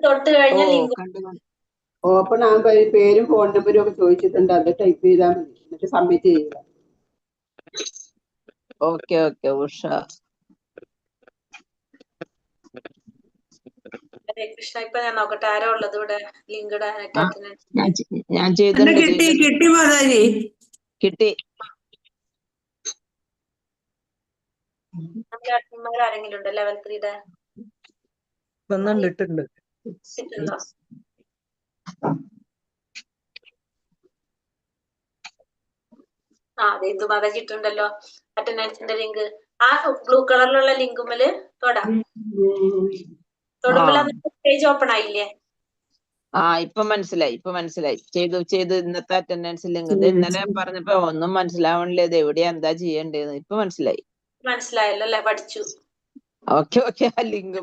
തൊട്ട് കഴിഞ്ഞ link open ആകുമ്പോ പേരും ഫോൺ നമ്പരും ഒക്കെ ചോദിച്ചിട്ടുണ്ട്. അത് ടൈപ്പ് ചെയ്താൽ മതി, എന്നിട്ട് സബ്മിറ്റ് ചെയ്യുക. Okay okay Usha. ഹരേ കൃഷ്ണ. ഇപ്പൊ ഞാൻ നോക്കട്ടെ ആരോ ഉള്ളത് ഇവിടെ ലിങ്ക് ഇടാനായിട്ട്. ഞാൻ ചെയ്തിട്ടുണ്ട്. കിട്ടി മാതാജി, കിട്ടി. ആരെങ്കിലും ഉണ്ട് ലെവൽ 3 ഇട്ടുണ്ട്. അതെ, ഇന്ദു മാതാജി ഇട്ടുണ്ടല്ലോ അറ്റൻഡൻസിന്റെ ലിങ്ക്. ആ ബ്ലൂ കളറിലുള്ള ലിങ്കുമ്മല് തൊടാം. തൊടുമ്പോൾ പേജ് ഓപ്പൺ ആയില്ലേ? ഇപ്പൊ മനസ്സിലായി. ചെയ്തു ഇന്നത്തെ അറ്റൻഡൻസ് ലിങ്ക്. ഇന്നലെ പറഞ്ഞപ്പോ ഒന്നും മനസ്സിലാവണില്ല, ഇത് എവിടെയാ എന്താ ചെയ്യണ്ടേന്ന്. ഇപ്പൊ മനസ്സിലായല്ലോ അല്ലെ? പഠിച്ചു. ഓക്കെ ആ ലിങ്ക്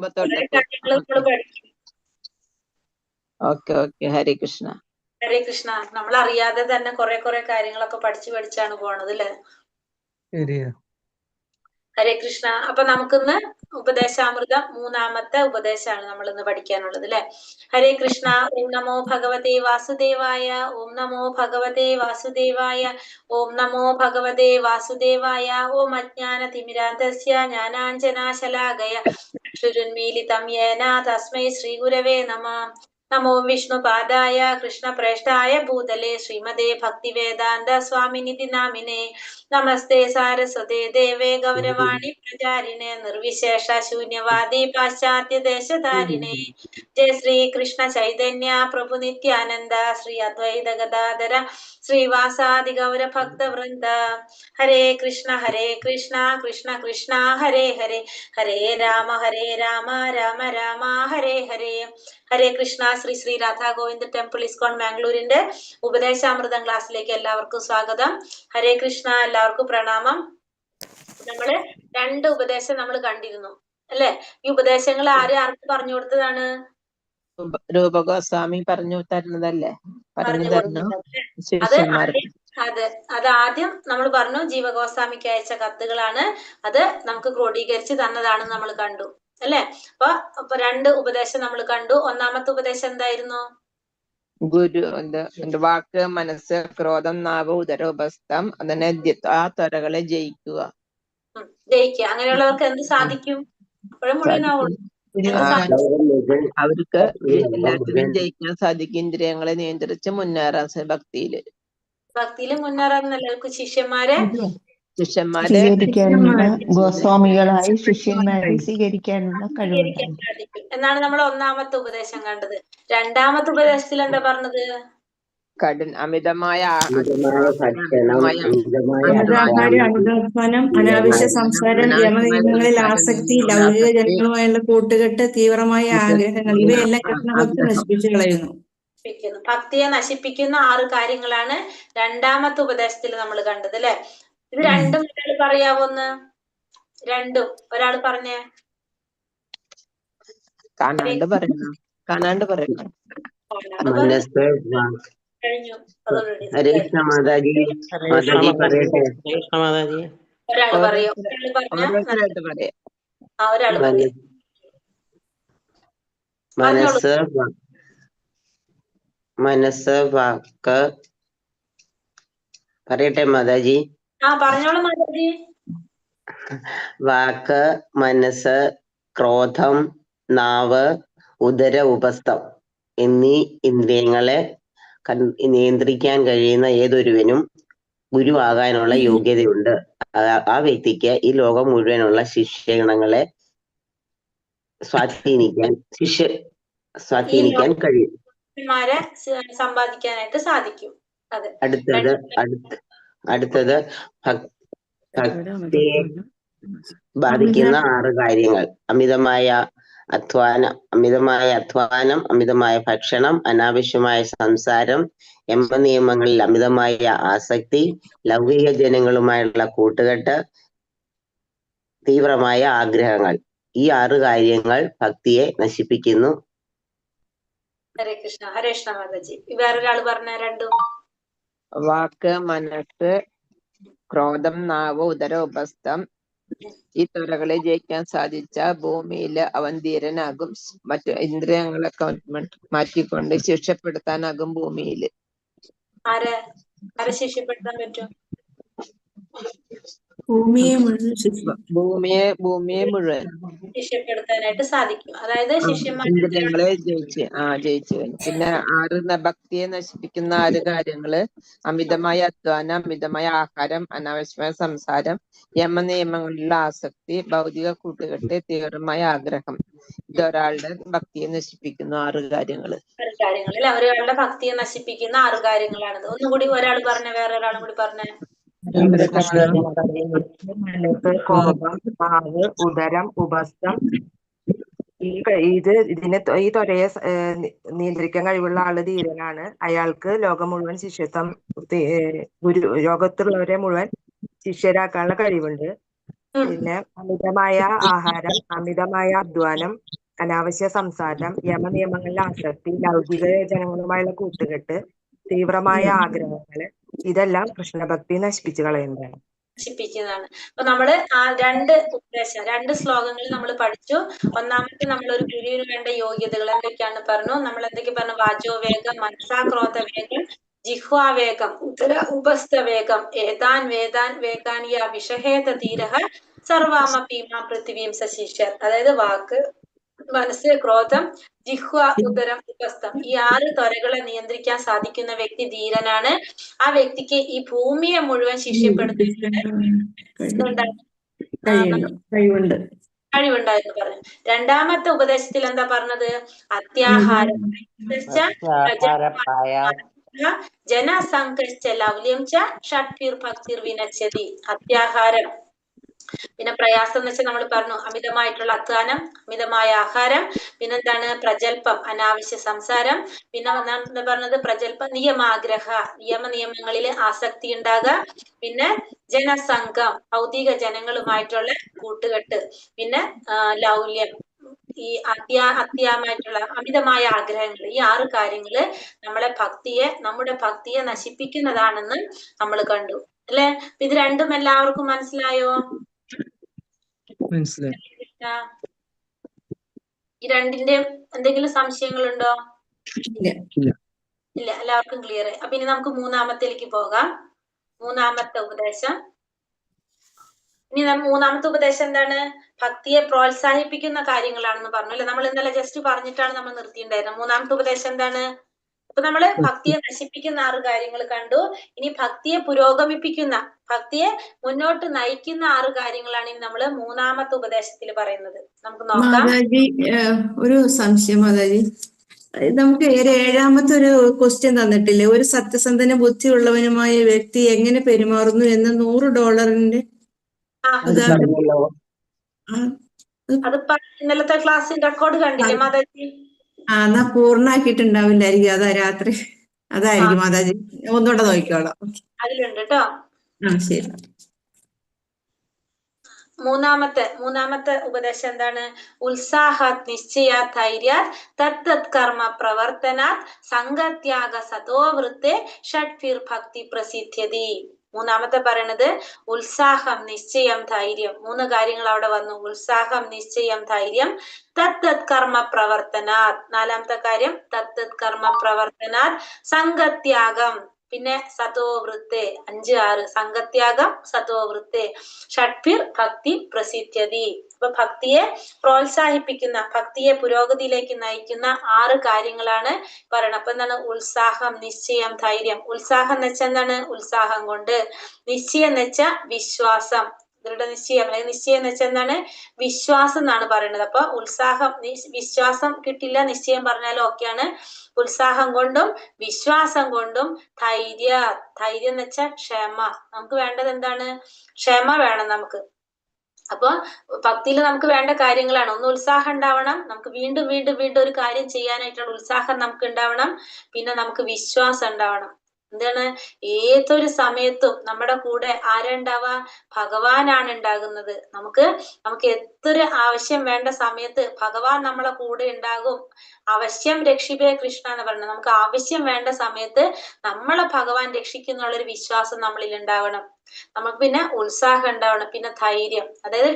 ഓക്കെ. ഹരേ കൃഷ്ണ. ഹരേ കൃഷ്ണ. നമ്മൾ അറിയാതെ തന്നെ കുറെ കാര്യങ്ങളൊക്കെ പഠിച്ചാണ് പോണത് അല്ലെ? ഹരേ കൃഷ്ണ. അപ്പൊ നമുക്കിന്ന് ഉപദേശാമൃതം 3ാമത്തെ ഉപദേശമാണ് നമ്മൾ ഇന്ന് പഠിക്കാനുള്ളത് അല്ലെ? ഹരേ കൃഷ്ണ. ഓം നമോ ഭഗവതേ വാസുദേവായ. ഓം നമോ ഭഗവതേ വാസുദേവായ. ഓം നമോ ഭഗവതേ വാസുദേവായ. ഓം അജ്ഞാന തിമിരാന്തസ്യ ജ്ഞാനാഞ്ജനാശലാകയ ചക്ഷുരുന്മീലിതം യേന തസ്മൈ ശ്രീ ഗുരവേ നമഃ. നമോ വിഷ്ണുപാദായ കൃഷ്ണപ്രേഷ്ഠായ ഭൂതലേ ശ്രീമതേ ഭക്തിവേദാന്ത സ്വാമിനിധി നാമിനേ. നമസ്തേ സാരസ്വതേ ദേവേ ഗൗരവാണി പ്രചാരിണേ നിർവിശേഷ ശൂന്യവാദി പാശ്ചാത്യ ദേശധാരിണേ. ജയ ശ്രീ കൃഷ്ണ ചൈതന്യ പ്രഭു നിത്യാനന്ദ ശ്രീ അദ്വൈത ഗദാധര ശ്രീവാസാദി ഗൗര ഭക്ത വൃന്ദ. ഹരേ കൃഷ്ണ കൃഷ്ണ കൃഷ്ണ ഹരേ ഹരേ, ഹരേ രാമ രാമ രാമ ഹരേ ഹരേ. ഹരേ കൃഷ്ണ. ശ്രീ രാധാ ഗോവിന്ദ് ടെമ്പിൾ ഇസ്കോൺ മാംഗ്ലൂരിന്റെ ഉപദേശാമൃതം ക്ലാസ്സിലേക്ക് എല്ലാവർക്കും സ്വാഗതം. ഹരേ കൃഷ്ണ. എല്ലാവർക്കും പ്രണാമം. നമ്മള് 2 ഉപദേശം നമ്മൾ കണ്ടിരുന്നു അല്ലെ? ഈ ഉപദേശങ്ങൾ ആർക്ക് പറഞ്ഞു കൊടുത്തതാണ്? രൂപഗോസ്വാമി പറഞ്ഞു തരുന്നതല്ലേ? അത് ആദ്യം നമ്മൾ പറഞ്ഞു ജീവഗോസ്വാമിക്ക് അയച്ച കത്തുകളാണ്. അത് നമുക്ക് ക്രോഡീകരിച്ച് തന്നതാണെന്ന് നമ്മൾ കണ്ടു അല്ലെ? അപ്പൊ 2 ഉപദേശം നമ്മൾ കണ്ടു. 1ാമത്തെ ഉപദേശം എന്തായിരുന്നു? ഗുരു വാക്ക്, മനസ്സ്, ക്രോധം, നാവ്, ഉദരോപസ്ഥം, അതിനെ ആ ത്വരകളെ ജയിക്കുക. അങ്ങനെയുള്ളവർക്ക് എന്ത് സാധിക്കും? അവർക്ക് എല്ലാത്തിനും ജയിക്കാൻ സാധിക്കും. ഇന്ദ്രിയങ്ങളെ നിയന്ത്രിച്ച് മുന്നേറാൻ ഭക്തിയില് മുന്നേറാൻ ശിഷ്യന്മാരെ ഗോസ്വാമികളായി ശിഷ്യന്മാരെ സ്വീകരിക്കാനുള്ള കഴിവുണ്ടാകും എന്നാണ് നമ്മൾ 1ാമത്തെ ഉപദേശം കണ്ടത്. 2ാമത്തെ ഉപദേശത്തിൽ എന്താ പറഞ്ഞത്? അമിതമായ അമിതാധ്വാനം, അനാവശ്യ സംസാരം, യമനിയമങ്ങളിൽ ആസക്തി, ലൗകിക ജനങ്ങളുമായുള്ള കൂട്ടുകെട്ട്, തീവ്രമായ ആഗ്രഹങ്ങൾ, ഇവയെല്ലാം കൃഷ്ണഭക്തി നശിപ്പിച്ചു കളയുന്നു. ഭക്തിയെ നശിപ്പിക്കുന്ന 6 കാര്യങ്ങളാണ് 2ാമത്തെ ഉപദേശത്തിൽ നമ്മൾ കണ്ടത് അല്ലെ? ഇത് രണ്ടും ഒരാൾ പറയാവോന്ന്? ഒരാൾ പറഞ്ഞേ. കാണാണ്ട് പറയണം. കഴിഞ്ഞു. ഹരേ കൃഷ്ണ മാതാജി. പറയട്ടെ. ഒരാൾ പറയോ? ഒരാൾ പറയാം. മനസ്സ്, വാക്ക്. പറയട്ടെ മാതാജി. പറഞ്ഞോളൂ മാതാജി. വാക്ക്, മനസ്സ്, ക്രോധം, നാവ്, ഉദര ഉപസ്ഥം എന്നീ ഇന്ദ്രിയങ്ങളെ നിയന്ത്രിക്കാൻ കഴിയുന്ന ഏതൊരുവനും ഗുരുവാകാനുള്ള യോഗ്യതയുണ്ട്. ആ വ്യക്തിക്ക് ഈ ലോകം മുഴുവനുള്ള ശിഷ്യഗണങ്ങളെ സ്വാധീനിക്കാൻ കഴിയും. സമ്പാദിക്കാനായിട്ട് സാധിക്കും. അടുത്തത് ഭക്തിയെ ബാധിക്കുന്ന 6 കാര്യങ്ങൾ: അമിതമായ അധ്വാനം, അമിതമായ ഭക്ഷണം, അനാവശ്യമായ സംസാരം, യമനിയമങ്ങളിൽ അമിതമായ ആസക്തി, ലൗകിക ജനങ്ങളുമായുള്ള കൂട്ടുകെട്ട്, തീവ്രമായ ആഗ്രഹങ്ങൾ. ഈ 6 കാര്യങ്ങൾ ഭക്തിയെ നശിപ്പിക്കുന്നു. ഹരേ കൃഷ്ണ. ഹരേ കൃഷ്ണ മാതാജി. വേറൊരാൾ പറഞ്ഞ 2. വാക്ക്, മനസ്സ്, ക്രോധം, നാവ്, ഉദരോപസ്ഥം ഈ ത്വരകളെ ജയിക്കാൻ സാധിച്ച ഭൂമിയില് അവൻ ധീരനാകും. മറ്റു ഇന്ദ്രിയങ്ങളൊക്കെ മാറ്റിക്കൊണ്ട് ശിക്ഷപ്പെടുത്താനാകും ഭൂമിയില്. ആരെ ആരെ ശിക്ഷപ്പെടുത്താൻ പറ്റും? ഭൂമിയെ മുഴുവൻ ഭൂമിയെ മുഴുവൻ ശിക്ഷപ്പെടുത്താനായിട്ട് സാധിക്കും. അതായത് ശിഷ്യന്മാരെ ഇന്ദ്രിയങ്ങളെ ജയിച്ചു കഴിഞ്ഞു. പിന്നെ 6 ഭക്തിയെ നശിപ്പിക്കുന്ന 6 കാര്യങ്ങള്: അമിതമായ അധ്വാനം, അമിതമായ ആഹാരം, അനാവശ്യമായ സംസാരം, യമനിയമങ്ങളിലുള്ള ആസക്തി, ഭൗതിക കൂട്ടുകെട്ട്, തീവ്രമായ ആഗ്രഹം. ഇതൊരാളുടെ ഭക്തിയെ നശിപ്പിക്കുന്നു 6 കാര്യങ്ങള്. 6 കാര്യങ്ങളിൽ ഒരാളുടെ ഭക്തിയെ നശിപ്പിക്കുന്ന 6 കാര്യങ്ങളാണിത്. ഒന്നുകൂടി ഒരാൾ പറഞ്ഞ, വേറെ ഒരാളും കൂടി പറഞ്ഞേ. മനസ്സ്, കോപം, നാവ്, ഉദരം, ഉപസ്ഥം. ഈ ത്വരയെ നിയന്ത്രിക്കാൻ കഴിവുള്ള ആള് ധീരനാണ്. അയാൾക്ക് ലോകം മുഴുവൻ ശിഷ്യത്വം, ലോകത്തുള്ളവരെ മുഴുവൻ ശിഷ്യരാക്കാനുള്ള കഴിവുണ്ട്. പിന്നെ അമിതമായ ആഹാരം, അമിതമായ അധ്വാനം, അനാവശ്യ സംസാരം, യമനിയമങ്ങളിലെ ആസക്തി, ലൗകിക ജനങ്ങളുമായുള്ള കൂട്ടുകെട്ട്, തീവ്രമായ ആഗ്രഹങ്ങള്, ഇതെല്ലാം കൃഷ്ണഭക്തി നശിപ്പിച്ചു കളയുന്നതാണ്. നശിപ്പിക്കുന്നതാണ്. അപ്പൊ നമ്മള് ആ 2 ശ്ലോകങ്ങൾ നമ്മൾ പഠിച്ചു. ഒന്നാമത്തെ നമ്മൾ ഒരു ഗുരുവിന് വേണ്ട യോഗ്യതകൾ എന്തൊക്കെയാണ് പറഞ്ഞു. നമ്മൾ എന്തൊക്കെ പറഞ്ഞു? വാചോ വേഗം, മനസാക്രോധ വേഗം, ജിഹ്വാവേഗം, ഉപസ്ഥ വേഗം, ഏതാൻ വേദാൻ വേഗാനിയ വിഷഹേത ധീരഃ സർവാമപീമാ പൃഥിവീം സശിഷ്യത്. അതായത് വാക്ക്, മനസ്സ്, ക്രോധം, ജിഹ്വ, ഉദരം, ഉപസ്ഥം, ഈ 6 ത്വരകളെ നിയന്ത്രിക്കാൻ സാധിക്കുന്ന വ്യക്തി ധീരനാണ്. ആ വ്യക്തിക്ക് ഈ ഭൂമിയെ മുഴുവൻ കഴിവുണ്ട്. കഴിവുണ്ടായെന്ന് പറഞ്ഞു. രണ്ടാമത്തെ ഉപദേശത്തിൽ എന്താ പറഞ്ഞത്? അത്യാഹാരം, ജനസംഘശ്ച ലൗല്യം ച ഷഡ്ഭിർ ഭക്തിർ വിനശ്യതി. അത്യാഹാരം. പിന്നെ പ്രയാസം എന്ന് വെച്ചാൽ നമ്മൾ പറഞ്ഞു അമിതമായിട്ടുള്ള അധ്വാനം, അമിതമായ ആഹാരം, പിന്നെന്താണ് പ്രജൽപ്പം, അനാവശ്യ സംസാരം, പിന്നെ എന്താ പറഞ്ഞത്? പ്രജൽപ്പം, നിയമങ്ങളിൽ ആസക്തി ഉണ്ടാകുക, പിന്നെ ജനസംഘം, ഭൗതിക ജനങ്ങളുമായിട്ടുള്ള കൂട്ടുകെട്ട്, പിന്നെ ലൗല്യം, ഈ അത്യാമായിട്ടുള്ള അമിതമായ ആഗ്രഹങ്ങൾ. ഈ 6 കാര്യങ്ങള് നമ്മുടെ ഭക്തിയെ നശിപ്പിക്കുന്നതാണെന്ന് നമ്മൾ കണ്ടു അല്ലെ? ഇത് രണ്ടും എല്ലാവർക്കും മനസ്സിലായോ? മനസ്സിലായി. ഈ രണ്ടിന്റെ എന്തെങ്കിലും സംശയങ്ങളുണ്ടോ? ഇല്ല. എല്ലാവർക്കും ക്ലിയർ. അപ്പൊ ഇനി നമുക്ക് മൂന്നാമത്തേക്ക് പോകാം. മൂന്നാമത്തെ ഉപദേശം എന്താണ്? ഭക്തിയെ പ്രോത്സാഹിപ്പിക്കുന്ന കാര്യങ്ങളാണെന്ന് പറഞ്ഞു അല്ലെ? നമ്മൾ ഇന്നലെ ജസ്റ്റ് പറഞ്ഞിട്ടാണ് നമ്മൾ നിർത്തിയിട്ടുണ്ടായിരുന്നത്. മൂന്നാമത്തെ ഉപദേശം എന്താണ്? അപ്പൊ നമ്മള് ഭക്തിയെ നശിപ്പിക്കുന്ന 6 കാര്യങ്ങൾ കണ്ടു. ഇനി ഭക്തിയെ പുരോഗമിപ്പിക്കുന്ന, ഭക്തിയെ മുന്നോട്ട് നയിക്കുന്ന 6 കാര്യങ്ങളാണ് ഇനി നമ്മള് മൂന്നാമത്തെ ഉപദേശത്തിൽ പറയുന്നത്. നമുക്ക് നോക്കാം. മാതാജി, ഒരു സംശയം മാതാജി. നമുക്ക് 7ാമത്തെ ഒരു ക്വസ്റ്റ്യൻ തന്നിട്ടില്ലേ? ഒരു സത്യസന്ധന ബുദ്ധിയുള്ളവനുമായ വ്യക്തി എങ്ങനെ പെരുമാറുന്നു എന്ന് $100 അത് ഇന്നലത്തെ ക്ലാസ്സിൽ റെക്കോർഡ് കണ്ടില്ലേ മാതാജി? എന്നാ പൂർണ്ണാക്കിയിട്ടുണ്ടാവില്ലായിരിക്കും. അതാ രാത്രി. അതായിരിക്കും മാതാജി. ഒന്നുകൂടെ നോക്കിക്കോളാം. അതിലുണ്ട് കേട്ടോ. ശരി. മൂന്നാമത്തെ ഉപദേശം എന്താണ്? ഉത്സാഹാത് നിശ്ചയാത് ധൈര്യാത് തത്തത് കർമ്മ പ്രവർത്തനാത് സംഗത്യാഗ സതോവൃത്തെ ഷഡ്ഭിർ ഭക്തി പ്രസിദ്ധ്യതി. മൂന്നാമത്തെ പറയണത് ഉത്സാഹം, നിശ്ചയം, ധൈര്യം. 3 കാര്യങ്ങൾ അവിടെ വന്നു. ഉത്സാഹം, നിശ്ചയം, ധൈര്യം, തത്തത് കർമ്മ പ്രവർത്തനാത്. 4ാമത്തെ കാര്യം തത്തത് കർമ്മ പ്രവർത്തനാത് സംഗത്യാഗം, പിന്നെ സതോവൃത്തെ. 5, 6 സംഗത്യാഗം, സതോവൃത്തെ, ഷഡ്ഭിർ ഭക്തി പ്രസിദ്ധ്യതി. അപ്പൊ ഭക്തിയെ പ്രോത്സാഹിപ്പിക്കുന്ന, ഭക്തിയെ പുരോഗതിയിലേക്ക് നയിക്കുന്ന 6 കാര്യങ്ങളാണ് പറയണം. അപ്പൊ എന്താണ്? ഉത്സാഹം, നിശ്ചയം, ധൈര്യം. ഉത്സാഹം എന്ന് വെച്ചാൽ എന്താണ്? ഉത്സാഹം കൊണ്ട്. നിശ്ചയം എന്ന് വെച്ചാൽ വിശ്വാസം, ദൃഢനിശ്ചയം. അല്ലെങ്കിൽ നിശ്ചയം എന്ന് വെച്ചാൽ എന്താണ്? വിശ്വാസം എന്നാണ് പറയുന്നത്. അപ്പൊ ഉത്സാഹം, വിശ്വാസം കിട്ടില്ല, നിശ്ചയം പറഞ്ഞാലും ഓക്കെയാണ്. ഉത്സാഹം കൊണ്ടും വിശ്വാസം കൊണ്ടും ധൈര്യം എന്ന് വെച്ചാൽ ക്ഷമ. നമുക്ക് വേണ്ടത് എന്താണ്? ക്ഷമ വേണം നമുക്ക്. അപ്പൊ ഭക്തിയിൽ നമുക്ക് വേണ്ട കാര്യങ്ങളാണ്. ഒന്ന് ഉത്സാഹം ഉണ്ടാവണം, നമുക്ക് വീണ്ടും വീണ്ടും വീണ്ടും ഒരു കാര്യം ചെയ്യാനായിട്ടുള്ള ഉത്സാഹം നമുക്ക് ഉണ്ടാവണം. പിന്നെ നമുക്ക് വിശ്വാസം ഉണ്ടാവണം. എന്താണ്? ഏതൊരു സമയത്തും നമ്മുടെ കൂടെ ആരാ ഉണ്ടാവുക? ഭഗവാനാണ് ഉണ്ടാകുന്നത്. നമുക്ക് എത്ര ആവശ്യം വേണ്ട സമയത്ത് ഭഗവാൻ നമ്മളെ കൂടെ ഉണ്ടാകും. അവശ്യം രക്ഷിപേ കൃഷ്ണ എന്ന് പറയുന്നത്. നമുക്ക് ആവശ്യം വേണ്ട സമയത്ത് നമ്മളെ ഭഗവാൻ രക്ഷിക്കുന്നുള്ളൊരു വിശ്വാസം നമ്മളിൽ ഉണ്ടാവണം. നമുക്ക് പിന്നെ ഉത്സാഹം ഉണ്ടാവണം. പിന്നെ ധൈര്യം, അതായത്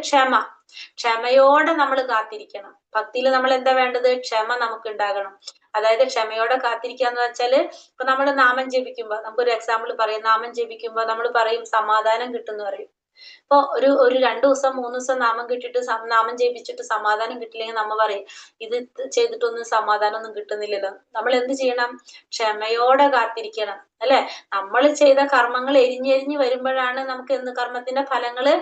ക്ഷമയോടെ നമ്മൾ കാത്തിരിക്കണം. ഭക്തിയിൽ നമ്മൾ എന്താ വേണ്ടത്? ക്ഷമ നമുക്ക് ഉണ്ടാകണം. അതായത് ക്ഷമയോടെ കാത്തിരിക്കാന്ന് വെച്ചാല്, ഇപ്പൊ നമ്മൾ നാമം ജപിക്കുമ്പോ, നമുക്കൊരു എക്സാമ്പിൾ പറയാം. നാമം ജപിക്കുമ്പോ നമ്മൾ പറയും സമാധാനം കിട്ടും എന്ന് പറയും. ഇപ്പൊ ഒരു 2 ദിവസം 3 ദിവസം നാമം കിട്ടിയിട്ട് നാമം ജപിച്ചിട്ട് സമാധാനം കിട്ടില്ലെങ്കിൽ നമ്മ പറയും ഇത് ചെയ്തിട്ടൊന്നും സമാധാനം ഒന്നും കിട്ടുന്നില്ലല്ലോ. നമ്മൾ എന്ത് ചെയ്യണം? ക്ഷമയോടെ കാത്തിരിക്കണം, അല്ലെ? നമ്മൾ ചെയ്ത കർമ്മങ്ങൾ എരിഞ്ഞെരിഞ്ഞ് വരുമ്പോഴാണ് നമുക്ക് കർമ്മത്തിന്റെ ഫലങ്ങള്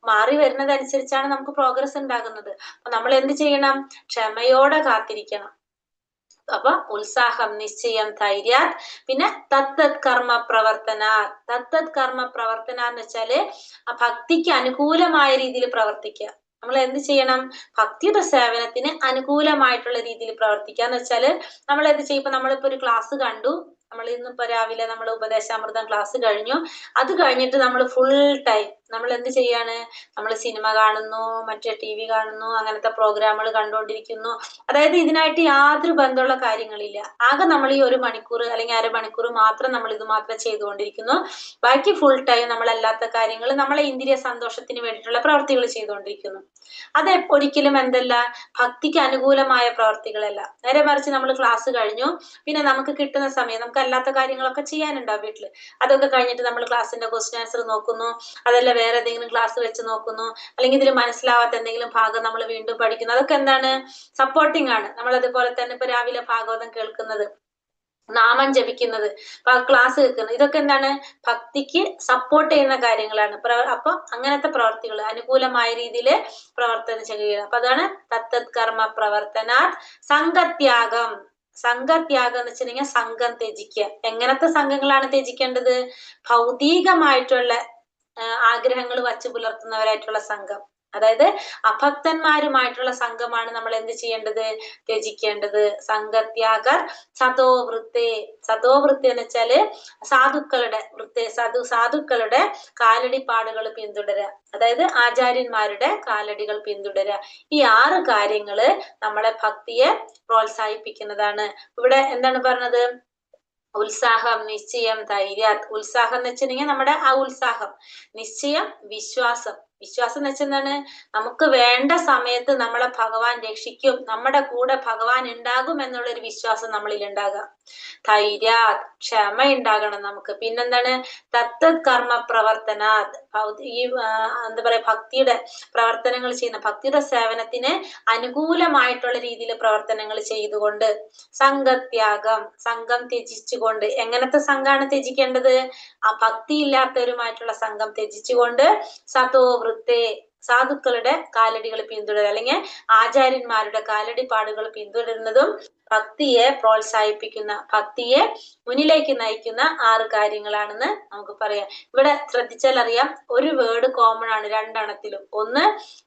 മാറി വരുന്നതനുസരിച്ചാണ് നമുക്ക് പ്രോഗ്രസ് ഉണ്ടാകുന്നത്. അപ്പൊ നമ്മൾ എന്ത് ചെയ്യണം? ക്ഷമയോടെ കാത്തിരിക്കണം. അപ്പൊ ഉത്സാഹം, നിശ്ചയം, ധൈര്യാത്. പിന്നെ തത്തത് കർമ്മ പ്രവർത്തന. തത്തത് കർമ്മ പ്രവർത്തന എന്ന് വെച്ചാല് ആ ഭക്തിക്ക് അനുകൂലമായ രീതിയിൽ പ്രവർത്തിക്കുക. നമ്മൾ എന്ത് ചെയ്യണം? ഭക്തിയുടെ സേവനത്തിന് അനുകൂലമായിട്ടുള്ള രീതിയിൽ പ്രവർത്തിക്കുക എന്ന് വെച്ചാല് നമ്മൾ എന്ത് ചെയ്യും? ഇപ്പൊ നമ്മളിപ്പോ ഒരു ക്ലാസ് കണ്ടു, നമ്മൾ ഇന്നിപ്പോ രാവിലെ നമ്മൾ ഉപദേശാമൃതം ക്ലാസ് കഴിഞ്ഞു. അത് കഴിഞ്ഞിട്ട് നമ്മൾ ഫുൾ ടൈം നമ്മൾ എന്ത് ചെയ്യാണ്? നമ്മൾ സിനിമ കാണുന്നു, മറ്റേ TV കാണുന്നു, അങ്ങനത്തെ പ്രോഗ്രാമുകൾ കണ്ടുകൊണ്ടിരിക്കുന്നു. അതായത് ഇതിനായിട്ട് യാതൊരു ബന്ധമുള്ള കാര്യങ്ങളില്ല. ആകെ നമ്മൾ ഈ 1 മണിക്കൂർ അല്ലെങ്കിൽ അരമണിക്കൂർ മാത്രം നമ്മൾ ഇത് മാത്രം ചെയ്തുകൊണ്ടിരിക്കുന്നു. ബാക്കി ഫുൾ ടൈം നമ്മളല്ലാത്ത കാര്യങ്ങൾ, നമ്മളെ ഇന്ദ്രിയ സന്തോഷത്തിന് വേണ്ടിയിട്ടുള്ള പ്രവർത്തികൾ ചെയ്തുകൊണ്ടിരിക്കുന്നു. അത് ഒരിക്കലും എന്തല്ല? ഭക്തിക്ക് അനുകൂലമായ പ്രവർത്തികളല്ല. നേരെ മറിച്ച് നമ്മൾ ക്ലാസ് കഴിഞ്ഞു, പിന്നെ നമുക്ക് കിട്ടുന്ന സമയം നമുക്ക് അല്ലാത്ത കാര്യങ്ങളൊക്കെ ചെയ്യാനുണ്ടാവും വീട്ടില്. അതൊക്കെ കഴിഞ്ഞിട്ട് നമ്മൾ ക്ലാസ്സിന്റെ ക്വസ്റ്റ്യൻ ആൻസർ നോക്കുന്നു, അതല്ല വേറെ ഏതെങ്കിലും ക്ലാസ് വെച്ച് നോക്കുന്നു, അല്ലെങ്കിൽ ഇതിൽ മനസ്സിലാവാത്ത എന്തെങ്കിലും ഭാഗം നമ്മൾ വീണ്ടും പഠിക്കുന്നു. അതൊക്കെ എന്താണ്? സപ്പോർട്ടിങ് ആണ്. നമ്മൾ അതുപോലെ തന്നെ ഇപ്പൊ രാവിലെ ഭാഗവതം കേൾക്കുന്നത്, നാമം ജപിക്കുന്നത്, ക്ലാസ് കേൾക്കുന്നത്, ഇതൊക്കെ എന്താണ്? ഭക്തിക്ക് സപ്പോർട്ട് ചെയ്യുന്ന കാര്യങ്ങളാണ്. അപ്പൊ അങ്ങനത്തെ പ്രവർത്തികൾ അനുകൂലമായ രീതിയിൽ പ്രവർത്തനം ചെയ്യുക. അപ്പൊ അതാണ് തത്തത് കർമ്മ പ്രവർത്തനാത് സംഘത്യാഗം. സംഘത്യാഗം എന്ന് വെച്ചിട്ടുണ്ടെങ്കിൽ സംഘം ത്യജിക്കുക. എങ്ങനത്തെ സംഘങ്ങളാണ് ത്യജിക്കേണ്ടത്? ഭൗതികമായിട്ടുള്ള ആഗ്രഹങ്ങൾ വച്ചു പുലർത്തുന്നവരായിട്ടുള്ള സംഘം, അതായത് അഭക്തന്മാരുമായിട്ടുള്ള സംഘമാണ് നമ്മൾ എന്ത് ചെയ്യേണ്ടത്? ത്യജിക്കേണ്ടത്. സംഘത്യാഗർ സതോവൃത്തെ. സതോവൃത്തി എന്ന് വെച്ചാല് സാധുക്കളുടെ സാധുക്കളുടെ കാലടിപ്പാടുകൾ പിന്തുടരുക, അതായത് ആചാര്യന്മാരുടെ കാലടികൾ പിന്തുടരുക. ഈ 6 കാര്യങ്ങള് നമ്മളെ ഭക്തിയെ പ്രോത്സാഹിപ്പിക്കുന്നതാണ്. ഇവിടെ എന്താണ് പറഞ്ഞത്? ഉത്സാഹം, നിശ്ചയം, ധൈര്യാത്. ഉത്സാഹം എന്ന് വെച്ചിട്ടുണ്ടെങ്കിൽ നമ്മുടെ ആ ഉത്സാഹം, നിശ്ചയം വിശ്വാസം. വിശ്വാസം എന്ന് വെച്ചെന്താണ്? നമുക്ക് വേണ്ട സമയത്ത് നമ്മളെ ഭഗവാൻ രക്ഷിക്കും, നമ്മുടെ കൂടെ ഭഗവാൻ ഉണ്ടാകും എന്നുള്ളൊരു വിശ്വാസം നമ്മളിൽ ഉണ്ടാകുക. ധൈര്യാത്, ക്ഷമ ഉണ്ടാകണം നമുക്ക്. പിന്നെന്താണ്? തത്തത് കർമ്മ പ്രവർത്തനാത്. ഈ എന്താ പറയാ, ഭക്തിയുടെ പ്രവർത്തനങ്ങൾ ചെയ്യുന്ന, ഭക്തിയുടെ സേവനത്തിന് അനുകൂലമായിട്ടുള്ള രീതിയിൽ പ്രവർത്തനങ്ങൾ ചെയ്തുകൊണ്ട്. സംഘത്യാഗം, സംഘം ത്യജിച്ചുകൊണ്ട്. എങ്ങനത്തെ സംഘമാണ് ത്യജിക്കേണ്ടത്? ആ ഭക്തി ഇല്ലാത്തവരുമായിട്ടുള്ള സംഘം ത്യജിച്ചുകൊണ്ട്. സതോവൃത്തെ, സാധുക്കളുടെ കാലടികൾ പിന്തുടരുക, അല്ലെങ്കിൽ ആചാര്യന്മാരുടെ കാലടിപ്പാടുകൾ പിന്തുടരുന്നതും ഭക്തിയെ പ്രോത്സാഹിപ്പിക്കുന്ന, ഭക്തിയെ മുന്നിലേക്ക് നയിക്കുന്ന 6 കാര്യങ്ങളാണെന്ന് നമുക്ക് പറയാം. ഇവിടെ ശ്രദ്ധിച്ചാൽ അറിയാം, ഒരു വേർഡ് കോമൺ ആണ് രണ്ടെണ്ണത്തിലും. ഒന്ന്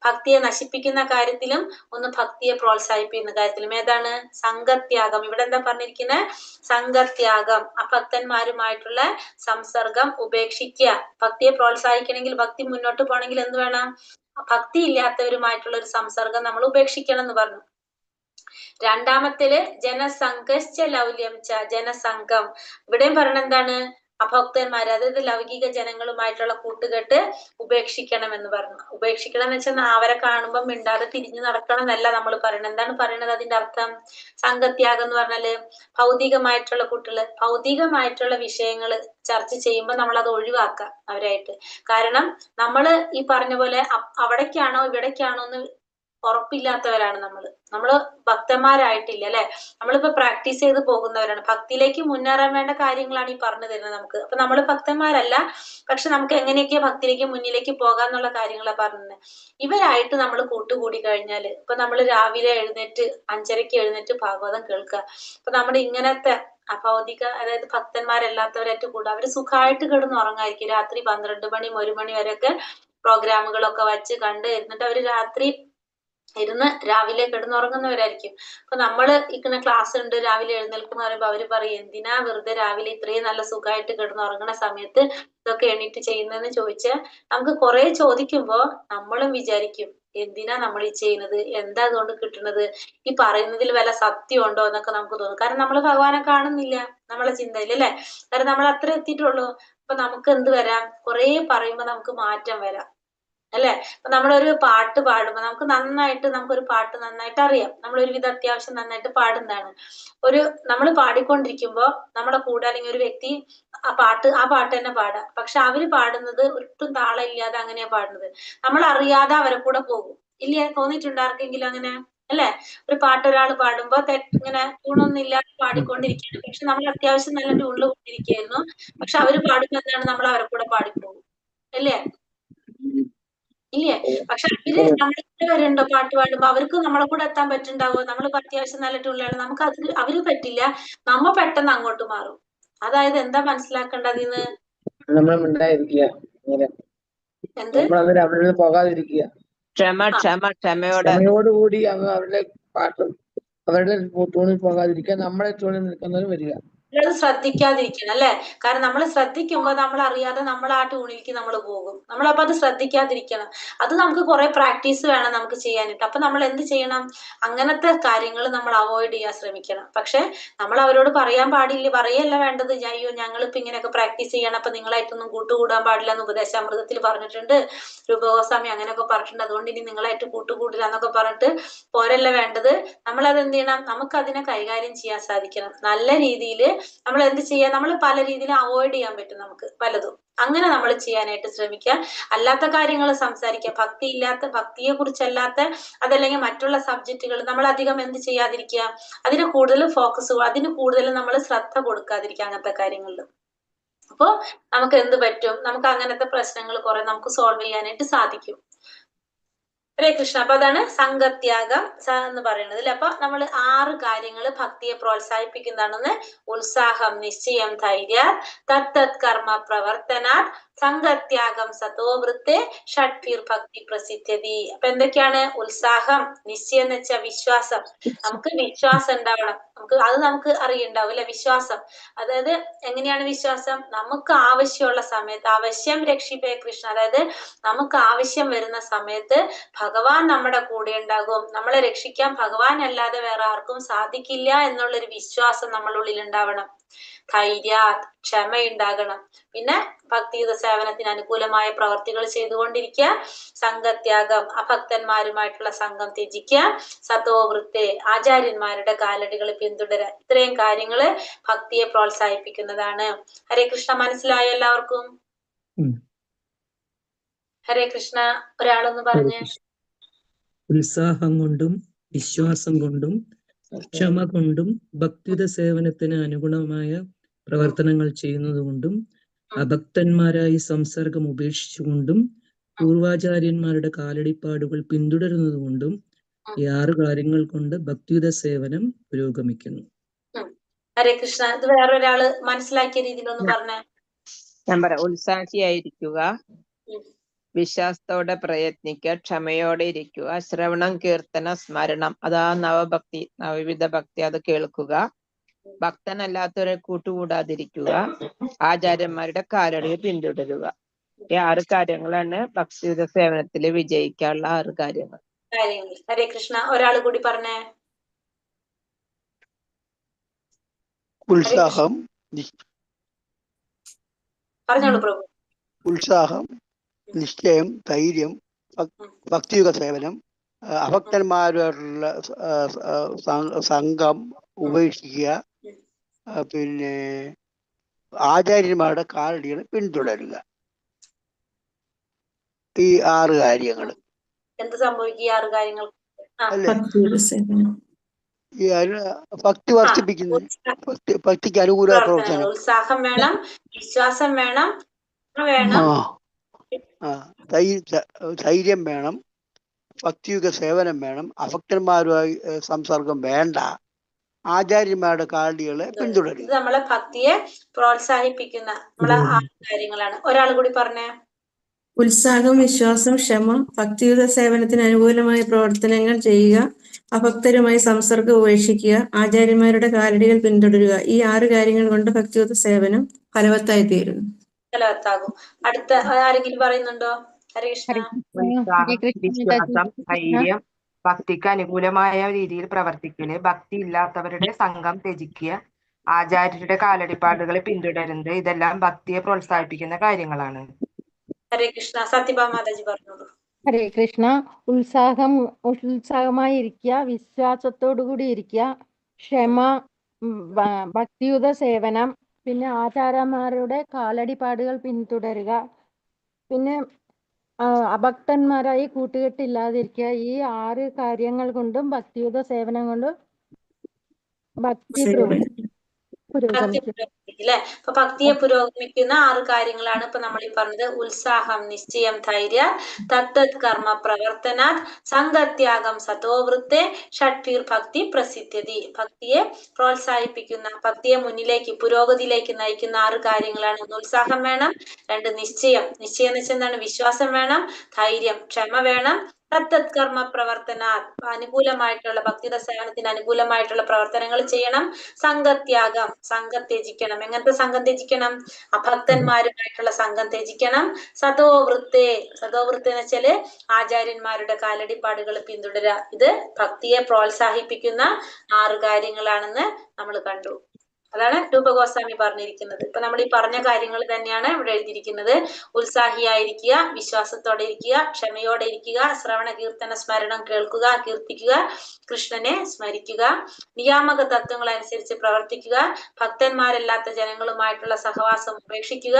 ഭക്തിയെ നശിപ്പിക്കുന്ന കാര്യത്തിലും, ഒന്ന് ഭക്തിയെ പ്രോത്സാഹിപ്പിക്കുന്ന കാര്യത്തിലും. ഏതാണ്? സംഘത്യാഗം. ഇവിടെ എന്താ പറഞ്ഞിരിക്കുന്നത്? സംഘത്യാഗം. അഭക്തന്മാരുമായിട്ടുള്ള സംസർഗം ഉപേക്ഷിക്കുക. ഭക്തിയെ പ്രോത്സാഹിക്കണമെങ്കിൽ, ഭക്തി മുന്നോട്ട് പോകണമെങ്കിൽ എന്ത് വേണം? ഭക്തി ഇല്ലാത്തവരുമായിട്ടുള്ള ഒരു സംസർഗം നമ്മൾ ഉപേക്ഷിക്കണം എന്ന് പറഞ്ഞു. രണ്ടാമത്തേല് ജനസംഘശ്ച ലൗല്യം ച. ജനസംഘം. ഇവിടെയും പറയണ എന്താണ്? അഭക്തന്മാര്, അതായത് ലൗകിക ജനങ്ങളുമായിട്ടുള്ള കൂട്ടുകെട്ട് ഉപേക്ഷിക്കണം എന്ന് പറഞ്ഞു. ഉപേക്ഷിക്കണം എന്ന് വെച്ചാൽ അവരെ കാണുമ്പോൾ മിണ്ടാതെ തിരിഞ്ഞു നടക്കണം എന്നല്ല നമ്മൾ പറയണത്. എന്താണ് പറയണത്? അതിന്റെ അർത്ഥം സംഘത്യാഗം എന്ന് പറഞ്ഞാല് ഭൗതികമായിട്ടുള്ള കുട്ടികള്, ഭൗതികമായിട്ടുള്ള വിഷയങ്ങൾ ചർച്ച ചെയ്യുമ്പോൾ നമ്മൾ അത് ഒഴിവാക്കുക അവരായിട്ട്. കാരണം നമ്മള് ഈ പറഞ്ഞ പോലെ അവിടേക്കാണോ ഇവിടേക്കാണോ എന്ന് ഉറപ്പില്ലാത്തവരാണ് നമ്മള് ഭക്തന്മാരായിട്ടില്ല, അല്ലെ? നമ്മളിപ്പോ പ്രാക്ടീസ് ചെയ്ത് പോകുന്നവരാണ്. ഭക്തിയിലേക്ക് മുന്നേറാൻ വേണ്ട കാര്യങ്ങളാണ് ഈ പറഞ്ഞു തരുന്നത് നമുക്ക്. അപ്പൊ നമ്മൾ ഭക്തന്മാരല്ല, പക്ഷെ നമുക്ക് എങ്ങനെയൊക്കെ ഭക്തിയിലേക്ക് മുന്നിലേക്ക് പോകാന്നുള്ള കാര്യങ്ങളാണ് പറഞ്ഞത്. ഇവരായിട്ട് നമ്മൾ കൂട്ടുകൂടി കഴിഞ്ഞാല്, ഇപ്പൊ നമ്മൾ രാവിലെ എഴുന്നേറ്റ് 5:30 എഴുന്നേറ്റ് ഭാഗവതം കേൾക്കുക. അപ്പൊ നമ്മുടെ ഇങ്ങനത്തെ അഭൗതിക, അതായത് ഭക്തന്മാരല്ലാത്തവരായിട്ട് കൂടെ അവര് സുഖമായിട്ട് കിടന്ന് ഉറങ്ങായിരിക്കും. രാത്രി 12 മണി 1 മണി വരെയൊക്കെ പ്രോഗ്രാമുകളൊക്കെ വച്ച് കണ്ട് ഇരുന്നിട്ട് അവര് രാത്രി ഇരുന്ന് രാവിലെ കിടന്നുറങ്ങുന്നവരായിരിക്കും. അപ്പൊ നമ്മള് ഇങ്ങനെ ക്ലാസ് ഉണ്ട് രാവിലെ എഴുന്നേൽക്കുന്ന പറയുമ്പോ അവര് പറയും എന്തിനാ വെറുതെ രാവിലെ ഇത്രയും നല്ല സുഖമായിട്ട് കിടന്നുറങ്ങുന്ന സമയത്ത് ഇതൊക്കെ എണീറ്റ് ചെയ്യുന്നതെന്ന് ചോദിച്ചാൽ നമുക്ക് കുറെ ചോദിക്കുമ്പോ നമ്മളും വിചാരിക്കും എന്തിനാ നമ്മൾ ഈ ചെയ്യുന്നത്, എന്താ അതുകൊണ്ട് കിട്ടുന്നത്, ഈ പറയുന്നതിൽ വല്ല സത്യം ഉണ്ടോ എന്നൊക്കെ നമുക്ക് തോന്നും. കാരണം നമ്മൾ ഭഗവാനെ കാണുന്നില്ല നമ്മളെ ചിന്തയിൽ, അല്ലെ? കാരണം നമ്മൾ അത്ര എത്തിയിട്ടുള്ളൂ. അപ്പൊ നമുക്ക് എന്ത് വരാം, കുറെ പറയുമ്പോ നമുക്ക് മാറ്റം വരാം, അല്ലെ? അപ്പൊ നമ്മളൊരു പാട്ട് പാടുമ്പോ നമുക്കൊരു പാട്ട് നന്നായിട്ട് അറിയാം, നമ്മളൊരുവിധം അത്യാവശ്യം നന്നായിട്ട് പാടുന്നതാണ്. നമ്മൾ പാടിക്കൊണ്ടിരിക്കുമ്പോ നമ്മുടെ കൂടെ അല്ലെങ്കിൽ ഒരു വ്യക്തി ആ പാട്ട് തന്നെ പാടാം, പക്ഷെ അവര് പാടുന്നത് ഒട്ടും താളം ഇല്ലാതെ അങ്ങനെയാ പാടുന്നത്. നമ്മൾ അറിയാതെ അവരെ കൂടെ പോകും. ഇല്ല, തോന്നിയിട്ടുണ്ടോ ആർക്കെങ്കിലും അങ്ങനെ? അല്ലെ? ഒരു പാട്ട് ഒരാൾ പാടുമ്പോ ഇങ്ങനെ ട്യൂണൊന്നും ഇല്ലാതെ പാടിക്കൊണ്ടിരിക്കുകയാണ്, പക്ഷെ നമ്മൾ അത്യാവശ്യം നല്ല ട്യൂണിൽ കൊണ്ടിരിക്കുകയായിരുന്നു, പക്ഷെ അവര് പാടുമ്പോ എന്താണ്, നമ്മൾ അവരെ കൂടെ പാടിപ്പോകും, അല്ലേ? ഇല്ലേ? പക്ഷെ അവര് നമ്മുടെ കൂടെ വരുന്നുണ്ടോ പാട്ട് പാടുമ്പോ? അവർക്ക് നമ്മളെ കൂടെ എത്താൻ പറ്റുണ്ടാവോ? നമ്മളിപ്പോ അത്യാവശ്യം നല്ല ട്യൂണിലാണ്, നമുക്ക് അവര് പറ്റില്ല, നമ്മ പെട്ടെന്ന് അങ്ങോട്ട് മാറും. അതായത് എന്താ മനസ്സിലാക്കേണ്ടതിന്ന്? എന്ത്? അവരിൽ പോകാതിരിക്കുക, ക്ഷമയോടുകൂടി അവരുടെ പാട്ട് അവരുടെ ട്യൂണിൽ പോകാതിരിക്കുക, നമ്മുടെ ട്യൂണിൽ നിൽക്കുന്നവർ വരിക. അത് ശ്രദ്ധിക്കാതിരിക്കണം, അല്ലെ? കാരണം നമ്മൾ ശ്രദ്ധിക്കുമ്പോ നമ്മൾ അറിയാതെ നമ്മൾ ആ ട്യൂണിലേക്ക് നമ്മൾ പോകും. നമ്മളപ്പോ അത് ശ്രദ്ധിക്കാതിരിക്കണം. അത് നമുക്ക് കുറെ പ്രാക്ടീസ് വേണം നമുക്ക് ചെയ്യാനായിട്ട്. അപ്പൊ നമ്മൾ എന്ത് ചെയ്യണം, അങ്ങനത്തെ കാര്യങ്ങൾ നമ്മൾ അവോയ്ഡ് ചെയ്യാൻ ശ്രമിക്കണം. പക്ഷെ നമ്മൾ അവരോട് പറയല്ല വേണ്ടത്, അയ്യോ ഞങ്ങളിപ്പോ ഇങ്ങനെയൊക്കെ പ്രാക്ടീസ് ചെയ്യണം, അപ്പൊ നിങ്ങളായിട്ടൊന്നും കൂട്ടുകൂടാൻ പാടില്ല എന്ന് ഉപദേശാമൃതത്തിൽ പറഞ്ഞിട്ടുണ്ട്, രൂപഗോസ്വാമി അങ്ങനെയൊക്കെ പറഞ്ഞിട്ടുണ്ട്, അതുകൊണ്ട് ഇനി നിങ്ങളായിട്ട് കൂട്ടുകൂടില്ല എന്നൊക്കെ പറഞ്ഞിട്ട് പോരല്ല വേണ്ടത്. നമ്മൾ അത് എന്ത് ചെയ്യണം, നമുക്ക് അതിനെ കൈകാര്യം ചെയ്യാൻ സാധിക്കണം നല്ല രീതിയിൽ. നമ്മൾ എന്ത് ചെയ്യാ, നമ്മൾ പല രീതിയിലും അവോയ്ഡ് ചെയ്യാൻ പറ്റും നമുക്ക് പലതും, അങ്ങനെ നമ്മൾ ചെയ്യാനായിട്ട് ശ്രമിക്കുക. അല്ലാത്ത കാര്യങ്ങൾ സംസാരിക്കുക, ഭക്തിയെ കുറിച്ചല്ലാത്ത അതല്ലെങ്കിൽ മറ്റുള്ള സബ്ജക്റ്റുകൾ നമ്മൾ അധികം എന്ത് ചെയ്യാതിരിക്കുക, അതിന് കൂടുതൽ അതിന് കൂടുതൽ നമ്മൾ ശ്രദ്ധ കൊടുക്കാതിരിക്കുക അങ്ങനത്തെ കാര്യങ്ങളിൽ. അപ്പോ നമുക്ക് എന്ത് പറ്റും, നമുക്ക് അങ്ങനത്തെ പ്രശ്നങ്ങൾ കുറെ നമുക്ക് സോൾവ് ചെയ്യാനായിട്ട് സാധിക്കും. ഹരേ കൃഷ്ണ. അപ്പൊ അതാണ് സംഘത്യാഗം എന്ന് പറയുന്നത്, അല്ലെ? അപ്പൊ നമ്മൾ 6 കാര്യങ്ങൾ ഭക്തിയെ പ്രോത്സാഹിപ്പിക്കുന്നതാണെന്ന്: ഉത്സാഹം, നിശ്ചയം, ധൈര്യ, തത്തത് കർമ്മ പ്രവർത്തനാത്, സംഘത്യാഗം, സതോവൃത്തെ, ഷഡ്ഭിർ ഭക്തി പ്രസിദ്ധ്യതി. അപ്പൊ എന്തൊക്കെയാണ്? ഉത്സാഹം, നിശ്ചയം എന്ന് വെച്ചാൽ വിശ്വാസം. നമുക്ക് വിശ്വാസം ഉണ്ടാവണം, നമുക്ക് അറിയുണ്ടാവും, അല്ലെ? വിശ്വാസം, അതായത് എങ്ങനെയാണ് വിശ്വാസം? നമുക്ക് ആവശ്യമുള്ള സമയത്ത്, അവശ്യം രക്ഷിപ്പേ കൃഷ്ണ, അതായത് നമുക്ക് ആവശ്യം വരുന്ന സമയത്ത് ഭഗവാൻ നമ്മുടെ കൂടെ ഉണ്ടാകും, നമ്മളെ രക്ഷിക്കാൻ ഭഗവാൻ അല്ലാതെ വേറെ ആർക്കും സാധിക്കില്ല എന്നുള്ളൊരു വിശ്വാസം നമ്മളുള്ളിൽ ഉണ്ടാവണം. ധൈര്യ, ക്ഷമയുണ്ടാകണം. പിന്നെ ഭക്തിയുത സേവനത്തിന് അനുകൂലമായ പ്രവർത്തികൾ ചെയ്തുകൊണ്ടിരിക്കുക. സംഘത്യാഗം, അഭക്തന്മാരുമായിട്ടുള്ള സംഘം ത്യജിക്കുക. സതോവൃത്തെ, ആചാര്യന്മാരുടെ കാലടികൾ പിന്തുടരുക. ഇത്രയും കാര്യങ്ങള് ഭക്തിയെ പ്രോത്സാഹിപ്പിക്കുന്നതാണ്. ഹരേ കൃഷ്ണ. മനസ്സിലായോ എല്ലാവർക്കും? ഹരേ കൃഷ്ണ. ഒരാളൊന്ന് പറഞ്ഞ്. ഉത്സാഹം കൊണ്ടും വിശ്വാസം കൊണ്ടും ക്ഷമ കൊണ്ടും ഭക്തിയുത സേവനത്തിന് അനുഗുണമായ പ്രവർത്തനങ്ങൾ ചെയ്യുന്നതുകൊണ്ടും അഭക്തന്മാരായി സംസർഗം ഉപേക്ഷിച്ചുകൊണ്ടും പൂർവാചാര്യന്മാരുടെ കാലടിപ്പാടുകൾ പിന്തുടരുന്നതുകൊണ്ടും ഈ 6 കാര്യങ്ങൾ കൊണ്ട് ഭക്തിയുത സേവനം പുരോഗമിക്കുന്നു. ഹരേ കൃഷ്ണ. ഇത് വേറൊരാള് മനസ്സിലാക്കിയ രീതിയിലൊന്ന് പറഞ്ഞേ. ഞാൻ പറയാം. ഉത്സാഹിയായിരിക്കുക, വിശ്വാസത്തോടെ പ്രയത്നിക്കുക, ക്ഷമയോടെ ഇരിക്കുക, ശ്രവണം, കീർത്തന, സ്മരണം, അതാ നവവിധ ഭക്തി, അത് കേൾക്കുക, ഭക്തനല്ലാത്തവരെ കൂട്ടുകൂടാതിരിക്കുക, ആചാര്യന്മാരുടെ കാലടിയെ പിന്തുടരുക. ഈ 6 കാര്യങ്ങളാണ് ഭക്തിയുത സേവനത്തിൽ വിജയിക്കാനുള്ള 6 കാര്യങ്ങൾ. ഹരേ കൃഷ്ണ. ഒരാൾ കൂടി പറഞ്ഞേ. ഉത്സാഹം, പറഞ്ഞോളൂ പ്രഭു. ഉത്സാഹം, നിശ്ചയം, ധൈര്യം, ഭക്തിയുഗ സേവനം, അഭക്തന്മാരുള്ള സംഘം ഉപേക്ഷിക്കുക, പിന്നെ ആചാര്യന്മാരുടെ കാലടികൾ പിന്തുടരുക. ഈ 6 കാര്യങ്ങൾ എന്ത് സംഭവിക്കും? ഈ 6 കാര്യങ്ങൾ അല്ലേ? ഈ ഭക്തി വർദ്ധിപ്പിക്കുന്നു, ഭക്തിക്ക് അനുകൂല പ്രവർത്തനം. ഉത്സാഹം വേണം, വിശ്വാസം വേണം, ധൈര്യം വേണം, ഭക്തിയുഗ സേവനം വേണം, അഭക്തന്മാരുമായി സംസർഗം വേണ്ട, ആചാര്യന്മാരുടെ കാലടികളെ പിന്തുടരുക. ഇത് നമ്മളെ ഭക്തിയെ പ്രോത്സാഹിപ്പിക്കുന്ന നമ്മളെ 6 കാര്യങ്ങളാണ്. ഒരാൾ കൂടി പറഞ്ഞേ. ഉത്സാഹം, വിശ്വാസം, ക്ഷമ, ഭക്തിയുത സേവനത്തിന് അനുകൂലമായ പ്രവർത്തനങ്ങൾ ചെയ്യുക, അഭക്തരുമായി സംസർഗം ഉപേക്ഷിക്കുക, ആചാര്യന്മാരുടെ കാലടികൾ പിന്തുടരുക. ഈ 6 കാര്യങ്ങൾ കൊണ്ട് ഭക്തിയുത സേവനം ഫലവത്തായി തീരുന്നു. ഫലവത്താകും. അടുത്ത ആരെങ്കിലും പറയുന്നുണ്ടോ? ഹരികൃഷ്ണ. ഉത്സാഹം, വിശ്വാസം, ധൈര്യം, ഭക്തിക്ക് അനുകൂലമായ രീതിയിൽ പ്രവർത്തിക്കല്, ഭക്തി ഇല്ലാത്തവരുടെ സംഘം ത്യജിക്കുക, ആചാര്യരുടെ കാലടിപ്പാടുകൾ പിന്തുടരുന്നത്, ഇതെല്ലാം ഭക്തിയെ പ്രോത്സാഹിപ്പിക്കുന്ന കാര്യങ്ങളാണ്. ഹരേ കൃഷ്ണ. സത്യഭാമ മാതാജി പറഞ്ഞോളൂ. ഹരേ കൃഷ്ണ. ഉത്സാഹമായിരിക്കുക, വിശ്വാസത്തോടുകൂടി ഇരിക്കുക, ക്ഷമ, ഭക്തിയുത സേവനം, പിന്നെ ആചാര്യന്മാരുടെ കാലടിപ്പാടുകൾ പിന്തുടരുക, പിന്നെ അഭക്തന്മാരായി കൂട്ടുകെട്ടില്ലാതിരിക്കുക. ഈ 6 കാര്യങ്ങൾ കൊണ്ടും ഭക്തിയുത സേവനം കൊണ്ടും ഭക്തി പുരോഗമിക്കും. അല്ലെ? അപ്പൊ ഭക്തിയെ പുരോഗമിക്കുന്ന 6 കാര്യങ്ങളാണ് ഇപ്പൊ നമ്മൾ ഈ പറഞ്ഞത്. ഉത്സാഹം, നിശ്ചയം, ധൈര്യ, തത്തത് കർമ്മ പ്രവർത്തനാത്, സംഗത്യാഗം, സതോവൃത്തെ, ഷഡ്ഭീർ ഭക്തി പ്രസിദ്ധ്യതി. ഭക്തിയെ പ്രോത്സാഹിപ്പിക്കുന്ന, ഭക്തിയെ മുന്നിലേക്ക് പുരോഗതിയിലേക്ക് നയിക്കുന്ന 6 കാര്യങ്ങളാണ്. 1 ഉത്സാഹം വേണം, 2 നിശ്ചയം. നിശ്ചയം എന്ന് വെച്ചാൽ എന്താണ്? വിശ്വാസം വേണം, ധൈര്യം, ക്ഷമ വേണം, തത്തത് കർമ്മ പ്രവർത്തന, അനുകൂലമായിട്ടുള്ള ഭക്തിയുടെ സേവനത്തിന് അനുകൂലമായിട്ടുള്ള പ്രവർത്തനങ്ങൾ ചെയ്യണം, സംഘത്യാഗം, സംഘം ത്യജിക്കണം. എങ്ങനത്തെ സംഘം ത്യജിക്കണം? അഭക്തന്മാരുമായിട്ടുള്ള സംഘം ത്യജിക്കണം. സതോവൃത്തെ, സതോവൃത്തി എന്ന് വെച്ചാല് ആചാര്യന്മാരുടെ കാലടിപ്പാടുകൾ പിന്തുടരുക. ഇത് ഭക്തിയെ പ്രോത്സാഹിപ്പിക്കുന്ന 6 കാര്യങ്ങളാണെന്ന് നമ്മൾ കണ്ടു. അതാണ് രൂപഗോസ്വാമി പറഞ്ഞിരിക്കുന്നത്. ഇപ്പൊ നമ്മൾ ഈ പറഞ്ഞ കാര്യങ്ങൾ തന്നെയാണ് ഇവിടെ എഴുതിയിരിക്കുന്നത്. ഉത്സാഹിയായിരിക്കുക, വിശ്വാസത്തോടെ ഇരിക്കുക, ക്ഷമയോടെ ഇരിക്കുക, ശ്രവണ കീർത്തന സ്മരണം കേൾക്കുക, കീർത്തിക്കുക, കൃഷ്ണനെ സ്മരിക്കുക, നിയാമക തത്വങ്ങൾ അനുസരിച്ച് പ്രവർത്തിക്കുക, ഭക്തന്മാരല്ലാത്ത ജനങ്ങളുമായിട്ടുള്ള സഹവാസം ഉപേക്ഷിക്കുക,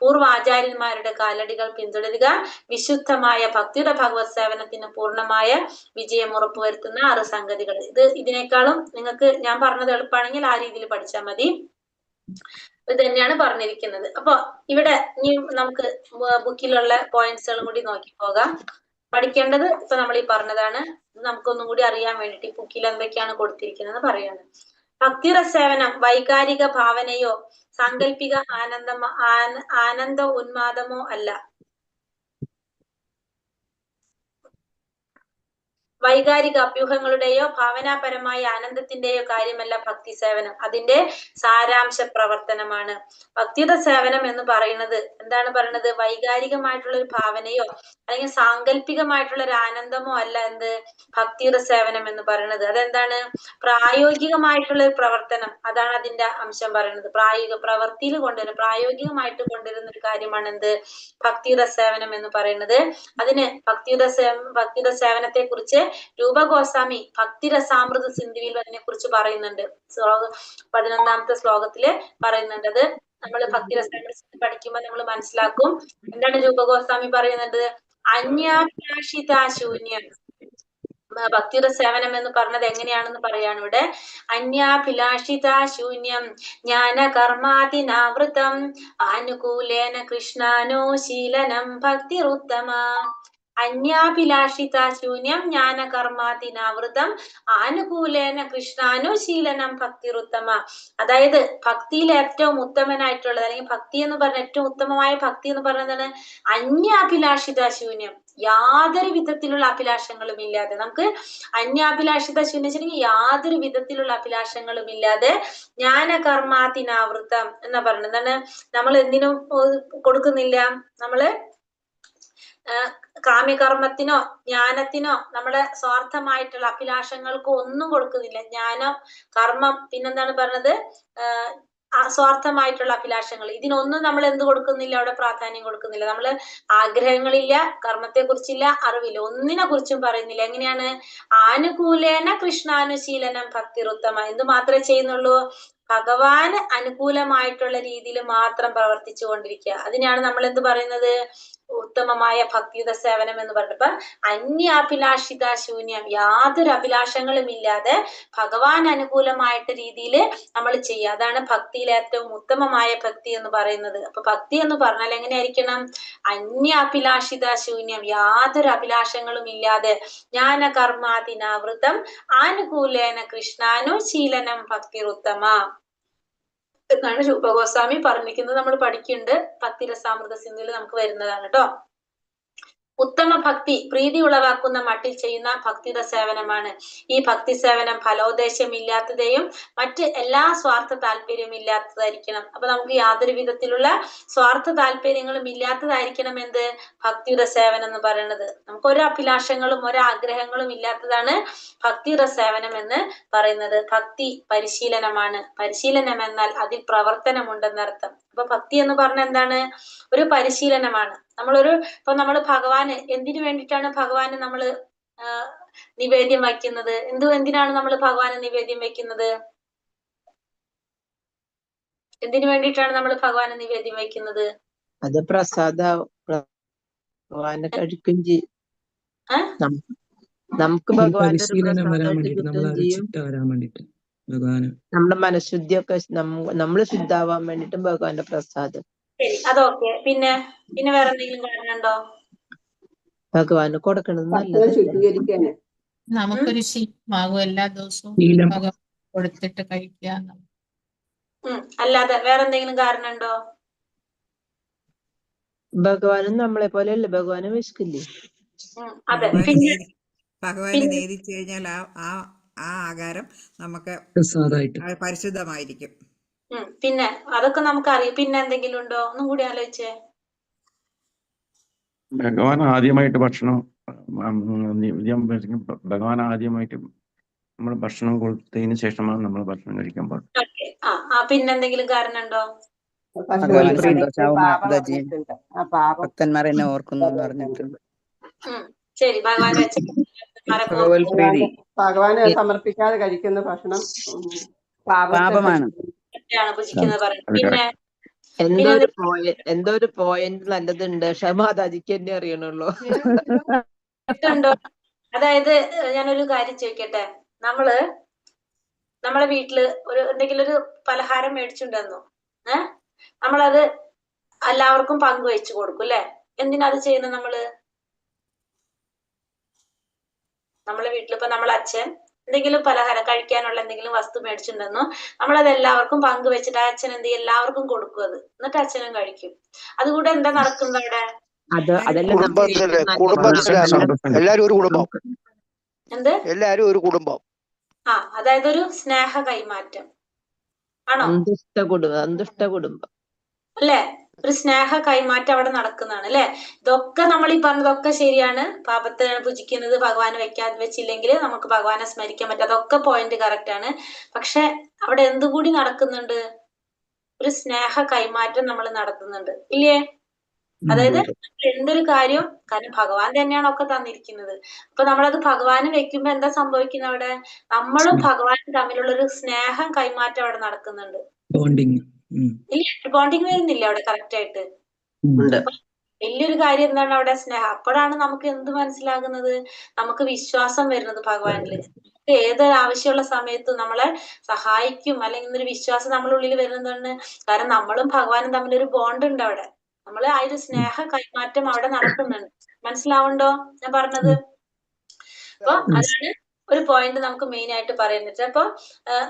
പൂർവ്വ ആചാര്യന്മാരുടെ കാലടികൾ പിന്തുടരുക, വിശുദ്ധമായ ഭക്തിയുടെ ഭഗവത് സേവനത്തിന് പൂർണ്ണമായ വിജയം ഉറപ്പുവരുത്തുന്ന 6 സംഗതികൾ. ഇതിനേക്കാളും നിങ്ങൾക്ക് ഞാൻ പറഞ്ഞത് എളുപ്പമാണെങ്കിൽ ആ രീതിയിൽ പഠിച്ചാൽ മതി. ഇത് തന്നെയാണ് പറഞ്ഞിരിക്കുന്നത്. അപ്പൊ ഇവിടെ ഇനി നമുക്ക് ബുക്കിലുള്ള പോയിന്റ്സുകളും കൂടി നോക്കി പോകാം. പഠിക്കേണ്ടത് ഇപ്പൊ നമ്മൾ ഈ പറഞ്ഞതാണ്. നമുക്കൊന്നും കൂടി അറിയാൻ വേണ്ടിട്ട് ഈ ബുക്കിൽ എന്തൊക്കെയാണ് കൊടുത്തിരിക്കുന്നത് പറയാണ്. ഭക്തിയുടെ സേവനം വൈകാരിക ഭാവനയോ സാങ്കല്പിക ആനന്ദ ഉന്മാദമോ അല്ല. വൈകാരിക അഭ്യൂഹങ്ങളുടെയോ ഭാവനാപരമായ ആനന്ദത്തിന്റെയോ കാര്യമല്ല ഭക്തി സേവനം. അതിന്റെ സാരാംശ പ്രവർത്തനമാണ്. ഭക്തിയുടെ സേവനം എന്ന് പറയുന്നത് എന്താണ് പറയുന്നത്? വൈകാരികമായിട്ടുള്ള ഒരു ഭാവനയോ അല്ലെങ്കിൽ സാങ്കല്പികമായിട്ടുള്ള ഒരു ആനന്ദമോ അല്ല എന്ത് ഭക്തിയുടെ സേവനം എന്ന് പറയുന്നത്. അതെന്താണ്? പ്രായോഗികമായിട്ടുള്ള ഒരു പ്രവർത്തനം. അതാണ് അതിന്റെ അംശം പറയുന്നത്. പ്രായോഗിക പ്രവൃത്തിയിൽ കൊണ്ടുവരുന്ന, പ്രായോഗികമായിട്ട് കൊണ്ടുവരുന്ന ഒരു കാര്യമാണ് എന്ത് ഭക്തിയുടെ സേവനം എന്ന് പറയുന്നത്. അതിന് ഭക്തിയുടെ സേവനത്തെ കുറിച്ച് രൂപഗോസ്വാമി ഭക്തിരസാമൃത സിന്ധുവിൽ അതിനെ കുറിച്ച് പറയുന്നുണ്ട്. 11ാമത്തെ ശ്ലോകത്തില് പറയുന്നുണ്ട്. അത് നമ്മൾ ഭക്തിരസാമൃത സിന്ധു പഠിക്കുമ്പോൾ നമ്മൾ മനസ്സിലാക്കും. എന്താണ് രൂപഗോസ്വാമി പറയുന്നത്? അന്യാഭിലാഷിതാശൂന്യം. ഭക്തിയുടെ സേവനം എന്ന് പറഞ്ഞത് എങ്ങനെയാണെന്ന് പറയാണ് ഇവിടെ. അന്യാഭിലാഷിതാശൂന്യം ജ്ഞാന കർമാതിനാവൃതം ആനുകൂലേന കൃഷ്ണാനോ ശീലനം ഭക്തിരുത്തമ. അന്യാഭിലാഷിതാശൂന്യം ജ്ഞാന കർമാതിനാവൃതം ആനുകൂലേന കൃഷ്ണാനുശീലനം ഭക്തിരുത്തമ. അതായത് ഭക്തിയിൽ ഏറ്റവും ഉത്തമനായിട്ടുള്ളത്, അല്ലെങ്കിൽ ഭക്തി എന്ന് പറഞ്ഞ ഏറ്റവും ഉത്തമമായ ഭക്തി എന്ന് പറയുന്നതാണ് അന്യാഭിലാഷിതാശൂന്യം. യാതൊരു വിധത്തിലുള്ള അഭിലാഷങ്ങളും ഇല്ലാതെ, നമുക്ക് അന്യാഭിലാഷിത ശൂന്യച്ചിട്ടുണ്ടെങ്കിൽ യാതൊരു വിധത്തിലുള്ള അഭിലാഷങ്ങളും ഇല്ലാതെ ജ്ഞാനകർമാതിനാവൃത്തം എന്നാ പറയുന്നത്. എന്താണ്? നമ്മൾ എന്തിനും കൊടുക്കുന്നില്ല, നമ്മള് കാമ്യകർമ്മത്തിനോ ജ്ഞാനത്തിനോ നമ്മുടെ സ്വാർത്ഥമായിട്ടുള്ള അഭിലാഷങ്ങൾക്കോ ഒന്നും കൊടുക്കുന്നില്ല. ജ്ഞാനം, കർമ്മം, പിന്നെന്താണ് പറഞ്ഞത്? സ്വാർത്ഥമായിട്ടുള്ള അഭിലാഷങ്ങൾ, ഇതിനൊന്നും നമ്മൾ എന്ത് കൊടുക്കുന്നില്ല, അവിടെ പ്രാധാന്യം കൊടുക്കുന്നില്ല. നമ്മള് ആഗ്രഹങ്ങളില്ല, കർമ്മത്തെ കുറിച്ചില്ല, അറിവില്ല, ഒന്നിനെ കുറിച്ചും പറയുന്നില്ല. എങ്ങനെയാണ്? ആനുകൂലേന കൃഷ്ണാനുശീലനം ഭക്തിരുത്തമ. എന്ത് മാത്രമേ ചെയ്യുന്നുള്ളൂ? ഭഗവാന് അനുകൂലമായിട്ടുള്ള രീതിയിൽ മാത്രം പ്രവർത്തിച്ചു കൊണ്ടിരിക്കുക. അതിനാണ് നമ്മൾ എന്ത് പറയുന്നത്? ഉത്തമമായ ഭക്തിയുത സേവനം എന്ന് പറഞ്ഞപ്പോ അന്യാഭിലാഷിത ശൂന്യം, യാതൊരു അഭിലാഷങ്ങളും ഇല്ലാതെ ഭഗവാൻ അനുകൂലമായിട്ട് രീതിയിൽ നമ്മൾ ചെയ്യുക. അതാണ് ഭക്തിയിൽ ഏറ്റവും ഉത്തമമായ ഭക്തി എന്ന് പറയുന്നത്. അപ്പൊ ഭക്തി എന്ന് പറഞ്ഞാൽ എങ്ങനെയായിരിക്കണം? അന്യാഭിലാഷിത ശൂന്യം, യാതൊരു അഭിലാഷങ്ങളും ഇല്ലാതെ ജ്ഞാനകർമാതിനാവൃതം ആനുകൂലേന കൃഷ്ണാനുശീലനം ഭക്തിരുത്തമ എന്നാണ് രൂപഗോസ്വാമി പറഞ്ഞിരിക്കുന്നത്. നമ്മൾ പഠിക്കുന്നുണ്ട്. ഭക്തിരസാമൃത സിന്ധുവിൽ നമുക്ക് വരുന്നതാണ് കേട്ടോ. ഉത്തമ ഭക്തി പ്രീതി ഉളവാക്കുന്ന മട്ടിൽ ചെയ്യുന്ന ഭക്തിയുടെ സേവനമാണ്. ഈ ഭക്തി സേവനം ഫലോദ്ദേശമില്ലാത്തതെയും മറ്റ് എല്ലാ സ്വാർത്ഥ താല്പര്യമില്ലാത്തതായിരിക്കണം. അപ്പൊ നമുക്ക് യാതൊരു വിധത്തിലുള്ള സ്വാർത്ഥ താല്പര്യങ്ങളും ഇല്ലാത്തതായിരിക്കണം എന്ത് ഭക്തിയുടെ സേവനം എന്ന് പറയുന്നത്. നമുക്ക് ഒരു അഭിലാഷങ്ങളും ഒരാഗ്രഹങ്ങളും ഇല്ലാത്തതാണ് ഭക്തിയുടെ സേവനം എന്ന് പറയുന്നത്. ഭക്തി പരിശീലനമാണ്. പരിശീലനം എന്നാൽ അതിൽ പ്രവർത്തനമുണ്ടെന്നർത്ഥം. അപ്പൊ ഭക്തി എന്ന് പറഞ്ഞ എന്താണ്? ഒരു പരിശീലനമാണ്. ഇപ്പൊ നമ്മൾ ഭഗവാന് എന്തിനു വേണ്ടിയിട്ടാണ് ഭഗവാന് നമ്മള് നിവേദ്യം വയ്ക്കുന്നത്? എന്തിനാണ് നമ്മൾ ഭഗവാന് നിവേദ്യം വെക്കുന്നത്? എന്തിനു വേണ്ടിയിട്ടാണ് നമ്മൾ ഭഗവാന് നിവേദ്യം വയ്ക്കുന്നത്? അത് പ്രസാദ ഭഗവാനെ കഴിക്കുകയും ചെയ്യും. നമുക്ക് ഭഗവാന്റെ ഒരു പ്രസാദമായിട്ട് കിട്ടുകയും ചെയ്യും. നമ്മുടെ മനഃശുദ്ധിയൊക്കെ നമ്മള് ശുദ്ധാവാൻ വേണ്ടിട്ടും ഭഗവാന്റെ പ്രസാദം. ശരി, അതൊക്കെ. പിന്നെ വേറെ എന്തെങ്കിലും കാരണമുണ്ടോ? ഭഗവാന് കൊടുക്കണത് നല്ലതല്ലേ? നമുക്കൊരു ശീലമാകും എല്ലാ ദിവസവും ഭഗവാൻ കൊടുത്തിട്ട് കഴിക്കുക. അല്ലാതെ വേറെ എന്തെങ്കിലും കാരണമുണ്ടോ? ഭഗവാനും നമ്മളെ പോലെയല്ലേ, ഭഗവാനും വിശക്കില്ലേ? അതെ. ഭഗവാന് നേദിച്ചു കഴിഞ്ഞാൽ ആ ആഹാരം നമുക്ക് പരിശുദ്ധമായിരിക്കും. പിന്നെ അതൊക്കെ നമുക്കറിയാം. പിന്നെ എന്തെങ്കിലും ഉണ്ടോ? ഒന്നും കൂടി ആലോചിച്ചേ. ഭഗവാൻ ആദ്യമായിട്ട് ഭക്ഷണം ഭഗവാൻ ആദ്യമായിട്ട് നമ്മൾ ഭക്ഷണം കൊടുത്തതിന് ശേഷമാണ് നമ്മൾ ഭക്ഷണം കഴിക്കാൻ പാടുള്ളൂ. പിന്നെന്തെങ്കിലും കാരണമുണ്ടോ? ഭക്തന്മാർ എന്നെ ഓർക്കുന്നു എന്ന് പറഞ്ഞിട്ടുണ്ട്. ശരി, ഭഗവാന് സമർപ്പിക്കാതെ കഴിക്കുന്ന ഭക്ഷണം പാപമാണ്. പിന്നെ എന്തോ ഒരു പോയിന്റ് നല്ലതുണ്ട്. പക്ഷെ മാതാജിക്ക് തന്നെ അറിയണുള്ളൂ. അതായത് ഞാനൊരു കാര്യം ചോദിക്കട്ടെ. നമ്മളെ വീട്ടില് എന്തെങ്കിലും ഒരു പലഹാരം മേടിച്ചിട്ടുണ്ടെന്നോ, നമ്മളത് എല്ലാവർക്കും പങ്കുവെച്ചു കൊടുക്കും അല്ലെ? എന്തിനാ അത് ചെയ്യുന്നത്? നമ്മളെ വീട്ടിലിപ്പോ നമ്മളെ അച്ഛൻ എന്തെങ്കിലും പലഹാരം കഴിക്കാനുള്ള എന്തെങ്കിലും വസ്തു മേടിച്ചിട്ടുണ്ടെന്നോ, നമ്മളത് എല്ലാവർക്കും പങ്കുവെച്ചിട്ട് ആ അച്ഛൻ എന്ത് ചെയ്യും? എല്ലാവർക്കും കൊടുക്കും. അത് എന്നിട്ട് അച്ഛനും കഴിക്കും. അതുകൂടെ എന്താ നടക്കുന്നത് അവിടെ? എല്ലാരും ഒരു കുടുംബം. അതായത് ഒരു സ്നേഹ കൈമാറ്റം ആണോ? സന്തുഷ്ട കുടുംബം അല്ലെ? ഒരു സ്നേഹ കൈമാറ്റം അവിടെ നടക്കുന്നതാണ് അല്ലെ? ഇതൊക്കെ നമ്മൾ ഈ പറഞ്ഞതൊക്കെ ശരിയാണ്. പാപത്തെ പൂജിക്കുന്നത്, ഭഗവാന് വെച്ചില്ലെങ്കിൽ നമുക്ക് ഭഗവാനെ സ്മരിക്കാൻ പറ്റും. അതൊക്കെ പോയിന്റ് കറക്റ്റ് ആണ്. പക്ഷെ അവിടെ എന്തുകൂടി നടക്കുന്നുണ്ട്? ഒരു സ്നേഹ കൈമാറ്റം നമ്മൾ നടത്തുന്നുണ്ട് ഇല്ലേ? അതായത് എന്തൊരു കാര്യം, കാരണം ഭഗവാൻ തന്നെയാണ് ഒക്കെ തന്നിരിക്കുന്നത്. അപ്പൊ നമ്മളത് ഭഗവാന് വെക്കുമ്പോ എന്താ സംഭവിക്കുന്നത്? അവിടെ നമ്മളും ഭഗവാനും തമ്മിലുള്ള ഒരു സ്നേഹം കൈമാറ്റം അവിടെ നടക്കുന്നുണ്ട്. ഇല്ല, ബോണ്ടിങ് വരുന്നില്ല അവിടെ കറക്റ്റ് ആയിട്ട്. വലിയൊരു കാര്യം എന്താണ് അവിടെ? സ്നേഹം. അപ്പോഴാണ് നമുക്ക് എന്ത് മനസ്സിലാകുന്നത്? നമുക്ക് വിശ്വാസം വരുന്നത് ഭഗവാനില്. ഏത് ആവശ്യമുള്ള സമയത്ത് നമ്മളെ സഹായിക്കും അല്ലെങ്കിൽ ഒരു വിശ്വാസം നമ്മുടെ ഉള്ളിൽ വരുന്നതാണ്. കാരണം നമ്മളും ഭഗവാനും തമ്മിലൊരു ബോണ്ട് ഉണ്ട് അവിടെ. നമ്മള് ആ ഒരു സ്നേഹ കൈമാറ്റം അവിടെ നടക്കുന്നുണ്ട്. മനസ്സിലാവുണ്ടോ ഞാൻ പറഞ്ഞത്? അപ്പൊ അതാണ് ഒരു പോയിന്റ് നമുക്ക് മെയിൻ ആയിട്ട് പറയുന്നത്. അപ്പൊ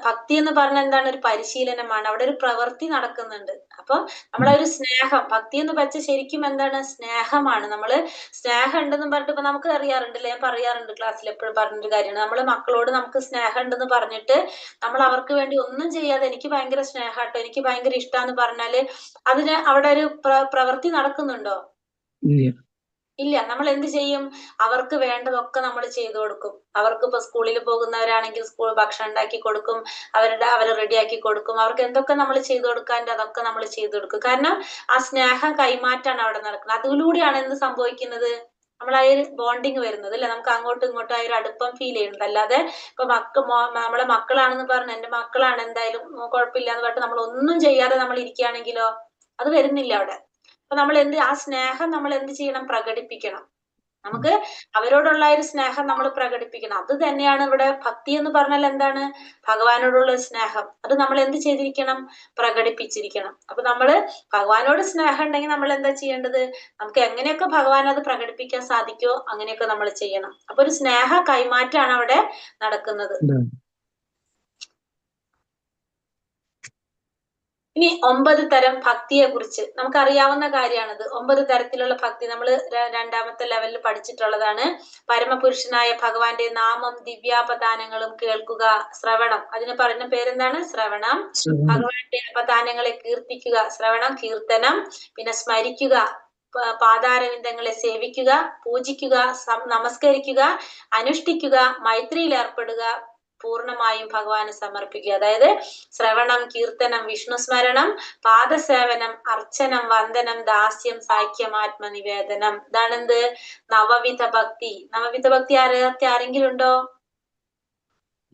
ഭക്തി എന്ന് പറഞ്ഞാൽ എന്താണ്? ഒരു പരിശീലനമാണ്. അവിടെ ഒരു പ്രവൃത്തി നടക്കുന്നുണ്ട്. അപ്പൊ നമ്മളെ ഒരു സ്നേഹം, ഭക്തി എന്ന് വെച്ചാൽ ശരിക്കും എന്താണ്? സ്നേഹമാണ്. നമ്മള് സ്നേഹം ഉണ്ടെന്ന് പറഞ്ഞിട്ട് ഇപ്പൊ നമുക്ക് അറിയാറുണ്ടല്ലേ? ഞാൻ പറയാറുണ്ട് ക്ലാസ്സിൽ എപ്പോഴും പറഞ്ഞൊരു കാര്യമാണ്. നമ്മള് മക്കളോട് നമുക്ക് സ്നേഹം ഉണ്ടെന്ന് പറഞ്ഞിട്ട് നമ്മൾ അവർക്ക് വേണ്ടി ഒന്നും ചെയ്യാതെ എനിക്ക് ഭയങ്കര സ്നേഹാട്ടോ, എനിക്ക് ഭയങ്കര ഇഷ്ടാന്ന് പറഞ്ഞാല് അതിന് അവിടെ ഒരു പ്രവൃത്തി നടക്കുന്നുണ്ടോ? ഇല്ല. നമ്മൾ എന്ത് ചെയ്യും? അവർക്ക് വേണ്ടതൊക്കെ നമ്മൾ ചെയ്തു കൊടുക്കും. അവർക്ക് ഇപ്പൊ സ്കൂളിൽ പോകുന്നവരാണെങ്കിൽ സ്കൂൾ ഭക്ഷണം ഉണ്ടാക്കി കൊടുക്കും, അവരെ റെഡിയാക്കി കൊടുക്കും. അവർക്ക് എന്തൊക്കെ നമ്മൾ ചെയ്തു കൊടുക്കാൻ്റെ അതൊക്കെ നമ്മൾ ചെയ്തു കൊടുക്കും. കാരണം ആ സ്നേഹം കൈമാറ്റാണ് അവിടെ നടക്കുന്നത്. അതിലൂടെയാണ് എന്ത് സംഭവിക്കുന്നത്? നമ്മൾ ആ ഒരു ബോണ്ടിങ് വരുന്നത് അല്ലെ? നമുക്ക് അങ്ങോട്ടും ഇങ്ങോട്ടും ആ ഒരു അടുപ്പം ഫീൽ ചെയ്യുന്നത്. അല്ലാതെ ഇപ്പൊ നമ്മളെ മക്കളാണെന്ന് പറഞ്ഞ് എന്റെ മക്കളാണ് എന്തായാലും കുഴപ്പമില്ല എന്ന് പറഞ്ഞിട്ട് നമ്മൾ ഒന്നും ചെയ്യാതെ നമ്മൾ ഇരിക്കുകയാണെങ്കിലോ അത് വരുന്നില്ല അവിടെ. അപ്പൊ നമ്മൾ ആ സ്നേഹം നമ്മൾ എന്ത് ചെയ്യണം? പ്രകടിപ്പിക്കണം. നമുക്ക് അവരോടുള്ള ഒരു സ്നേഹം നമ്മൾ പ്രകടിപ്പിക്കണം. അത് തന്നെയാണ് ഇവിടെ ഭക്തി എന്ന് പറഞ്ഞാൽ എന്താണ്? ഭഗവാനോടുള്ള സ്നേഹം. അത് നമ്മൾ എന്ത് ചെയ്തിരിക്കണം? പ്രകടിപ്പിച്ചിരിക്കണം. അപ്പൊ നമ്മള് ഭഗവാനോട് സ്നേഹം ഉണ്ടെങ്കിൽ നമ്മൾ എന്താ ചെയ്യേണ്ടത്? നമുക്ക് എങ്ങനെയൊക്കെ ഭഗവാൻ അത് പ്രകടിപ്പിക്കാൻ സാധിക്കുമോ അങ്ങനെയൊക്കെ നമ്മൾ ചെയ്യണം. അപ്പൊ ഒരു സ്നേഹ കൈമാറ്റാണ് അവിടെ നടക്കുന്നത്. ഇനി 9 തരം ഭക്തിയെ കുറിച്ച് നമുക്കറിയാവുന്ന കാര്യമാണിത്. 9 തരത്തിലുള്ള ഭക്തി നമ്മൾ രണ്ടാമത്തെ ലെവലിൽ പഠിച്ചിട്ടുള്ളതാണ്. പരമപുരുഷനായ ഭഗവാന്റെ നാമം ദിവ്യാപദാനങ്ങളും കേൾക്കുക, ശ്രവണം. അതിന് പറയുന്ന പേരെന്താണ്? ശ്രവണം. ഭഗവാന്റെ അപദാനങ്ങളെ കീർത്തിക്കുക, ശ്രവണം, കീർത്തനം. പിന്നെ സ്മരിക്കുക, പാദാരവിന്ദങ്ങളെ സേവിക്കുക, പൂജിക്കുക, നമസ്കരിക്കുക, അനുഷ്ഠിക്കുക, മൈത്രിയിൽ ഏർപ്പെടുക, പൂർണ്ണമായും ഭഗവാന് സമർപ്പിക്കുക. അതായത് ശ്രവണം, കീർത്തനം, വിഷ്ണു സ്മരണം, പാദസേവനം, അർച്ചനം, വന്ദനം, ദാസ്യം, സാഖ്യം, ആത്മനിവേദനം. ഇതാണെന്ത്? നവവിധ ഭക്തി. നവവിധ ഭക്തി ആരെങ്കിലും ഉണ്ടോ?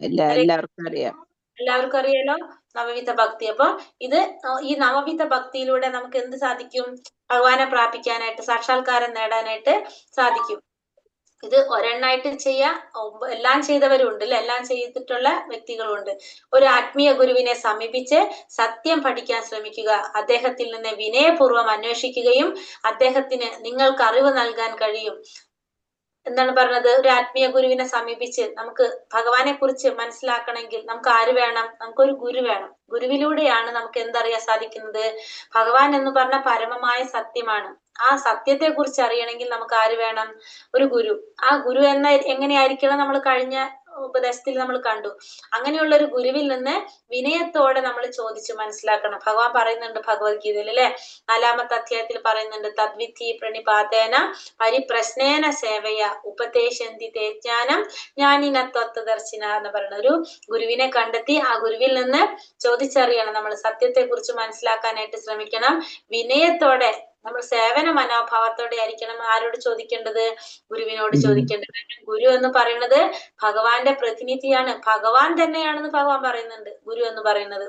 എല്ലാവർക്കും അറിയാം. എല്ലാവർക്കും അറിയാലോ നവവിധ ഭക്തി. അപ്പൊ ഈ നവവിധ ഭക്തിയിലൂടെ നമുക്ക് എന്ത് സാധിക്കും? ഭഗവാനെ പ്രാപിക്കാനായിട്ട്, സാക്ഷാത്കാരം നേടാനായിട്ട് സാധിക്കും. ഇത് ഒരെണ്ണായിട്ട് എല്ലാം ചെയ്തവരും ഉണ്ട് അല്ലെ, എല്ലാം ചെയ്തിട്ടുള്ള വ്യക്തികളും ഉണ്ട്. ഒരു ആത്മീയ ഗുരുവിനെ സമീപിച്ച് സത്യം പഠിക്കാൻ ശ്രമിക്കുക, അദ്ദേഹത്തിൽ നിന്ന് വിനയപൂർവ്വം അന്വേഷിക്കുകയും അദ്ദേഹത്തിന് നിങ്ങൾക്ക് അറിവ് നൽകാൻ കഴിയും. എന്താണ് പറഞ്ഞത്? ഒരു ആത്മീയ ഗുരുവിനെ സമീപിച്ച് നമുക്ക് ഭഗവാനെ കുറിച്ച് മനസ്സിലാക്കണമെങ്കിൽ നമുക്ക് ആര് വേണം? നമുക്കൊരു ഗുരു വേണം. ഗുരുവിലൂടെയാണ് നമുക്ക് എന്തറിയാൻ സാധിക്കുന്നത്? ഭഗവാൻ എന്ന് പറഞ്ഞ പരമമായ സത്യമാണ്. ആ സത്യത്തെ കുറിച്ച് അറിയണമെങ്കിൽ നമുക്ക് ആര് വേണം? ഒരു ഗുരു. ആ ഗുരു എങ്ങനെയായിരിക്കണം? നമ്മൾ കഴിഞ്ഞ ഉപദേശത്തിൽ നമ്മൾ കണ്ടു. അങ്ങനെയുള്ള ഒരു ഗുരുവിൽ നിന്ന് വിനയത്തോടെ നമ്മൾ ചോദിച്ചു മനസ്സിലാക്കണം. ഭഗവാൻ പറയുന്നുണ്ട് ഭഗവത്ഗീതയിൽ അല്ലെ, 4-ാമത്തെ അധ്യായത്തിൽ പറയുന്നുണ്ട്, തദ്വിധി പ്രണിപാതേന പരിപ്രശ്നേന സേവയ ഉപദേശന്തി തേ ജ്ഞാനം ജ്ഞാനിനത്വദർശിന എന്ന് പറയുന്ന ഒരു ഗുരുവിനെ കണ്ടെത്തി ആ ഗുരുവിൽ നിന്ന് ചോദിച്ചറിയണം. നമ്മൾ സത്യത്തെ കുറിച്ച് മനസ്സിലാക്കാനായിട്ട് ശ്രമിക്കണം. വിനയത്തോടെ നമ്മൾ സേവന മനോഭാവത്തോടെ ആയിരിക്കണം ആരോട് ചോദിക്കേണ്ടത്? ഗുരുവിനോട് ചോദിക്കേണ്ടത്. ഗുരു എന്ന് പറയുന്നത് ഭഗവാന്റെ പ്രതിനിധിയാണ്, ഭഗവാൻ തന്നെയാണെന്ന് ഭഗവാൻ പറയുന്നുണ്ട് ഗുരു എന്ന് പറയുന്നത്.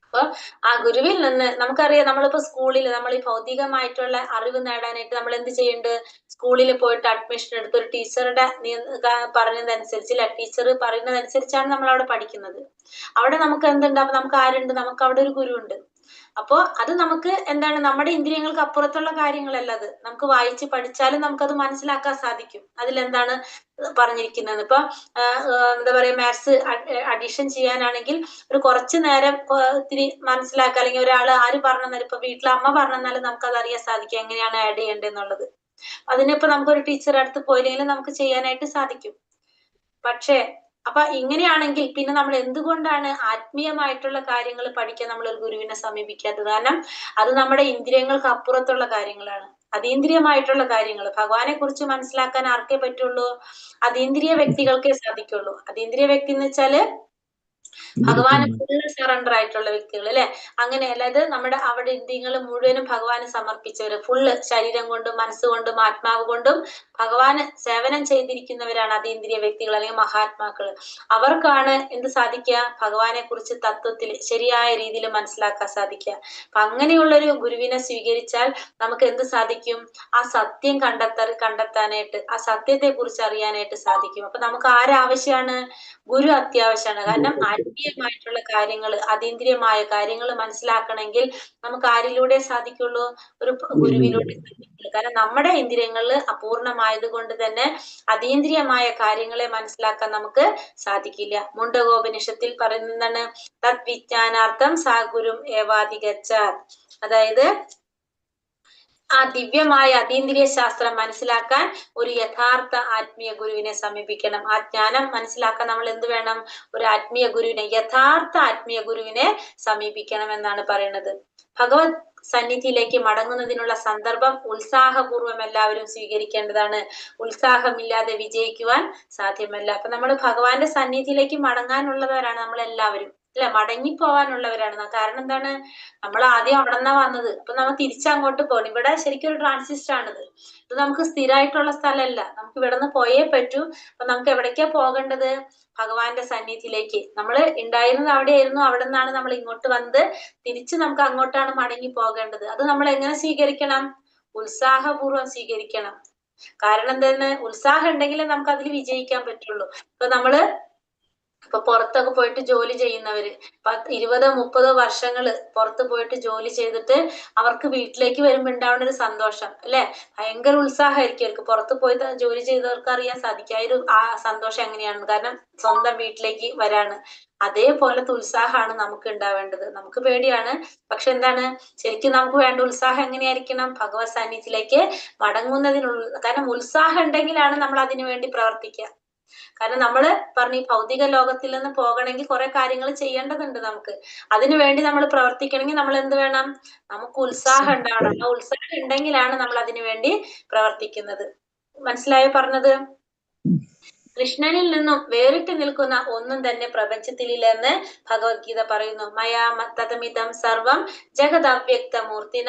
അപ്പൊ ആ ഗുരുവിൽ നിന്ന് നമുക്കറിയാം, നമ്മളിപ്പോ സ്കൂളിൽ നമ്മൾ ഈ ഭൗതികമായിട്ടുള്ള അറിവ് നേടാനായിട്ട് നമ്മൾ എന്ത് ചെയ്യുന്നുണ്ട്? സ്കൂളിൽ പോയിട്ട് അഡ്മിഷൻ എടുത്ത് ഒരു ടീച്ചറുടെ പറഞ്ഞതനുസരിച്ച് ടീച്ചർ പറയുന്നതനുസരിച്ചാണ് നമ്മൾ അവിടെ പഠിക്കുന്നത്. അവിടെ നമുക്ക് എന്തുണ്ട്? അപ്പൊ നമുക്ക് ആരുണ്ട്? നമുക്ക് അവിടെ ഒരു ഗുരു ഉണ്ട്. അപ്പോ അത് നമുക്ക് എന്താണ്? നമ്മുടെ ഇന്ദ്രിയങ്ങൾക്ക് അപ്പുറത്തുള്ള കാര്യങ്ങളല്ല അത്. നമുക്ക് വായിച്ച് പഠിച്ചാലും നമുക്കത് മനസ്സിലാക്കാൻ സാധിക്കും. അതിലെന്താണ് പറഞ്ഞിരിക്കുന്നത്? ഇപ്പൊ എന്താ പറയാ, മാത്സ് അഡീഷൻ ചെയ്യാനാണെങ്കിൽ ഒരു കുറച്ചു നേരം ഇത്തിരി മനസ്സിലാക്കുക, അല്ലെങ്കിൽ ഒരാള് ആര് പറഞ്ഞാലും ഇപ്പൊ വീട്ടിലെ അമ്മ പറഞ്ഞാലും നമുക്കത് അറിയാൻ സാധിക്കും എങ്ങനെയാണ് ആഡ് ചെയ്യേണ്ടതെന്നുള്ളത്. അതിനിപ്പോ നമുക്കൊരു ടീച്ചർ അടുത്ത് പോയില്ലെങ്കിലും നമുക്ക് ചെയ്യാനായിട്ട് സാധിക്കും. പക്ഷേ അപ്പൊ ഇങ്ങനെയാണെങ്കിൽ പിന്നെ നമ്മൾ എന്തുകൊണ്ടാണ് ആത്മീയമായിട്ടുള്ള കാര്യങ്ങൾ പഠിക്കാൻ നമ്മൾ ഒരു ഗുരുവിനെ സമീപിക്കാത്തത്? കാരണം അത് നമ്മുടെ ഇന്ദ്രിയങ്ങൾക്ക് അപ്പുറത്തുള്ള കാര്യങ്ങളാണ്, അതീന്ദ്രിയമായിട്ടുള്ള കാര്യങ്ങൾ. ഭഗവാനെ കുറിച്ച് മനസ്സിലാക്കാൻ ആർക്കേ പറ്റുള്ളൂ? അതീന്ദ്രിയ വ്യക്തികൾക്കേ സാധിക്കുള്ളൂ. അതീന്ദ്രിയ വ്യക്തി എന്ന് വെച്ചാല് ഭഗവാന് ഫുള്ള് സറണ്ടർ ആയിട്ടുള്ള വ്യക്തികൾ അല്ലെ. അങ്ങനെയല്ല, ഇത് നമ്മുടെ അവിടെ ഇന്ദ്രിയങ്ങൾ മുഴുവനും ഭഗവാന് സമർപ്പിച്ചവര്, ഫുള്ള് ശരീരം കൊണ്ടും മനസ്സുകൊണ്ടും ആത്മാവ് കൊണ്ടും ഭഗവാന് സേവനം ചെയ്തിരിക്കുന്നവരാണ് അതീന്ദ്രിയ വ്യക്തികൾ അല്ലെങ്കിൽ മഹാത്മാക്കൾ. അവർക്കാണ് എന്ത് സാധിക്കുക? ഭഗവാനെ കുറിച്ച് തത്വത്തിൽ ശരിയായ രീതിയിൽ മനസ്സിലാക്കാൻ സാധിക്കുക. അപ്പൊ അങ്ങനെയുള്ളൊരു ഗുരുവിനെ സ്വീകരിച്ചാൽ നമുക്ക് എന്ത് സാധിക്കും? ആ സത്യം കണ്ടെത്താനായിട്ട്, ആ സത്യത്തെ കുറിച്ച് അറിയാനായിട്ട് സാധിക്കും. അപ്പൊ നമുക്ക് ആരാവശ്യമാണ്? ഗുരു അത്യാവശ്യമാണ്. കാരണം ആത്മീയമായിട്ടുള്ള കാര്യങ്ങൾ, അതീന്ദ്രിയമായ കാര്യങ്ങൾ മനസ്സിലാക്കണമെങ്കിൽ നമുക്ക് ആരിലൂടെ സാധിക്കുള്ളൂ? ഒരു ഗുരുവിലൂടെ സാധിക്കുള്ളൂ. കാരണം നമ്മുടെ ഇന്ദ്രിയങ്ങളിൽ അപൂർണമായത് കൊണ്ട് തന്നെ അതീന്ദ്രിയമായ കാര്യങ്ങളെ മനസ്സിലാക്കാൻ നമുക്ക് സാധിക്കില്ല. മുണ്ടകോപനിഷത്തിൽ പറയുന്നതാണ് തദ്വിജ്ഞാനാർത്ഥം സാ ഗുരും ഏവാധിഗച്ഛാത്. അതായത് ആ ദിവ്യമായ അതീന്ദ്രിയ ശാസ്ത്രം മനസ്സിലാക്കാൻ ഒരു യഥാർത്ഥ ആത്മീയ ഗുരുവിനെ സമീപിക്കണം. ആ ജ്ഞാനം മനസ്സിലാക്കാൻ നമ്മൾ എന്ത് വേണം? ഒരു ആത്മീയ ഗുരുവിനെ, യഥാർത്ഥ ആത്മീയ ഗുരുവിനെ സമീപിക്കണം എന്നാണ് പറയുന്നത്. ഭഗവത് സന്നിധിയിലേക്ക് മടങ്ങുന്നതിനുള്ള സന്ദർഭം ഉത്സാഹപൂർവ്വം എല്ലാവരും സ്വീകരിക്കേണ്ടതാണ്. ഉത്സാഹമില്ലാതെ വിജയിക്കുവാൻ സാധ്യമല്ല. അപ്പൊ നമ്മൾ ഭഗവാന്റെ സന്നിധിയിലേക്ക് മടങ്ങാനുള്ളവരാണ് നമ്മൾ എല്ലാവരും അല്ലെ, മടങ്ങിപ്പോവാനുള്ളവരാണ്. കാരണം എന്താണ്? നമ്മൾ ആദ്യം അവിടെ നിന്നാ വന്നത്, അപ്പൊ നമ്മൾ തിരിച്ചങ്ങോട്ട് പോകണം. ഇവിടെ ശരിക്കും ഒരു ട്രാൻസിസ്റ്റ് ആണിത്. ഇത് നമുക്ക് സ്ഥിരമായിട്ടുള്ള സ്ഥലമല്ല, നമുക്ക് ഇവിടെ നിന്ന് പോയേ പറ്റൂ. അപ്പൊ നമുക്ക് എവിടേക്കാ പോകേണ്ടത്? ഭഗവാന്റെ സന്നിധിയിലേക്ക്. നമ്മൾ ഉണ്ടായിരുന്നത് അവിടെയായിരുന്നു, അവിടെ നിന്നാണ് നമ്മൾ ഇങ്ങോട്ട് വന്നത്, തിരിച്ച് നമുക്ക് അങ്ങോട്ടാണ് മടങ്ങി പോകേണ്ടത്. അത് നമ്മൾ എങ്ങനെ സ്വീകരിക്കണം? ഉത്സാഹപൂർവ്വം സ്വീകരിക്കണം. കാരണം എന്താണ്? ഉത്സാഹം ഉണ്ടെങ്കിലേ നമുക്ക് അതിൽ വിജയിക്കാൻ പറ്റുള്ളൂ. ഇപ്പൊ നമ്മള് ഇപ്പൊ പുറത്തൊക്കെ പോയിട്ട് ജോലി ചെയ്യുന്നവര് 20-30 വർഷങ്ങള് പുറത്ത് പോയിട്ട് ജോലി ചെയ്തിട്ട് അവർക്ക് വീട്ടിലേക്ക് വരുമ്പോ ഉണ്ടാവുന്ന ഒരു സന്തോഷം അല്ലെ, ഭയങ്കര ഉത്സാഹമായിരിക്കും അവർക്ക്. പുറത്ത് പോയി ജോലി ചെയ്തവർക്ക് അറിയാൻ സാധിക്കും ആ സന്തോഷം എങ്ങനെയാണെന്ന്. കാരണം സ്വന്തം വീട്ടിലേക്ക് വരാണ്. അതേപോലത്തെ ഉത്സാഹമാണ് നമുക്ക് ഉണ്ടാവേണ്ടത്. നമുക്ക് പേടിയാണ്, പക്ഷെ എന്താണ്, ശരിക്കും നമുക്ക് വേണ്ട ഉത്സാഹം എങ്ങനെയായിരിക്കണം? ഭഗവത് സാന്നിധ്യത്തിലേക്ക് മടങ്ങുന്നതിനുള്ള. കാരണം ഉത്സാഹം ഉണ്ടെങ്കിലാണ് നമ്മൾ അതിനു വേണ്ടി പ്രവർത്തിക്കുക. കാരണം നമ്മള് പറഞ്ഞ ഈ ഭൗതിക ലോകത്തിൽ നിന്ന് പോകണമെങ്കിൽ കുറെ കാര്യങ്ങൾ ചെയ്യേണ്ടതുണ്ട് നമുക്ക്. അതിനു വേണ്ടി നമ്മൾ പ്രവർത്തിക്കണമെങ്കിൽ നമ്മൾ എന്ത് വേണം? നമുക്ക് ഉത്സാഹം ഉണ്ടാവണം. ആ ഉത്സാഹം ഉണ്ടെങ്കിലാണ് നമ്മൾ അതിനു വേണ്ടി പ്രവർത്തിക്കുന്നത്. മനസ്സിലായോ പറഞ്ഞത്? കൃഷ്ണനിൽ നിന്നും വേറിട്ട് നിൽക്കുന്ന ഒന്നും തന്നെ പ്രപഞ്ചത്തിലില്ലെന്ന് ഭഗവത്ഗീത പറയുന്നു. മയാ തതമിതം സർവം ജഗദവ്യക്തമൂർത്തിന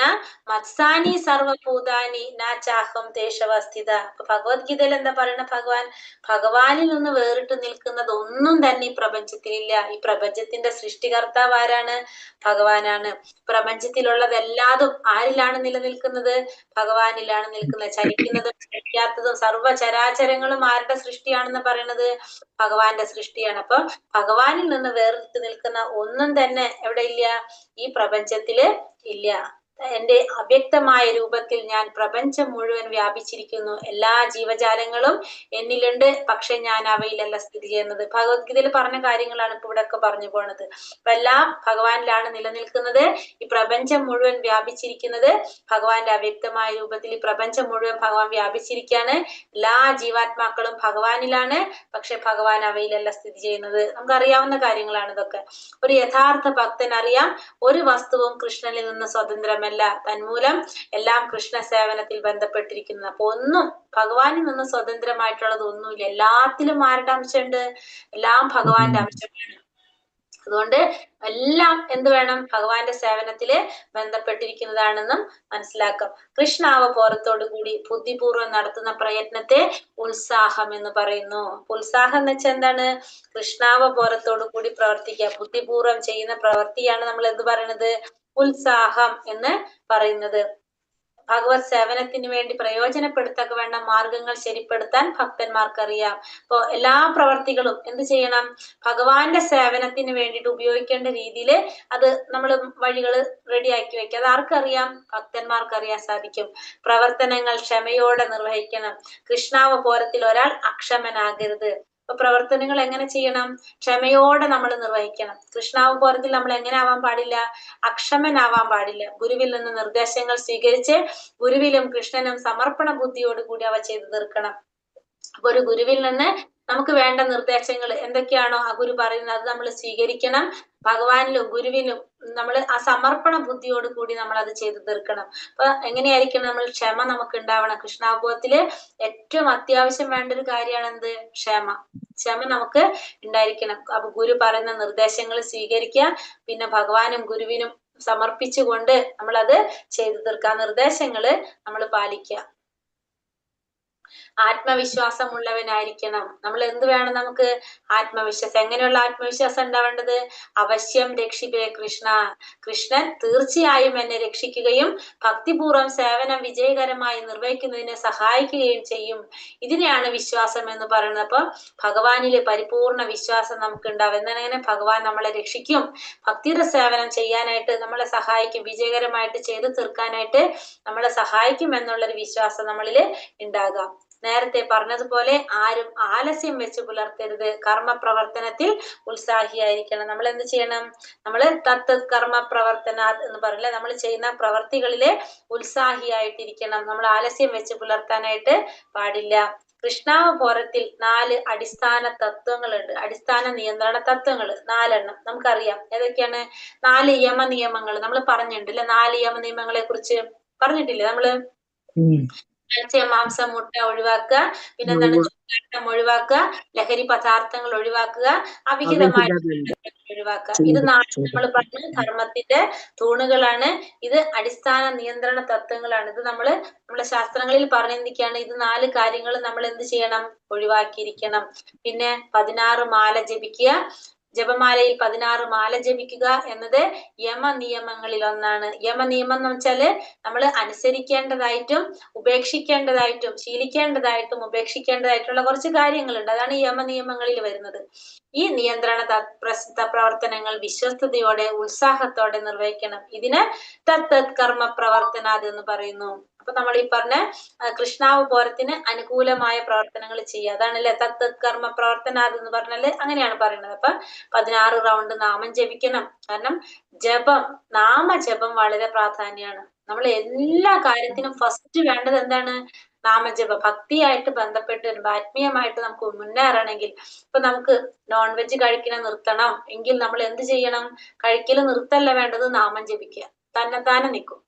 മത്സാനി സർവഭൂതാനി നാചാഹം ദേശവസ്ഥിത. അപ്പൊ ഭഗവത്ഗീതയിൽ എന്താ പറയുന്ന ഭഗവാനിൽ നിന്ന് വേറിട്ട് നിൽക്കുന്നത് ഒന്നും തന്നെ ഈ പ്രപഞ്ചത്തിലില്ല. ഈ പ്രപഞ്ചത്തിന്റെ സൃഷ്ടികർത്താവ് ആരാണ്? ഭഗവാനാണ്. പ്രപഞ്ചത്തിലുള്ളതെല്ലാതും ആരിലാണ് നിലനിൽക്കുന്നത്? ഭഗവാനിലാണ് നിൽക്കുന്നത്. ചലിക്കുന്നതും ചലിക്കാത്തതും സർവ്വചരാചരങ്ങളും ആരുടെ സൃഷ്ടിയാണെന്ന് പറയുന്നത്? ഭഗവാന്റെ സൃഷ്ടിയാണ്. അപ്പൊ ഭഗവാനിൽ നിന്ന് വേറിട്ട് നിൽക്കുന്ന ഒന്നും തന്നെ എവിടെ ഇല്ല? ഈ പ്രപഞ്ചത്തില് ഇല്ല. എന്റെ അവ്യക്തമായ രൂപത്തിൽ ഞാൻ പ്രപഞ്ചം മുഴുവൻ വ്യാപിച്ചിരിക്കുന്നു. എല്ലാ ജീവജാലങ്ങളും എന്നിലുണ്ട്, പക്ഷെ ഞാൻ അവയിലല്ല സ്ഥിതി ചെയ്യുന്നത്. ഭഗവത്ഗീതയിൽ പറഞ്ഞ കാര്യങ്ങളാണ് ഇപ്പൊ ഇവിടെ ഒക്കെ പറഞ്ഞു പോണത്. അപ്പൊ എല്ലാം ഭഗവാനിലാണ് നിലനിൽക്കുന്നത്. ഈ പ്രപഞ്ചം മുഴുവൻ വ്യാപിച്ചിരിക്കുന്നത് ഭഗവാന്റെ അവ്യക്തമായ രൂപത്തിൽ. ഈ പ്രപഞ്ചം മുഴുവൻ ഭഗവാൻ വ്യാപിച്ചിരിക്കുകയാണ്. എല്ലാ ജീവാത്മാക്കളും ഭഗവാനിലാണ്, പക്ഷെ ഭഗവാൻ അവയിലല്ല സ്ഥിതി ചെയ്യുന്നത്. നമുക്കറിയാവുന്ന കാര്യങ്ങളാണ് ഇതൊക്കെ. ഒരു യഥാർത്ഥ ഭക്തൻ അറിയാം, ഒരു വസ്തുവും കൃഷ്ണനിൽ നിന്ന് സ്വതന്ത്രമല്ല. തന്മൂലം എല്ലാം കൃഷ്ണ സേവനത്തിൽ ബന്ധപ്പെട്ടിരിക്കുന്നു. അപ്പൊ ഒന്നും ഭഗവാനിൽ നിന്ന് സ്വതന്ത്രമായിട്ടുള്ളത് ഒന്നുമില്ല. എല്ലാത്തിലും ആരുടെ അംശമുണ്ട്? എല്ലാം ഭഗവാന്റെ അംശമാണ്. അതുകൊണ്ട് എല്ലാം എന്ത് വേണം? ഭഗവാന്റെ സേവനത്തില് ബന്ധപ്പെട്ടിരിക്കുന്നതാണെന്നും മനസ്സിലാക്കാം. കൃഷ്ണാവബോധത്തോടു കൂടി ബുദ്ധിപൂർവ്വം നടത്തുന്ന പ്രയത്നത്തെ ഉത്സാഹം എന്ന് പറയുന്നു. ഉത്സാഹം എന്ന് വെച്ചാൽ എന്താണ്? കൃഷ്ണാവബോധത്തോടു കൂടി പ്രവർത്തിക്കുക, ബുദ്ധിപൂർവ്വം ചെയ്യുന്ന പ്രവൃത്തിയാണ് നമ്മൾ എന്ത് പറയുന്നത്? ഉത്സാഹം എന്ന് പറയുന്നത്. ഭഗവത് സേവനത്തിന് വേണ്ടി പ്രയോജനപ്പെടുത്തക്ക വേണ്ട മാർഗങ്ങൾ ശരിപ്പെടുത്താൻ ഭക്തന്മാർക്കറിയാം. അപ്പൊ എല്ലാ പ്രവർത്തികളും എന്ത് ചെയ്യണം? ഭഗവാന്റെ സേവനത്തിന് വേണ്ടിയിട്ട് ഉപയോഗിക്കേണ്ട രീതിയിൽ അത് നമ്മൾ വഴികൾ റെഡിയാക്കി വെക്കുക. അത് ആർക്കറിയാം? ഭക്തന്മാർക്കറിയാൻ സാധിക്കും. പ്രവർത്തനങ്ങൾ ക്ഷമയോടെ നിർവഹിക്കണം. കൃഷ്ണാവബോധത്തിൽ ഒരാൾ അക്ഷമനാകരുത്. അപ്പൊ പ്രവർത്തനങ്ങൾ എങ്ങനെ ചെയ്യണം? ക്ഷമയോടെ നമ്മൾ നിർവഹിക്കണം. കൃഷ്ണാവബോധത്തിൽ നമ്മൾ എങ്ങനെ ആവാൻ പാടില്ല? അക്ഷമനാവാൻ പാടില്ല. ഗുരുവിൽ നിന്ന് നിർദ്ദേശങ്ങൾ സ്വീകരിച്ച് ഗുരുവിലും കൃഷ്ണനും സമർപ്പണ ബുദ്ധിയോടുകൂടി അവ ചെയ്തു തീർക്കണം. അപ്പൊ ഒരു ഗുരുവിൽ നിന്ന് നമുക്ക് വേണ്ട നിർദ്ദേശങ്ങൾ എന്തൊക്കെയാണോ ആ ഗുരു പറയുന്നത് അത് നമ്മൾ സ്വീകരിക്കണം. ഭഗവാനിലും ഗുരുവിനും നമ്മൾ ആ സമർപ്പണ ബുദ്ധിയോട് കൂടി നമ്മൾ അത് ചെയ്തു തീർക്കണം. അപ്പൊ എങ്ങനെയായിരിക്കണം? നമ്മൾ ക്ഷമ നമുക്ക് ഉണ്ടാവണം. കൃഷ്ണാബോധത്തില് ഏറ്റവും അത്യാവശ്യം വേണ്ട ഒരു കാര്യമാണ് എന്ത്? ക്ഷമ നമുക്ക് ഉണ്ടായിരിക്കണം. അപ്പൊ ഗുരു പറയുന്ന നിർദ്ദേശങ്ങൾ സ്വീകരിക്കുക, പിന്നെ ഭഗവാനും ഗുരുവിനും സമർപ്പിച്ചുകൊണ്ട് നമ്മൾ അത് ചെയ്തു തീർക്കുക. നിർദ്ദേശങ്ങള് നമ്മൾ പാലിക്കുക. ആത്മവിശ്വാസമുള്ളവനായിരിക്കണം. നമ്മൾ എന്ത് വേണം? നമുക്ക് ആത്മവിശ്വാസം. എങ്ങനെയുള്ള ആത്മവിശ്വാസം ഉണ്ടാവേണ്ടത്? അവശ്യം രക്ഷിപ്പേ കൃഷ്ണ, കൃഷ്ണൻ തീർച്ചയായും എന്നെ രക്ഷിക്കുകയും ഭക്തിപൂർവ്വം സേവനം വിജയകരമായി നിർവഹിക്കുന്നതിന് സഹായിക്കുകയും ചെയ്യും. ഇതിനെയാണ് വിശ്വാസം എന്ന് പറയുന്നത്. അപ്പൊ ഭഗവാനില് പരിപൂർണ വിശ്വാസം നമുക്ക് ഉണ്ടാവും. എന്താണ്? ഭഗവാൻ നമ്മളെ രക്ഷിക്കും, ഭക്തിയുടെ സേവനം ചെയ്യാനായിട്ട് നമ്മളെ സഹായിക്കും, വിജയകരമായിട്ട് ചെയ്തു തീർക്കാനായിട്ട് നമ്മളെ സഹായിക്കും എന്നുള്ളൊരു വിശ്വാസം നമ്മളിൽ ഉണ്ടാകാം. നേരത്തെ പറഞ്ഞതുപോലെ ആരും ആലസ്യം വെച്ച് പുലർത്തരുത്. കർമ്മപ്രവർത്തനത്തിൽ ഉത്സാഹിയായിരിക്കണം. നമ്മൾ എന്ത് ചെയ്യണം? നമ്മള് തത്ത് കർമ്മ പ്രവർത്തന എന്ന് പറയില്ല, നമ്മൾ ചെയ്യുന്ന പ്രവർത്തികളിലെ ഉത്സാഹിയായിട്ടിരിക്കണം. നമ്മൾ ആലസ്യം വെച്ച് പുലർത്താനായിട്ട് പാടില്ല. കൃഷ്ണാവബോധത്തിൽ 4 അടിസ്ഥാന തത്വങ്ങളുണ്ട്. അടിസ്ഥാന നിയന്ത്രണ തത്വങ്ങൾ 4 എണ്ണം നമുക്കറിയാം. ഏതൊക്കെയാണ്? 4 യമനിയമങ്ങൾ നമ്മൾ പറഞ്ഞിട്ടുണ്ട് അല്ലെ? 4 യമനിയമങ്ങളെ കുറിച്ച് പറഞ്ഞിട്ടില്ലേ നമ്മള്? മത്സ്യം, മാംസം, മുട്ട ഒഴിവാക്കുക, പിന്നെന്താണ്? ചൂതാട്ടം ഒഴിവാക്കുക, ലഹരി പദാർത്ഥങ്ങൾ ഒഴിവാക്കുക, അവിഹിതമായ ഒഴിവാക്കുക. ഇത് 4 നമ്മൾ പറഞ്ഞ ധർമ്മത്തിന്റെ തൂണുകളാണ്. ഇത് അടിസ്ഥാന നിയന്ത്രണ തത്വങ്ങളാണ്. ഇത് നമ്മളെ ശാസ്ത്രങ്ങളിൽ പറഞ്ഞിരിക്കുകയാണ്. ഇത് 4 കാര്യങ്ങൾ നമ്മൾ എന്ത് ചെയ്യണം? ഒഴിവാക്കിയിരിക്കണം. പിന്നെ 16 മാല ജപിക്കുക, ജപമാലയിൽ 16 മാല ജപിക്കുക എന്നത് യമനിയമങ്ങളിൽ ഒന്നാണ്. യമനിയമം എന്ന് വെച്ചാല് നമ്മൾ അനുസരിക്കേണ്ടതായിട്ടും ഉപേക്ഷിക്കേണ്ടതായിട്ടും ശീലിക്കേണ്ടതായിട്ടും ഉപേക്ഷിക്കേണ്ടതായിട്ടുള്ള കുറച്ച് കാര്യങ്ങളുണ്ട്. അതാണ് യമനിയമങ്ങളിൽ വരുന്നത്. ഈ നിയന്ത്രണ പ്രവർത്തനങ്ങൾ വിശ്വസ്തയോടെ ഉത്സാഹത്തോടെ നിർവഹിക്കണം. ഇതിന് തത് കർമ്മ പ്രവർത്തനാത് എന്ന് പറയുന്നു. അപ്പൊ നമ്മൾ ഈ പറഞ്ഞ കൃഷ്ണാവബോധത്തിന് അനുകൂലമായ പ്രവർത്തനങ്ങൾ ചെയ്യുക, അതാണല്ലേ തത് കർമ്മ പ്രവർത്തനാത് എന്ന് പറഞ്ഞാല് അങ്ങനെയാണ് പറയുന്നത്. അപ്പൊ 16 റൗണ്ട് നാമം ജപിക്കണം. കാരണം നാമജപം വളരെ പ്രാധാന്യമാണ്. നമ്മൾ എല്ലാ കാര്യത്തിനും ഫസ്റ്റ് വേണ്ടത് എന്താണ്? നാമജപം. ഭക്തിയായിട്ട് ബന്ധപ്പെട്ട് ആത്മീയമായിട്ട് നമുക്ക് മുന്നേറണമെങ്കിൽ, ഇപ്പൊ നമുക്ക് നോൺ വെജ് കഴിക്കണ നിർത്തണം എങ്കിൽ നമ്മൾ എന്ത് ചെയ്യണം? കഴിക്കല് നിർത്തല്ല വേണ്ടത്, നാമം ജപിക്കുക. തന്നെത്താനെ നിൽക്കും.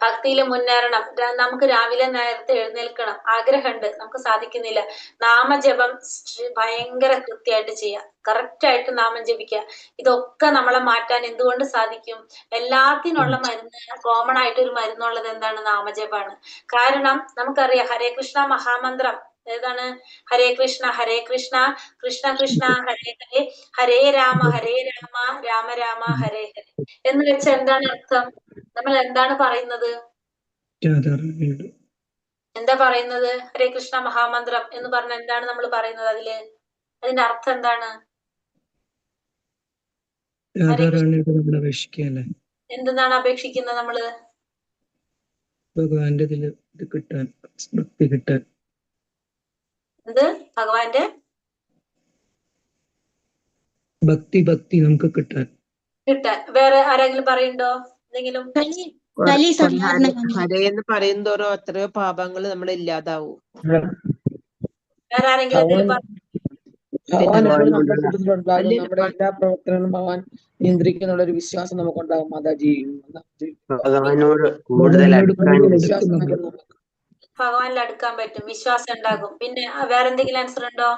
ഭക്തിയിൽ മുന്നേറണം. നമുക്ക് രാവിലെ നേരത്തെ എഴുന്നേൽക്കണം, ആഗ്രഹമുണ്ട്, നമുക്ക് സാധിക്കുന്നില്ല. നാമജപം ഭയങ്കര കൃത്യമായിട്ട് ചെയ്യുക, കറക്റ്റ് ആയിട്ട് നാമം ജപിക്കുക. ഇതൊക്കെ നമ്മളെ മാറ്റാൻ എന്തുകൊണ്ട് സാധിക്കും? എല്ലാത്തിനുള്ള മരുന്ന്, കോമൺ ആയിട്ട് ഒരു മരുന്നുള്ളത് എന്താണ്? നാമജപാണ്. കാരണം നമുക്കറിയാം ഹരേ കൃഷ്ണ മഹാമന്ത്രം ഏതാണ്? ഹരേ കൃഷ്ണ കൃഷ്ണ കൃഷ്ണ ഹരേ ഹരേ, ഹരേ രാമ രാമ രാമ ഹരേ ഹരേ എന്ന് വെച്ചാൽ എന്താണ് അർത്ഥം? നമ്മൾ എന്താണ് പറയുന്നത്? എന്താ പറയുന്നത്? ഹരേ കൃഷ്ണ മഹാമന്ത്രം എന്ന് പറഞ്ഞ എന്താണ് നമ്മൾ പറയുന്നത്? അതിന്റെ അർത്ഥം എന്താണ്? എന്തെന്നാണ് അപേക്ഷിക്കുന്നത് നമ്മള്? ഭഗവാന്റെ കിട്ടാൻ, ഭക്തി കിട്ടാൻ. എന്ത്? ഭഗവാന്റെ ഭക്തി നമുക്ക് കിട്ടാൻ. വേറെ ആരെങ്കിലും പറയുന്നുണ്ടോ എന്തെങ്കിലും? ഹരേ എന്ന് പറയുന്നതോറും എത്രയോ പാപങ്ങൾ നമ്മൾ ഇല്ലാതാവും. വേറെ ആരെങ്കിലും എന്തെങ്കിലും ഭഗവാൻ എപ്പോഴും നമ്മുടെ കൂട്ടത്തിലുണ്ടാകും. നമ്മുടെ എല്ലാ പ്രവർത്തനങ്ങളും ഭഗവാൻ നിയന്ത്രിക്കുന്നുള്ള ഒരു വിശ്വാസം നമുക്കുണ്ടാകും. മാതാജി ഭഗവാനോട് കൂടുതൽ ഭഗവാനിൽ അടുക്കാൻ പറ്റും, വിശ്വാസം ഉണ്ടാകും. പിന്നെ വേറെ എന്തെങ്കിലും ആൻസർ ഉണ്ടോ?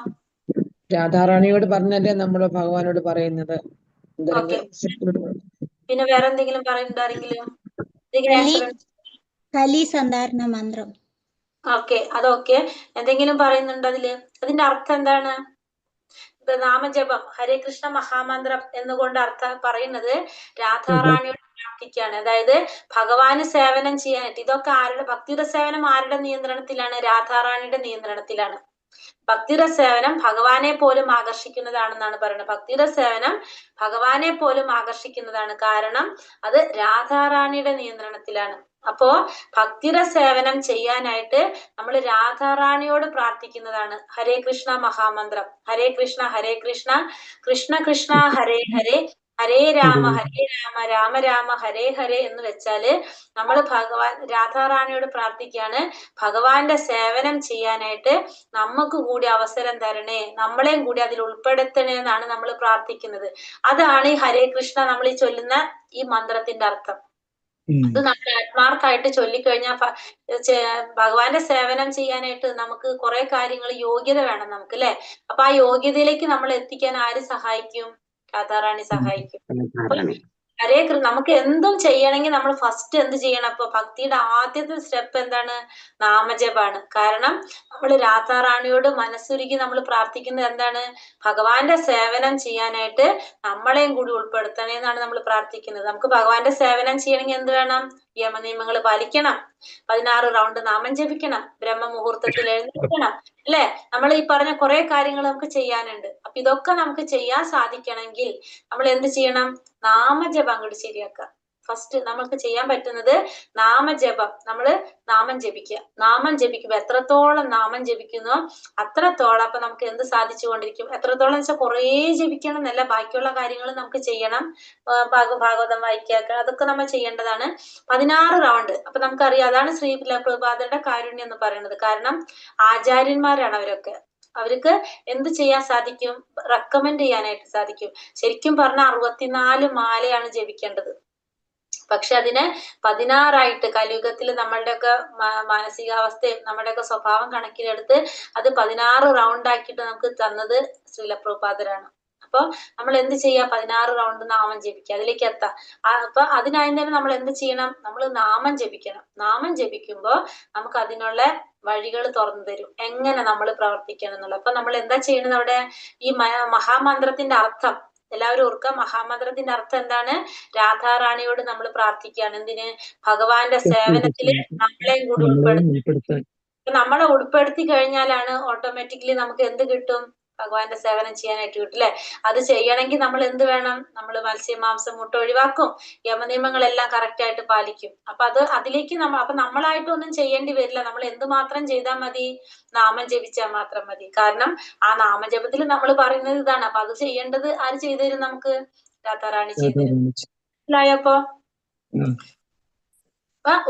രാധാറാണിയോട് പറഞ്ഞല്ലേ നമ്മള് ഭഗവാനോട് പറയുന്നത്. പിന്നെ വേറെ എന്തെങ്കിലും പറയുന്നുണ്ടോ ആരെങ്കിലും? സന്ധാരണ മന്ത്രം. ഓക്കെ, അതൊക്കെ എന്തെങ്കിലും പറയുന്നുണ്ടോ അതില്? അതിന്റെ അർത്ഥം എന്താണ്? നാമജപം ഹരേ കൃഷ്ണ മഹാമന്ത്രം എന്നുകൊണ്ട് അർത്ഥം പറയുന്നത് രാധാറാണിയോട് പ്രാർത്ഥിക്കുകയാണ്. അതായത് ഭഗവാന് സേവനം ചെയ്യാനായിട്ട്. ഇതൊക്കെ ആരുടെ? ഭക്തിയുടെ സേവനം ആരുടെ നിയന്ത്രണത്തിലാണ്? രാധാറാണിയുടെ നിയന്ത്രണത്തിലാണ്. ഭക്തിയുടെ സേവനം ഭഗവാനെ പോലും ആകർഷിക്കുന്നതാണെന്നാണ് പറയുന്നത്. ഭക്തിയുടെ സേവനം ഭഗവാനെ പോലും ആകർഷിക്കുന്നതാണ്. കാരണം അത് രാധാറാണിയുടെ നിയന്ത്രണത്തിലാണ്. അപ്പോ ഭക്തിയുടെ സേവനം ചെയ്യാനായിട്ട് നമ്മൾ രാധാറാണിയോട് പ്രാർത്ഥിക്കുന്നതാണ് ഹരേ കൃഷ്ണ മഹാമന്ത്രം. ഹരേ കൃഷ്ണ കൃഷ്ണ കൃഷ്ണ ഹരേ ഹരേ, ഹരേ രാമ രാമ രാമ ഹരേ ഹരേ എന്ന് വെച്ചാല് നമ്മൾ രാധാറാണിയോട് പ്രാർത്ഥിക്കുകയാണ് ഭഗവാന്റെ സേവനം ചെയ്യാനായിട്ട് നമുക്ക് കൂടി അവസരം തരണേ, നമ്മളെയും കൂടി അതിൽ ഉൾപ്പെടുത്തണേ എന്നാണ് നമ്മൾ പ്രാർത്ഥിക്കുന്നത്. അതാണ് ഈ ഹരേ കൃഷ്ണ നമ്മൾ ഈ ചൊല്ലുന്ന ഈ മന്ത്രത്തിന്റെ അർത്ഥം. അത് നമ്മൾ ആത്മാർത്ഥമായിട്ട് ചൊല്ലിക്കഴിഞ്ഞാൽ ഭഗവാന്റെ സേവനം ചെയ്യാനായിട്ട് നമുക്ക് കുറെ കാര്യങ്ങൾ യോഗ്യത വേണം നമുക്ക്, അല്ലെ? അപ്പൊ ആ യോഗ്യതയിലേക്ക് നമ്മൾ എത്തിക്കാൻ ആര് സഹായിക്കും? രാധാറാണി സഹായിക്കും. ഹരേ നമുക്ക് എന്തും ചെയ്യണമെങ്കിൽ നമ്മൾ ഫസ്റ്റ് എന്ത് ചെയ്യണം? അപ്പൊ ഭക്തിയുടെ ആദ്യത്തെ സ്റ്റെപ്പ് എന്താണ്? നാമജപാണ്. കാരണം നമ്മൾ രാധാറാണിയോട് മനസ്സുരുകി നമ്മൾ പ്രാർത്ഥിക്കുന്നത് എന്താണ്? ഭഗവാന്റെ സേവനം ചെയ്യാനായിട്ട് നമ്മളെയും കൂടി ഉൾപ്പെടുത്തണേ എന്നാണ് നമ്മൾ പ്രാർത്ഥിക്കുന്നത്. നമുക്ക് ഭഗവാന്റെ സേവനം ചെയ്യണമെങ്കിൽ എന്ത് വേണം? യമനിയമങ്ങൾ പാലിക്കണം, 16 റൗണ്ട് നാമം ജപിക്കണം, ബ്രഹ്മമുഹൂർത്തത്തിൽ എഴുന്നേൽക്കണം, അല്ലെ? നമ്മൾ ഈ പറഞ്ഞ കുറെ കാര്യങ്ങൾ നമുക്ക് ചെയ്യാനുണ്ട്. അപ്പൊ ഇതൊക്കെ നമുക്ക് ചെയ്യാൻ സാധിക്കണമെങ്കിൽ നമ്മൾ എന്ത് ചെയ്യണം? നാമജപം അങ്ങോട്ട് ശരിയാക്കുക. ഫസ്റ്റ് നമുക്ക് ചെയ്യാൻ പറ്റുന്നത് നാമജപം. നമ്മള് നാമം ജപിക്കുക. നാമം ജപിക്കുമ്പോ എത്രത്തോളം നാമം ജപിക്കുന്നോ അത്രത്തോളം അപ്പൊ നമുക്ക് എന്ത് സാധിച്ചുകൊണ്ടിരിക്കും? എത്രത്തോളം എന്ന് വെച്ചാൽ കുറേ ജപിക്കണം എന്നല്ല, ബാക്കിയുള്ള കാര്യങ്ങൾ നമുക്ക് ചെയ്യണം. ഭാഗവതം വായിക്കുക, അതൊക്കെ നമ്മൾ ചെയ്യേണ്ടതാണ്. 16 റൗണ്ട്. അപ്പൊ നമുക്കറിയാം അതാണ് ശ്രീ പ്രഭുപാദരുടെ കാരുണ്യം എന്ന് പറയുന്നത്. കാരണം ആചാര്യന്മാരാണ് അവരൊക്കെ. അവർക്ക് എന്ത് ചെയ്യാൻ സാധിക്കും? റെക്കമെൻഡ് ചെയ്യാനായിട്ട് സാധിക്കും. ശരിക്കും പറഞ്ഞാൽ 64 മാലയാണ് ജപിക്കേണ്ടത്. പക്ഷെ അതിനെ 16 കലിയുഗത്തിൽ നമ്മളുടെയൊക്കെ മാനസികാവസ്ഥയും നമ്മുടെയൊക്കെ സ്വഭാവം കണക്കിലെടുത്ത് അത് 16 റൗണ്ട് ആക്കിയിട്ട് നമുക്ക് തന്നത് ശ്രീല പ്രഭുപാദരാണ്. അപ്പൊ നമ്മൾ എന്ത് ചെയ്യാ? 16 റൗണ്ട് നാമം ജപിക്കുക, അതിലേക്ക് എത്താം. അപ്പൊ അതിനായി തന്നെ നമ്മൾ എന്ത് ചെയ്യണം? നമ്മൾ നാമം ജപിക്കണം. നാമം ജപിക്കുമ്പോ നമുക്ക് അതിനുള്ള വഴികൾ തുറന്നു തരും, എങ്ങനെ നമ്മൾ പ്രവർത്തിക്കണം എന്നുള്ളത്. അപ്പൊ നമ്മൾ എന്താ ചെയ്യുന്നത് അവിടെ? ഈ മഹാമന്ത്രത്തിന്റെ അർത്ഥം എല്ലാവരും ഓർക്കുക. മഹാമന്ത്രത്തിന്റെ അർത്ഥം എന്താണ്? രാധാറാണിയോട് നമ്മൾ പ്രാർത്ഥിക്കുകയാണ്. എന്തിന്? ഭഗവാന്റെ സേവനത്തിൽ നമ്മളെയും കൂടി ഉൾപ്പെടുത്താൻ. നമ്മളെ ഉൾപ്പെടുത്തി കഴിഞ്ഞാലാണ് ഓട്ടോമാറ്റിക്കലി നമുക്ക് എന്ത് കിട്ടും? ഭഗവാന്റെ സേവനം ചെയ്യാനായിട്ട് കിട്ടും അല്ലെ? അത് ചെയ്യണമെങ്കിൽ നമ്മൾ എന്ത് വേണം? നമ്മൾ മത്സ്യം, മാംസം, മുട്ട ഒഴിവാക്കും, യമനിയമങ്ങളെല്ലാം കറക്റ്റ് ആയിട്ട് പാലിക്കും. അപ്പൊ അതിലേക്ക് നമ്മളായിട്ടൊന്നും ചെയ്യേണ്ടി വരില്ല. നമ്മൾ എന്തുമാത്രം ചെയ്താൽ മതി? നാമം ജപിച്ചാൽ മാത്രം മതി. കാരണം ആ നാമജപത്തിൽ നമ്മൾ പറയുന്നത് ഇതാണ്. അപ്പൊ അത് ചെയ്യേണ്ടത് ആര് ചെയ്തു തരും നമുക്ക്? രാധാറാണി ചെയ്തു തരും. മനസ്സിലായപ്പോ?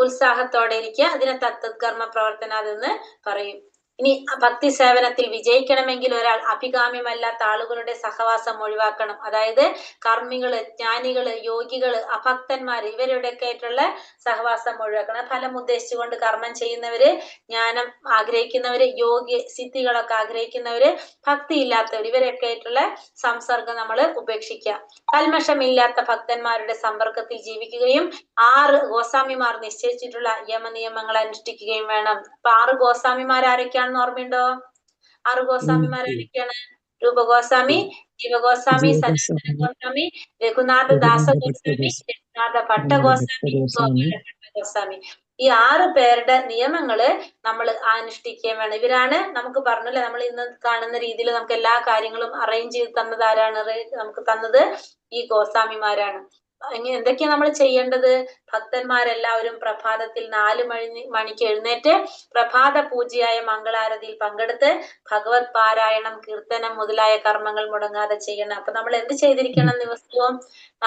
ഉത്സാഹത്തോടെ ഇരിക്കുക. അതിനെ തത്കർമ്മ പ്രവർത്തനാതെന്ന് പറയും. ഇനി ഭക്തി സേവനത്തിൽ വിജയിക്കണമെങ്കിൽ ഒരാൾ അഭികാമ്യമല്ലാത്ത ആളുകളുടെ സഹവാസം ഒഴിവാക്കണം. അതായത് കർമ്മികള്, ജ്ഞാനികള്, യോഗികള്, അഭക്തന്മാര് ഇവരുടെയൊക്കെ ആയിട്ടുള്ള സഹവാസം ഒഴിവാക്കണം. ഫലം ഉദ്ദേശിച്ചുകൊണ്ട് കർമ്മം ചെയ്യുന്നവര്, ജ്ഞാനം ആഗ്രഹിക്കുന്നവര്, യോഗി സിദ്ധികളൊക്കെ ആഗ്രഹിക്കുന്നവര്, ഭക്തി ഇല്ലാത്തവർ ഇവരൊക്കെ ആയിട്ടുള്ള സംസർഗം നമ്മൾ ഉപേക്ഷിക്കുക. കൽമഷമില്ലാത്ത ഭക്തന്മാരുടെ സമ്പർക്കത്തിൽ ജീവിക്കുകയും 6 ഗോസ്വാമിമാർ നിശ്ചയിച്ചിട്ടുള്ള യമനിയമങ്ങൾ അനുഷ്ഠിക്കുകയും വേണം. അപ്പൊ 6 ഗോസ്വാമിമാർ ആരൊക്കെയാണെന്ന് ഓർമ്മയുണ്ടോ? 6 ഗോസ്വാമിമാർ ആരൊക്കെയാണ്? രൂപഗോസ്വാമി, ജീവഗോസ്വാമി, സനാതന ഗോസ്വാമി, രഘുനാഥ ദാസ ഗോസ്വാമി, രഘുനാഥ ഭട്ട ഗോസ്വാമി, ഗോപാല ഭട്ട ഗോസ്വാമി. ഈ 6 പേരുടെ നിയമങ്ങള് നമ്മൾ അനുഷ്ഠിക്കുകയും വേണം. ഇവരാണ് നമുക്ക് പറഞ്ഞല്ലേ, നമ്മൾ ഇന്ന് കാണുന്ന രീതിയിൽ നമുക്ക് എല്ലാ കാര്യങ്ങളും അറേഞ്ച് ചെയ്ത് തന്നത് ആരാണ്? നമുക്ക് തന്നത് ഈ ഗോസ്വാമിമാരാണ്. എന്തൊക്കെയാ നമ്മൾ ചെയ്യേണ്ടത്? ഭക്തന്മാരെല്ലാവരും പ്രഭാതത്തിൽ 4 മണിക്ക് എഴുന്നേറ്റ് പ്രഭാത പൂജയായ മംഗളാരതിയിൽ പങ്കെടുത്ത് ഭഗവത് പാരായണം, കീർത്തനം മുതലായ കർമ്മങ്ങൾ മുടങ്ങാതെ ചെയ്യണം. അപ്പൊ നമ്മൾ എന്ത് ചെയ്തിരിക്കണം? ദിവസവും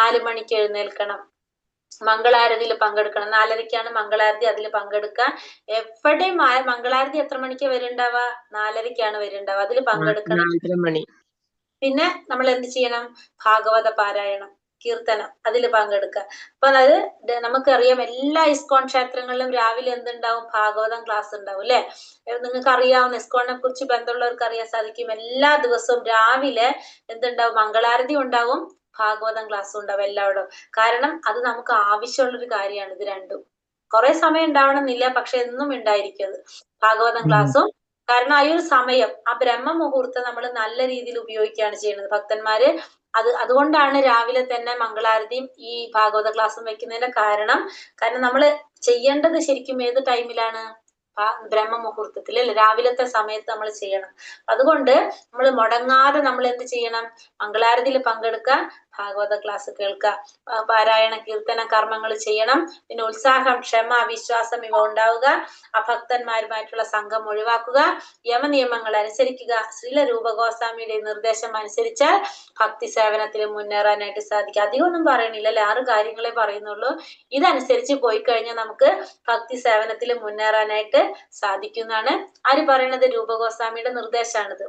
4 മണിക്ക് എഴുന്നേൽക്കണം, മംഗളാരതിയിൽ പങ്കെടുക്കണം. 4:30ക്കാണ് മംഗളാരതി, അതിൽ പങ്കെടുക്കുക. എവിടെയും മംഗളാരതി എത്ര മണിക്ക് വരുന്നുണ്ടാവുക? 4:30ക്കാണ് വരുന്നുണ്ടാവുക, അതിൽ പങ്കെടുക്കണം. പിന്നെ നമ്മൾ എന്ത് ചെയ്യണം? ഭാഗവത പാരായണം, കീർത്തനം, അതിൽ പങ്കെടുക്കുക. അപ്പൊ അതായത് നമുക്കറിയാം എല്ലാ ഇസ്കോൺ ക്ഷേത്രങ്ങളിലും രാവിലെ എന്തുണ്ടാവും? ഭാഗവതം ക്ലാസ് ഉണ്ടാവും അല്ലെ? നിങ്ങൾക്ക് അറിയാവുന്ന ഇസ്കോണിനെ കുറിച്ച് ബന്ധമുള്ളവർക്ക് അറിയാൻ സാധിക്കും. എല്ലാ ദിവസവും രാവിലെ എന്തുണ്ടാവും? മംഗളാരതി ഉണ്ടാവും, ഭാഗവതം ക്ലാസ് ഉണ്ടാവും എല്ലാവരും. കാരണം അത് നമുക്ക് ആവശ്യമുള്ളൊരു കാര്യമാണ് ഇത് രണ്ടും. കുറെ സമയം ഉണ്ടാവണമെന്നില്ല, പക്ഷെ എന്നും ഉണ്ടായിരിക്കും അത് ഭാഗവതം ക്ലാസ്സും. കാരണം ആ ഒരു സമയം, ആ ബ്രഹ്മ മുഹൂർത്തം നമ്മൾ നല്ല രീതിയിൽ ഉപയോഗിക്കുകയാണ് ചെയ്യുന്നത് ഭക്തന്മാര്. അതുകൊണ്ടാണ് രാവിലെ തന്നെ മംഗളാരതിയും ഈ ഭാഗവത ക്ലാസ്സും വെക്കുന്നതിന്റെ കാരണം നമ്മൾ ചെയ്യേണ്ടത് ശരിക്കും ഏത് ടൈമിലാണ്? ബ്രഹ്മ മുഹൂർത്തത്തിൽ അല്ലെ, രാവിലത്തെ സമയത്ത് നമ്മൾ ചെയ്യണം. അതുകൊണ്ട് നമ്മൾ മുടങ്ങാതെ നമ്മൾ എന്ത് ചെയ്യണം? മംഗളാരതിയിൽ പങ്കെടുക്കുക, ഭാഗവത ക്ലാസ് കേൾക്കുക, പാരായണ കീർത്തന കർമ്മങ്ങൾ ചെയ്യണം. പിന്നെ ഉത്സാഹം, ക്ഷമ, വിശ്വാസം ഇവ ഉണ്ടാവുക, അഭക്തന്മാരുമായിട്ടുള്ള സംഘം ഒഴിവാക്കുക, യമനിയമങ്ങൾ അനുസരിക്കുക. ശ്രീല രൂപഗോസ്വാമിയുടെ നിർദ്ദേശം അനുസരിച്ചാൽ ഭക്തി സേവനത്തിൽ മുന്നേറാനായിട്ട് സാധിക്കും. അധികമൊന്നും പറയണില്ല അല്ലെ, 6 കാര്യങ്ങളെ പറയുന്നുള്ളൂ. ഇതനുസരിച്ച് പോയി കഴിഞ്ഞാൽ നമുക്ക് ഭക്തി സേവനത്തിൽ മുന്നേറാനായിട്ട് സാധിക്കുന്നതാണ്. ആര് പറയണത്? രൂപഗോസ്വാമിയുടെ നിർദ്ദേശമാണിത്.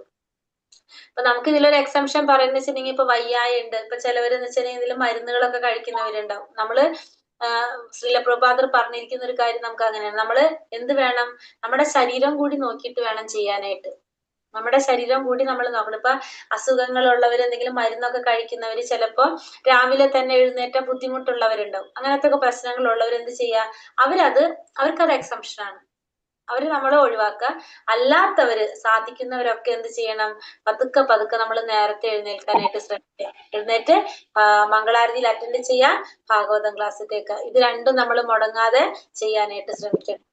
അപ്പൊ നമുക്ക് ഇതിലൊരു എക്സംഷൻ പറയുന്ന വെച്ചിട്ടുണ്ടെങ്കിൽ ഇപ്പൊ വയ്യായ ഉണ്ട്, ഇപ്പൊ ചിലവരെന്ന് വെച്ചിട്ടുണ്ടെങ്കിൽ ഇതിൽ മരുന്നുകളൊക്കെ കഴിക്കുന്നവരുണ്ടാവും. നമ്മള് ശ്രീല പ്രഭുപാദർ പറഞ്ഞിരിക്കുന്ന ഒരു കാര്യം നമുക്ക് അങ്ങനെയാണ്. നമ്മള് എന്ത് വേണം? നമ്മുടെ ശരീരം കൂടി നോക്കിയിട്ട് വേണം ചെയ്യാനായിട്ട്. നമ്മുടെ ശരീരം കൂടി നമ്മൾ നോക്കണം. ഇപ്പൊ അസുഖങ്ങളുള്ളവർ, എന്തെങ്കിലും മരുന്നൊക്കെ കഴിക്കുന്നവര് ചിലപ്പോ രാവിലെ തന്നെ എഴുന്നേറ്റ ബുദ്ധിമുട്ടുള്ളവരുണ്ടാവും. അങ്ങനത്തെ ഒക്കെ പ്രശ്നങ്ങളുള്ളവർ എന്ത് ചെയ്യാ? അവർക്കത് എക്സംഷൻ ആണ്, അവര് നമ്മളെ ഒഴിവാക്കുക. അല്ലാത്തവര്, സാധിക്കുന്നവരൊക്കെ എന്ത് ചെയ്യണം? പതുക്കെ പതുക്കെ നമ്മൾ നേരത്തെ എഴുന്നേൽക്കാനായിട്ട് ശ്രമിക്കുക. എഴുന്നേറ്റ് മംഗളാരതിയിൽ അറ്റൻഡ് ചെയ്യാൻ, ഭാഗവതം ക്ലാസ് കേൾക്കുക. ഇത് രണ്ടും നമ്മൾ മുടങ്ങാതെ ചെയ്യാനായിട്ട് ശ്രമിക്കണം.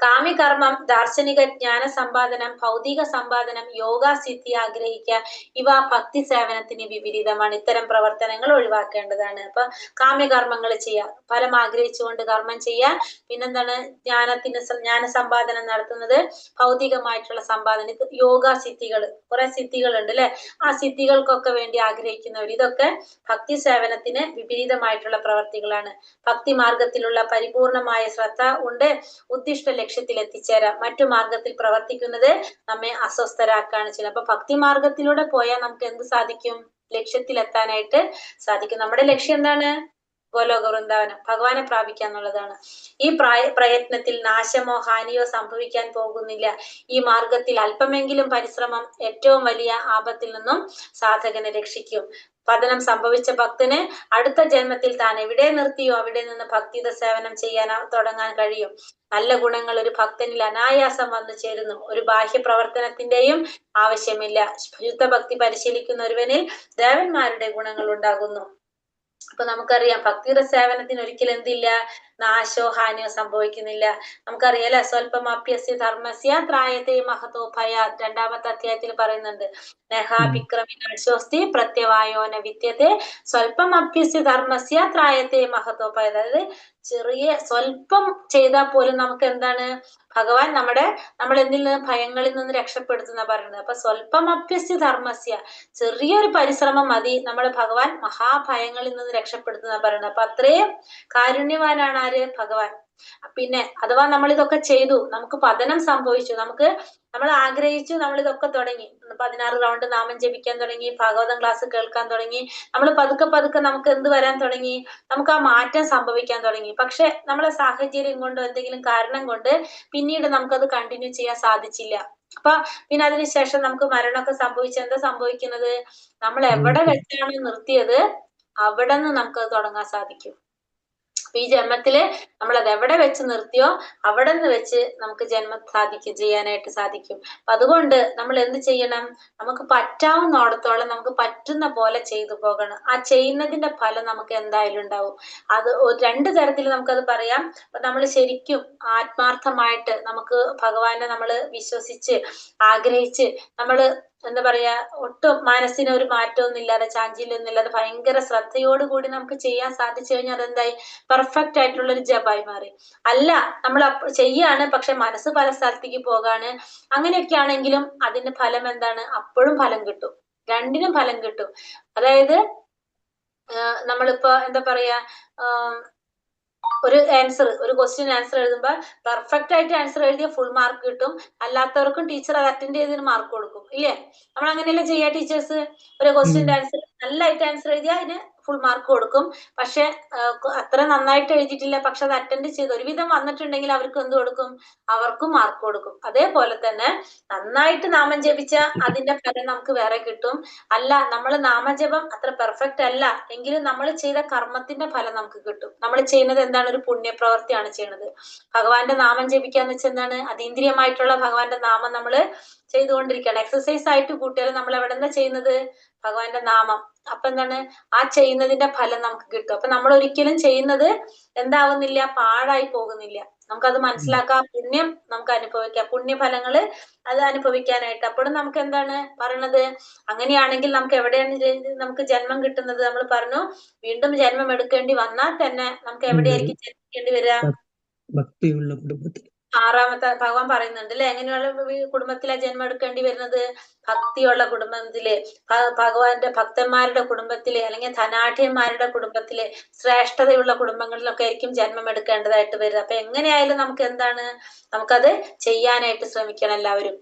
കാമ്യകർമ്മം, ദാർശനിക ജ്ഞാന സമ്പാദനം, ഭൗതിക സമ്പാദനം, യോഗ സിദ്ധി ആഗ്രഹിക്കുക, ഇവ ഭക്തി സേവനത്തിന് വിപരീതമാണ്. ഇത്തരം പ്രവർത്തനങ്ങൾ ഒഴിവാക്കേണ്ടതാണ്. അപ്പൊ കാമ്യകർമ്മങ്ങൾ ചെയ്യുക, ഫലം ആഗ്രഹിച്ചുകൊണ്ട് കർമ്മം ചെയ്യുക. പിന്നെന്താണ്? ജ്ഞാന സമ്പാദനം നടത്തുന്നത്, ഭൗതികമായിട്ടുള്ള സമ്പാദനം, യോഗ സിദ്ധികൾ, കുറെ സിദ്ധികളുണ്ട് അല്ലെ, ആ സിദ്ധികൾക്കൊക്കെ വേണ്ടി ആഗ്രഹിക്കുന്നവർ, ഇതൊക്കെ ഭക്തി സേവനത്തിന് വിപരീതമായിട്ടുള്ള പ്രവർത്തികളാണ്. ഭക്തി മാർഗത്തിലുള്ള പരിപൂർണമായ ശ്രദ്ധ ഉണ്ട് ഉദ്ദിഷ്ട ലക്ഷ്യത്തിൽ എത്തിച്ചേരാം. മറ്റു മാർഗത്തിൽ പ്രവർത്തിക്കുന്നത് നമ്മെ അസ്വസ്ഥരാക്കാണ് ചെയ്യുന്നത്. അപ്പൊ ഭക്തി മാർഗത്തിലൂടെ പോയാൽ നമുക്ക് എന്ത് സാധിക്കും? ലക്ഷ്യത്തിൽ എത്താനായിട്ട് സാധിക്കും. നമ്മുടെ ലക്ഷ്യം എന്താണ്? ഗോലോക വൃന്ദാവനം, ഭഗവാനെ പ്രാപിക്കുക എന്നുള്ളതാണ്. ഈ പ്രയത്നത്തിൽ നാശമോ ഹാനിയോ സംഭവിക്കാൻ പോകുന്നില്ല. ഈ മാർഗത്തിൽ അല്പമെങ്കിലും പരിശ്രമം ഏറ്റവും വലിയ ആപത്തിൽ നിന്നും സാധകനെ രക്ഷിക്കും. പതനം സംഭവിച്ച ഭക്തന് അടുത്ത ജന്മത്തിൽ താൻ എവിടെ നിർത്തിയോ അവിടെ നിന്ന് ഭക്തിയുത സേവനം ചെയ്യാൻ തുടങ്ങാൻ കഴിയും. നല്ല ഗുണങ്ങൾ ഒരു ഭക്തനിൽ അനായാസം വന്നു ചേരുന്നു. ഒരു ബാഹ്യ പ്രവർത്തനത്തിന്റെയും ആവശ്യമില്ല. ശുദ്ധ ഭക്തി പരിശീലിക്കുന്ന ഒരുവനിൽ ദേവന്മാരുടെ ഗുണങ്ങൾ ഉണ്ടാകുന്നു. അപ്പൊ നമുക്കറിയാം ഭക്തിയുടെ സേവനത്തിന് ഒരിക്കലും എന്തില്ല, നാശോ ഹാനിയോ സംഭവിക്കുന്നില്ല. നമുക്കറിയാലോ, സ്വല്പമപ്യസ്യ ധർമ്മസ്യ ത്രായത്തെ മഹതോ ഭയാത് 2-ാമത്തെ അധ്യായത്തിൽ പറയുന്നുണ്ട്. നഹാഭിക്രമിനാശോസ്തി പ്രത്യവായോന വിദ്യത്തെ സ്വല്പമപ്യസ്യ ധർമ്മസ്യ ത്രായത്തെ മഹതോ ഭയാത്. അതായത് ചെറിയ സ്വല്പം ചെയ്താൽ പോലും നമുക്ക് എന്താണ്, ഭഗവാൻ നമ്മൾ എന്തിൽ നിന്ന്, ഭയങ്ങളിൽ നിന്ന് രക്ഷപ്പെടുത്തുന്ന പറയുന്നത്. അപ്പൊ സ്വല്പമപ്യസ്യ ധർമ്മസ്യ, ചെറിയൊരു പരിശ്രമം മതി നമ്മളെ ഭഗവാൻ മഹാഭയങ്ങളിൽ നിന്ന് രക്ഷപ്പെടുത്തുന്ന പറയുന്നത്. അപ്പൊ അത്രയും കാരുണ്യവാനാണ് ആര്, ഭഗവാൻ. പിന്നെ അഥവാ നമ്മൾ ഇതൊക്കെ ചെയ്തു, നമുക്ക് പതനം സംഭവിച്ചു, നമ്മൾ ആഗ്രഹിച്ചു, നമ്മൾ ഇതൊക്കെ തുടങ്ങി, 16 റൗണ്ട് നാമം ജപിക്കാൻ തുടങ്ങി, ഭാഗവതം ക്ലാസ് കേൾക്കാൻ തുടങ്ങി, നമ്മൾ പതുക്കെ നമുക്ക് എന്ത് വരാൻ തുടങ്ങി, നമുക്ക് ആ മാറ്റം സംഭവിക്കാൻ തുടങ്ങി. പക്ഷെ നമ്മളെ സാഹചര്യം കൊണ്ടോ എന്തെങ്കിലും കാരണം കൊണ്ട് പിന്നീട് നമുക്കത് കണ്ടിന്യൂ ചെയ്യാൻ സാധിച്ചില്ല. അപ്പൊ പിന്നെ അതിനുശേഷം നമുക്ക് മരണമൊക്കെ സംഭവിച്ച എന്താ സംഭവിക്കുന്നത്, നമ്മൾ എവിടെ വെച്ചാണ് നിർത്തിയത് അവിടെ നിന്ന് നമുക്കത് തുടങ്ങാൻ സാധിക്കും. ഈ ജന്മത്തില് നമ്മൾ അത് എവിടെ വെച്ച് നിർത്തിയോ അവിടെ നിന്ന് വെച്ച് നമുക്ക് ജന്മം ചെയ്യാനായിട്ട് സാധിക്കും. അപ്പൊ അതുകൊണ്ട് നമ്മൾ എന്ത് ചെയ്യണം, നമുക്ക് പറ്റാവുന്നിടത്തോളം നമുക്ക് പറ്റുന്ന പോലെ ചെയ്തു പോകണം. ആ ചെയ്യുന്നതിന്റെ ഫലം നമുക്ക് എന്തായാലും ഉണ്ടാവും. അത് 2 തരത്തിൽ നമുക്കത് പറയാം. അപ്പൊ നമ്മൾ ശരിക്കും ആത്മാർത്ഥമായിട്ട് നമുക്ക് ഭഗവാനെ നമ്മൾ വിശ്വസിച്ച് ആഗ്രഹിച്ച് നമ്മള് എന്താ പറയാ, ഒട്ടും മനസ്സിന് ഒരു മാറ്റമൊന്നും ഇല്ലാതെ, ചാഞ്ചല്യൊന്നും ഇല്ലാതെ ഭയങ്കര ശ്രദ്ധയോടുകൂടി നമുക്ക് ചെയ്യാൻ സാധിച്ചു കഴിഞ്ഞാൽ അതെന്തായി, പെർഫെക്റ്റ് ആയിട്ടുള്ള ഒരു ജപായി മാറി. അല്ല, നമ്മൾ ചെയ്യാണ് പക്ഷെ മനസ്സ് പല സ്ഥലത്തേക്ക് പോകാണ്, അങ്ങനെയൊക്കെ ആണെങ്കിലും അതിന്റെ ഫലം എന്താണ്, അപ്പോഴും ഫലം കിട്ടും. 2നും ഫലം കിട്ടും. അതായത് നമ്മളിപ്പോ എന്താ പറയാ, ഒരു ക്വസ്റ്റ്യൻ ആൻസർ എഴുതുമ്പോൾ പെർഫെക്റ്റ് ആയിട്ട് ആൻസർ എഴുതിയ ഫുൾ മാർക്ക് കിട്ടും. അല്ലാത്തവർക്കും ടീച്ചർ അത് അറ്റൻഡ് ചെയ്തതിന് മാർക്ക് കൊടുക്കും. ഇല്ലേ, നമ്മൾ അങ്ങനെയല്ലേ ചെയ്യാ ടീച്ചേഴ്സ്? ഒരു ക്വസ്റ്റ്യന്റെ ആൻസർ നല്ലതായിട്ട് ആൻസർ എഴുതിയാൽ അതിന് ഫുൾ മാർക്ക് കൊടുക്കും. പക്ഷെ അത്ര നന്നായിട്ട് എഴുതിയിട്ടില്ല, പക്ഷെ അത് അറ്റൻഡ് ചെയ്ത് ഒരുവിധം വന്നിട്ടുണ്ടെങ്കിൽ അവർക്ക് എന്ത് കൊടുക്കും, അവർക്കും മാർക്ക് കൊടുക്കും. അതേപോലെ തന്നെ നന്നായിട്ട് നാമം ജപിച്ച അതിന്റെ ഫലം നമുക്ക് വേറെ കിട്ടും. അല്ല, നമ്മൾ നാമജപം അത്ര പെർഫെക്റ്റ് അല്ല എങ്കിലും നമ്മൾ ചെയ്ത കർമ്മത്തിന്റെ ഫലം നമുക്ക് കിട്ടും. നമ്മൾ ചെയ്യുന്നത് എന്താണ്, ഒരു പുണ്യപ്രവർത്തിയാണ് ചെയ്യുന്നത്. ഭഗവാന്റെ നാമം ജപിക്കാന്ന് വെച്ചാൽ എന്താണ്, അതീന്ദ്രിയമായിട്ടുള്ള ഭഗവാന്റെ നാമം നമ്മൾ ചെയ്തുകൊണ്ടിരിക്കുകയാണ്. എക്സസൈസ് ആയിട്ട് കൂട്ടിയാൽ നമ്മൾ എവിടെ എന്താ ചെയ്യുന്നത്, ഭഗവാന്റെ നാമം. അപ്പൊ എന്താണ്, ആ ചെയ്യുന്നതിന്റെ ഫലം നമുക്ക് കിട്ടും. അപ്പൊ നമ്മൾ ഒരിക്കലും ചെയ്യുന്നത് എന്താവുന്നില്ല, പാഴായി പോകുന്നില്ല. നമുക്കത് മനസ്സിലാക്കാം, പുണ്യം നമുക്ക് അനുഭവിക്കാം, പുണ്യഫലങ്ങള് അത് അനുഭവിക്കാനായിട്ട്. അപ്പോഴും നമുക്ക് എന്താണ് പറയണത്, അങ്ങനെയാണെങ്കിൽ നമുക്ക് എവിടെയാണ് നമുക്ക് ജന്മം കിട്ടുന്നത്? നമ്മൾ പറഞ്ഞു, വീണ്ടും ജന്മം എടുക്കേണ്ടി വന്നാൽ തന്നെ നമുക്ക് എവിടെയായിരിക്കും ജന്മിക്കേണ്ടി വരിക? ഭക്തിയുള്ള കുടുംബത്തിൽ. 6-ാമത്തെ ഭഗവാൻ പറയുന്നുണ്ട് അല്ലെ, എങ്ങനെയുള്ള കുടുംബത്തിലെ ജന്മം എടുക്കേണ്ടി വരുന്നത്? ഭക്തിയുള്ള കുടുംബത്തില്, ഭഗവാന്റെ ഭക്തന്മാരുടെ കുടുംബത്തില്, അല്ലെങ്കിൽ ധനാഢ്യന്മാരുടെ കുടുംബത്തില്, ശ്രേഷ്ഠതയുള്ള കുടുംബങ്ങളിലൊക്കെ ആയിരിക്കും ജന്മം എടുക്കേണ്ടതായിട്ട് വരുന്നത്. അപ്പൊ എങ്ങനെയായാലും നമുക്ക് എന്താണ്, നമുക്കത് ചെയ്യാനായിട്ട് ശ്രമിക്കണം എല്ലാവരും.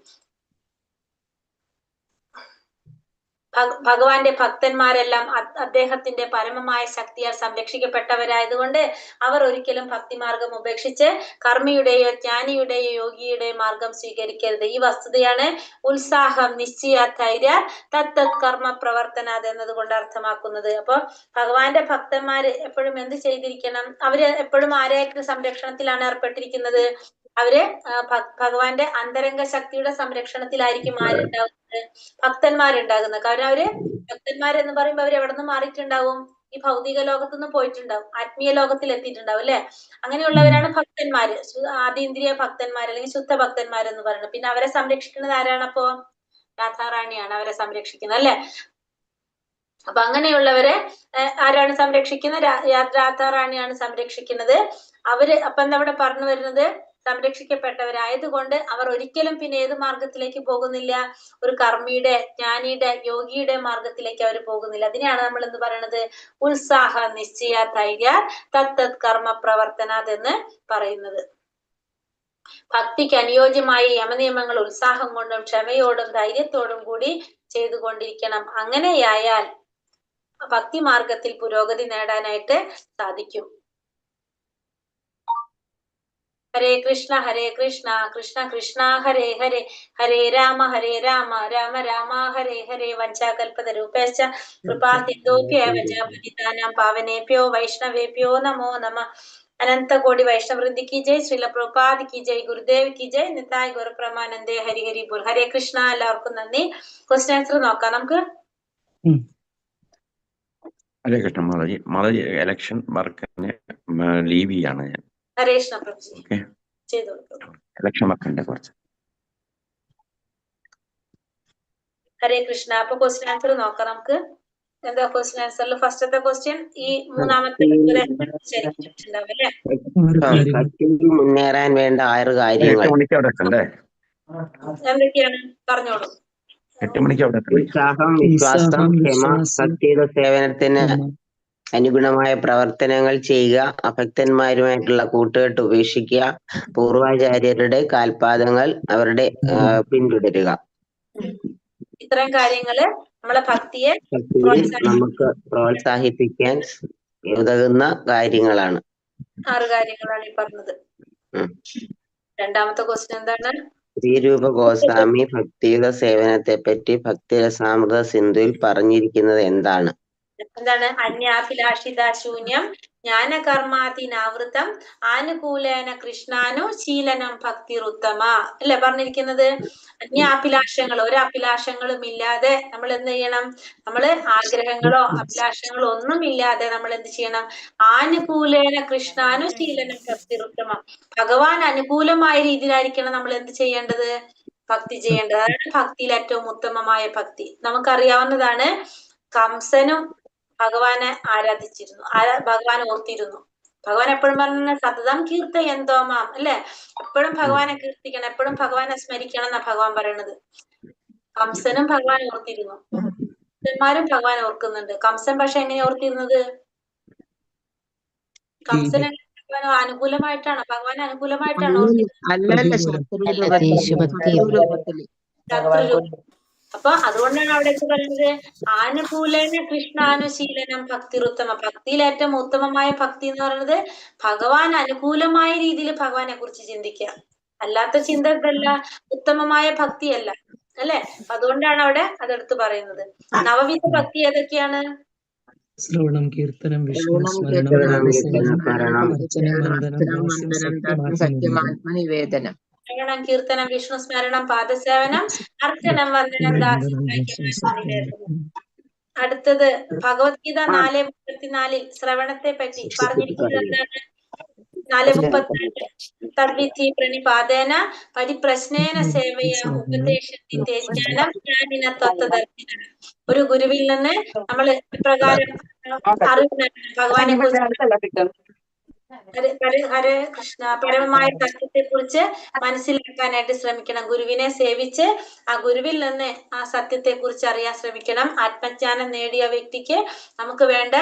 ഭഗവാന്റെ ഭക്തന്മാരെല്ലാം അദ്ദേഹത്തിന്റെ പരമമായ ശക്തിയാൽ സംരക്ഷിക്കപ്പെട്ടവരായതുകൊണ്ട് അവർ ഒരിക്കലും ഭക്തിമാർഗം ഉപേക്ഷിച്ച് കർമ്മിയുടെയോ ജ്ഞാനിയുടെയോ യോഗിയുടെയോ മാർഗം സ്വീകരിക്കരുത്. ഈ വസ്തുതയാണ് ഉത്സാഹം, നിശ്ചയ, ധൈര്യ തത്തത് കർമ്മ പ്രവർത്തനാത് എന്നതുകൊണ്ട് അർത്ഥമാക്കുന്നത്. അപ്പൊ ഭഗവാന്റെ ഭക്തന്മാര് എപ്പോഴും എന്ത് ചെയ്തിരിക്കണം, അവര് എപ്പോഴും ആരായിട്ട് സംരക്ഷണത്തിലാണ് ഏർപ്പെട്ടിരിക്കുന്നത്? അവര് ഭഗവാന്റെ അന്തരംഗ ശക്തിയുടെ സംരക്ഷണത്തിലായിരിക്കും ആരുണ്ടാവുന്നത്, ഭക്തന്മാരുണ്ടാകുന്നത്. കാരണം അവര് ഭക്തന്മാരെന്ന് പറയുമ്പോ അവര് എവിടെ നിന്ന് മാറിയിട്ടുണ്ടാവും, ഈ ഭൗതിക ലോകത്തുനിന്ന് പോയിട്ടുണ്ടാവും, ആത്മീയ ലോകത്തിൽ എത്തിയിട്ടുണ്ടാവും അല്ലെ. അങ്ങനെയുള്ളവരാണ് ഭക്തന്മാര്, ആതീന്ദ്രിയ ഭക്തന്മാർ അല്ലെങ്കിൽ ശുദ്ധ ഭക്തന്മാരെന്ന് പറയുന്നത്. പിന്നെ അവരെ സംരക്ഷിക്കുന്നത് ആരാണ്? അപ്പോ രാധാറാണിയാണ് അവരെ സംരക്ഷിക്കുന്നത് അല്ലെ. അപ്പൊ അങ്ങനെയുള്ളവരെ ആരാണ് സംരക്ഷിക്കുന്നത്? രാധാറാണിയാണ് സംരക്ഷിക്കുന്നത്. അവര് അപ്പൊ എന്താ അവിടെ പറഞ്ഞു വരുന്നത്, സംരക്ഷിക്കപ്പെട്ടവരായതുകൊണ്ട് അവർ ഒരിക്കലും പിന്നെ ഏത് മാർഗത്തിലേക്ക് പോകുന്നില്ല, ഒരു കർമ്മിയുടെ, ജ്ഞാനിയുടെ, യോഗിയുടെ മാർഗത്തിലേക്ക് അവർ പോകുന്നില്ല. അതിനെയാണ് നമ്മൾ എന്ത് പറയണത്, ഉത്സാഹ, നിശ്ചയ, ധൈര്യ തത്തത് കർമ്മ പ്രവർത്തനാത് എന്ന് പറയുന്നത്. ഭക്തിക്ക് അനുയോജ്യമായ യമനിയമങ്ങൾ ഉത്സാഹം കൊണ്ടും ക്ഷമയോടും ധൈര്യത്തോടും കൂടി ചെയ്തുകൊണ്ടിരിക്കണം. അങ്ങനെയായാൽ ഭക്തി മാർഗത്തിൽ പുരോഗതി നേടാനായിട്ട് സാധിക്കും. ഹരേ കൃഷ്ണ കൃഷ്ണ കൃഷ്ണ ഹരേ ഹരേ ഹരേ രാമ രാമ രാമ ഹരേ ഹരേ വഞ്ചാകൽപതരൂപേശ്ച കൃപാസിന്ധോഭ്യേവ ച പതിതാനാം പാവനേഭ്യോ വൈഷ്ണവേഭ്യോ നമോ നമഃ. അനന്ത കോടി വൈഷ്ണവൃന്ദി കി ജയ്. ശ്രീല പ്രഭുപാദ് കി ജയ്. ഗുരുദേവ് കി ജയ്. നിതായ് ഗുരുപ്രമാനന്ദേ. ഹരി ഹരി ബോൾ. ഹരേ കൃഷ്ണ. എല്ലാവർക്കും നന്ദി. ക്വസ്റ്റ്യൻ ആൻസർ നോക്കാം നമുക്ക്. ഹരേ കൃഷ്ണ മാതാജി. മാതാജി ഇലക്ഷൻ വർക്കിന് ലീവ് ചെയ്യാണ് ഞാൻ. ഹരേ കൃഷ്ണ പ്രഭുജി. ഓക്കെ, ചെയ്തോളൂ. ഇലക്ഷൻ വർക്കുണ്ട് കുറച്ച്. ഹരേ കൃഷ്ണ. അപ്പൊ ക്വസ്റ്റ്യൻ ആൻസർ നോക്കാം നമുക്ക്. എന്താ ക്വസ്റ്റ്യൻ ആൻസറിൽ ഫസ്റ്റത്തെ ക്വസ്റ്റ്യൻ ഈ മൂന്നാമത്തെ ഭക്തിയിൽ മുന്നേറാൻ വേണ്ട 6 കാര്യങ്ങൾ. 8 മണിക്ക് അവിടെ എത്തണ്ടേ? എന്തൊക്കെയാണ് പറഞ്ഞോളൂ. 8 മണിക്ക് അവിടെ എത്തണ്ടേ? ഉത്സാഹം, വിശ്വാസം, ക്ഷമ, ഭക്തിയുടെ സേവനത്തിന് അനുഗുണമായ പ്രവർത്തനങ്ങൾ ചെയ്യുക, അഭക്തന്മാരുമായിട്ടുള്ള കൂട്ടുകെട്ട് ഉപേക്ഷിക്കുക, പൂർവാചാര്യരുടെ കാൽപാദങ്ങൾ അവരുടെ പിന്തുടരുക. ഇത്രയും കാര്യങ്ങള് നമ്മളെ ഭക്തിയെ നമുക്ക് പ്രോത്സാഹിപ്പിക്കാൻ ഉതകുന്ന കാര്യങ്ങളാണ്. 6 കാര്യങ്ങളാണ് ഈ പറഞ്ഞത്. രണ്ടാമത്തെ ക്വസ്റ്റ്യൻ എന്താണ്? ശ്രീരൂപ ഗോസ്വാമി ഭക്തിയുടെ സേവനത്തെ പറ്റി ഭക്തിരസാമൃത സിന്ധുവിൽ പറഞ്ഞിരിക്കുന്നത് എന്താണ്? അന്യാഭിലാഷിത ശൂന്യം ജ്ഞാനകർമാതിനാവൃതം ആനുകൂലേന കൃഷ്ണാനു ശീലനം ഭക്തിരുത്തമ അല്ലെ പറഞ്ഞിരിക്കുന്നത്. അന്യാഭിലാഷങ്ങൾ, ഒരഭിലാഷങ്ങളും ഇല്ലാതെ നമ്മൾ എന്ത് ചെയ്യണം? നമ്മള് ആഗ്രഹങ്ങളോ അഭിലാഷങ്ങളോ ഒന്നും ഇല്ലാതെ നമ്മൾ എന്ത് ചെയ്യണം? ആനുകൂലേന കൃഷ്ണാനു ശീലനം ഭക്തിരുത്തമ. ഭഗവാൻ അനുകൂലമായ രീതിയിലായിരിക്കണം നമ്മൾ എന്ത് ചെയ്യേണ്ടത്? ഭക്തി ചെയ്യേണ്ടത്. അതാണ് ഭക്തിയിൽ ഏറ്റവും ഉത്തമമായ ഭക്തി. നമുക്കറിയാവുന്നതാണ്, കംസനും ഭഗവാനെ ആരാധിച്ചിരുന്നു, ഭഗവാൻ ഓർത്തിരുന്നു. ഭഗവാൻ എപ്പോഴും പറഞ്ഞ സതതം കീർത്തയന്തോമാം അല്ലെ, എപ്പോഴും ഭഗവാനെ കീർത്തിക്കണം, എപ്പോഴും ഭഗവാനെ സ്മരിക്കണം എന്നാ ഭഗവാൻ പറയണത്. കംസനും ഭഗവാൻ ഓർത്തിരുന്നു, ഭക്തന്മാരും ഭഗവാൻ ഓർക്കുന്നുണ്ട്. കംസൻ പക്ഷെ എങ്ങനെ ഓർത്തിരുന്നത്? കംസൻ അനുകൂലമായിട്ടാണ്, ഭഗവാൻ അനുകൂലമായിട്ടാണ് ഓർത്തിരുന്നത്. അപ്പൊ അതുകൊണ്ടാണ് അവിടെ പറയുന്നത് ആനുകൂലേന കൃഷ്ണാനുശീലനം ഭക്തിരുത്തമ. ഭക്തിയിൽ ഏറ്റവും ഉത്തമമായ ഭക്തി എന്ന് പറയുന്നത് ഭഗവാൻ അനുകൂലമായ രീതിയിൽ ഭഗവാനെ കുറിച്ച് ചിന്തിക്കുക. അല്ലാത്ത ചിന്ത എന്തല്ല? ഉത്തമമായ ഭക്തിയല്ല അല്ലെ. അതുകൊണ്ടാണ് അവിടെ അതെടുത്ത് പറയുന്നത്. നവവിധ ഭക്തി ഏതൊക്കെയാണ്? ശ്രവണം, കീർത്തനം, വിഷ്ണു സ്മരണം, നിവേദനം. ശ്രവണം, കീർത്തനം, വിഷ്ണു സ്മരണം, പാദസേവനം, അർച്ചനം, വന്ദനം, നിവേദനം. അടുത്തത് ഭഗവത്ഗീത 4:34 ശ്രവണത്തെ പറ്റി പറഞ്ഞിരിക്കുന്നത് എന്താണ്? 4:34 തദ്വിധി പ്രണിപാതേന പരിപ്രശ്നേന സേവയ ഉപദേശിത്തെ ജ്ഞാനം ജ്ഞാനിന തത്വദർശിന. ഒരു ഗുരുവിൽ നിന്ന് നമ്മൾ പ്രകാരം അറിവ് ഭഗവാനെ കുറിച്ച് ഹരേ കൃഷ്ണ പരമമായ തത്വത്തെ കുറിച്ച് മനസ്സിലാക്കാനായിട്ട് ശ്രമിക്കണം. ഗുരുവിനെ സേവിച്ച് ആ ഗുരുവിൽ നിന്ന് ആ സത്യത്തെ കുറിച്ച് അറിയാൻ ശ്രമിക്കണം. ആത്മജ്ഞാനം നേടിയ വ്യക്തിക്ക് നമുക്ക് വേണ്ട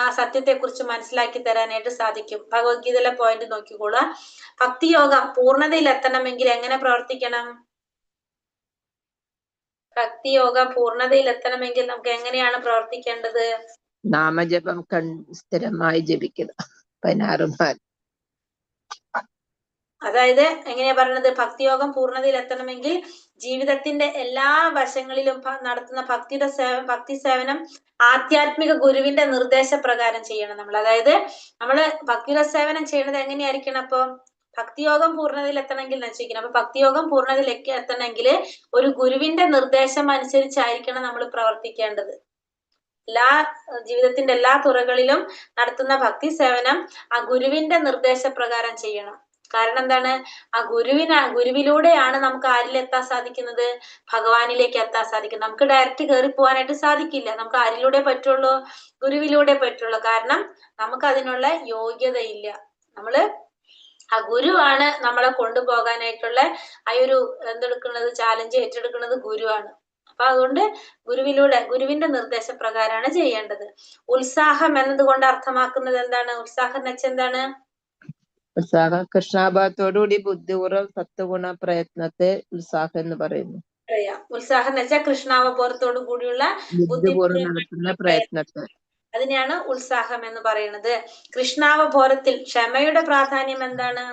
ആ സത്യത്തെ കുറിച്ച് മനസ്സിലാക്കി തരാനായിട്ട് സാധിക്കും. ഭഗവത്ഗീതയിലെ പോയിന്റ് നോക്കിക്കോളാം. ഭക്തിയോഗം പൂർണ്ണതയിൽ എത്തണമെങ്കിൽ എങ്ങനെ പ്രവർത്തിക്കണം? ഭക്തിയോഗം പൂർണ്ണതയിൽ എത്തണമെങ്കിൽ നമുക്ക് എങ്ങനെയാണ് പ്രവർത്തിക്കേണ്ടത്? നാമജപം സ്ഥിരമായി ജപിക്കുക. 16 അതായത് എങ്ങനെയാ പറയുന്നത്? ഭക്തിയോഗം പൂർണ്ണതയിൽ എത്തണമെങ്കിൽ ജീവിതത്തിന്റെ എല്ലാ വശങ്ങളിലും നടത്തുന്ന ഭക്തി സേവനം ആധ്യാത്മിക ഗുരുവിന്റെ നിർദ്ദേശപ്രകാരം ചെയ്യണം നമ്മൾ. അതായത് നമ്മള് ഭക്തിയുടെ സേവനം ചെയ്യുന്നത് എങ്ങനെയായിരിക്കണം? അപ്പൊ ഭക്തിയോഗം പൂർണ്ണതയിൽ എത്തണമെങ്കിൽ നശിക്കണം. അപ്പൊ ഭക്തിയോഗം പൂർണ്ണതയിലേക്ക് എത്തണമെങ്കിൽ ഒരു ഗുരുവിന്റെ നിർദ്ദേശം അനുസരിച്ചായിരിക്കണം നമ്മൾ പ്രവർത്തിക്കേണ്ടത്. ജീവിതത്തിന്റെ എല്ലാ തുറകളിലും നടത്തുന്ന ഭക്തി സേവനം ആ ഗുരുവിന്റെ നിർദ്ദേശപ്രകാരം ചെയ്യണം. കാരണം എന്താണ്? ആ ഗുരുവിലൂടെയാണ് നമുക്ക് ആരിലെത്താൻ സാധിക്കുന്നത്? ഭഗവാനിലേക്ക് എത്താൻ സാധിക്കുന്നത്. നമുക്ക് ഡയറക്റ്റ് കയറി പോകാനായിട്ട് സാധിക്കില്ല. നമുക്ക് ആരിലൂടെ പറ്റുള്ളൂ? ഗുരുവിലൂടെ പറ്റുള്ളൂ. കാരണം നമുക്ക് അതിനുള്ള യോഗ്യതയില്ല. നമ്മള് ആ ഗുരുവാണ് നമ്മളെ കൊണ്ടുപോകാനായിട്ടുള്ള ആ ഒരു എന്തെടുക്കുന്നത്, ചാലഞ്ച് ഏറ്റെടുക്കുന്നത് ഗുരുവാണ്. അപ്പൊ അതുകൊണ്ട് ഗുരുവിന്റെ നിർദ്ദേശപ്രകാരമാണ് ചെയ്യേണ്ടത്. ഉത്സാഹം എന്നതുകൊണ്ട് അർത്ഥമാക്കുന്നത് എന്താണ്? ഉത്സാഹം എന്ന് വെച്ചാൽ എന്താണ്? ഉത്സാഹം കൃഷ്ണാഭാവത്തോടുകൂടി ബുദ്ധിപൂർവ്വം സത്വഗുണ പ്രയത്നത്തെ ഉത്സാഹം എന്ന് പറയുന്നു. ഉത്സാഹം എന്ന് വെച്ചാൽ കൃഷ്ണാവബോധത്തോടു കൂടിയുള്ള ബുദ്ധിപൂർവ്വം നടത്തുന്ന പ്രയത്നത്തെ, അതിനെയാണ് ഉത്സാഹം എന്ന് പറയുന്നത്. കൃഷ്ണാവബോധത്തിൽ ക്ഷമയുടെ പ്രാധാന്യം എന്താണ്?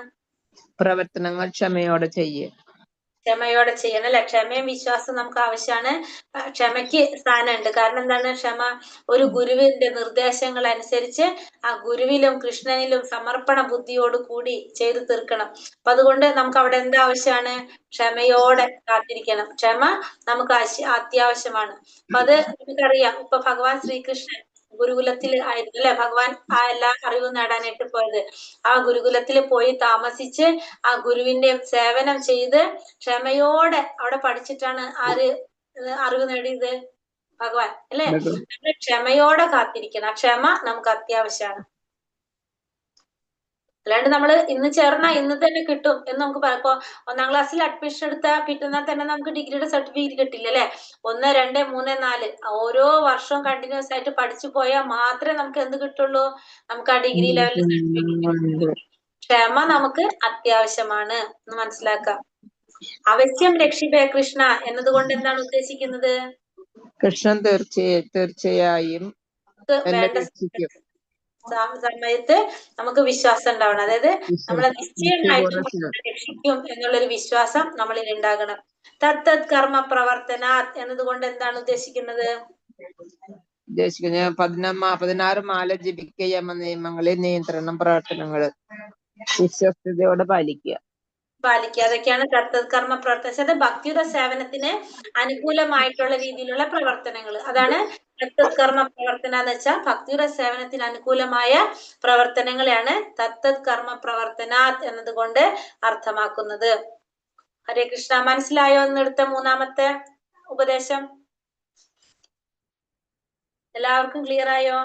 പ്രവർത്തനങ്ങൾ ക്ഷമയോടെ ചെയ്യുക. ക്ഷമയോടെ ചെയ്യണം അല്ലെ. ക്ഷമയും വിശ്വാസം നമുക്ക് ആവശ്യമാണ്. ക്ഷമയ്ക്ക് സ്ഥാനമുണ്ട്. കാരണം എന്താണ്? ക്ഷമ ഒരു ഗുരുവിന്റെ നിർദ്ദേശങ്ങൾ അനുസരിച്ച് ആ ഗുരുവിലും കൃഷ്ണനിലും സമർപ്പണ ബുദ്ധിയോട് കൂടി ചെയ്തു തീർക്കണം. അപ്പൊ അതുകൊണ്ട് നമുക്ക് അവിടെ എന്താവശ്യമാണ്? ക്ഷമയോടെ കാത്തിരിക്കണം. ക്ഷമ നമുക്ക് അത്യാവശ്യമാണ്. അപ്പൊ അത് നമുക്കറിയാം. ഇപ്പൊ ഭഗവാൻ ശ്രീകൃഷ്ണൻ ഗുരുകുലത്തിൽ ആയിരുന്നു അല്ലെ. ഭഗവാൻ ആ എല്ലാ അറിവും നേടാനായിട്ട് പോയത്. ആ ഗുരുകുലത്തിൽ പോയി താമസിച്ച് ആ ഗുരുവിന്റെ സേവനം ചെയ്ത് ക്ഷമയോടെ അവിടെ പഠിച്ചിട്ടാണ് ആര് അറിവ് നേടിയത്? ഭഗവാൻ അല്ലെ. നമ്മൾ ക്ഷമയോടെ കാത്തിരിക്കണം. ആ ക്ഷമ നമുക്ക് അത്യാവശ്യമാണ്. അല്ലാണ്ട് നമ്മള് ഇന്ന് ചേർന്ന ഇന്ന് തന്നെ കിട്ടും എന്ന് നമുക്ക് പറയാം. ഇപ്പൊ 1ാം ക്ലാസ്സിൽ അഡ്മിഷൻ എടുത്താൽ പിറ്റുന്നാൽ തന്നെ നമുക്ക് ഡിഗ്രിയുടെ സർട്ടിഫിക്കറ്റ് കിട്ടില്ല അല്ലെ. 1, 2, 3, 4 ഓരോ വർഷവും കണ്ടിന്യൂസ് ആയിട്ട് പഠിച്ചു പോയാൽ മാത്രമേ നമുക്ക് എന്ത് കിട്ടുള്ളൂ? നമുക്ക് ആ ഡിഗ്രി ലെവലിൽ സർട്ടിഫിക്കറ്റ്. ക്ഷമ നമുക്ക് അത്യാവശ്യമാണ് എന്ന് മനസ്സിലാക്കാം. അവശ്യം രക്ഷിതേ കൃഷ്ണ എന്നതുകൊണ്ട് എന്താണ് ഉദ്ദേശിക്കുന്നത്? കൃഷ്ണൻ തീർച്ചയായും എന്നെ രക്ഷിക്കും. സമയത്ത് നമുക്ക് വിശ്വാസം ഉണ്ടാവണം. അതായത് നമ്മളെ നിശ്ചയമായിട്ടും രക്ഷിക്കും എന്നുള്ളൊരു വിശ്വാസം നമ്മളിൽ ഉണ്ടാകണം. തത്തത് കർമ്മ പ്രവർത്തന എന്നതുകൊണ്ട് എന്താണ് ഉദ്ദേശിക്കുന്നത്? 16 മാല ജപിക്കുക, യമ നിയമങ്ങളിൽ നിയന്ത്രണം പ്രവർത്തനങ്ങൾ വിശ്വസ്തയോടെ പാലിക്കുക. അതൊക്കെയാണ് തത്തത് കർമ്മ പ്രവർത്തന. ഭക്തിയുത സേവനത്തിന് അനുകൂലമായിട്ടുള്ള രീതിയിലുള്ള പ്രവർത്തനങ്ങൾ. അതാണ് തത്തത് കർമ്മ പ്രവർത്തന എന്ന് വെച്ചാൽ ഭക്തിയുടെ സേവനത്തിന് അനുകൂലമായ പ്രവർത്തനങ്ങളെയാണ് തത്തത് കർമ്മ പ്രവർത്തന എന്നതുകൊണ്ട് അർത്ഥമാക്കുന്നത്. ഹരേ കൃഷ്ണ. മനസ്സിലായോ എന്നെടുത്ത 3ാമത്തെ ഉപദേശം? എല്ലാവർക്കും ക്ലിയർ ആയോ?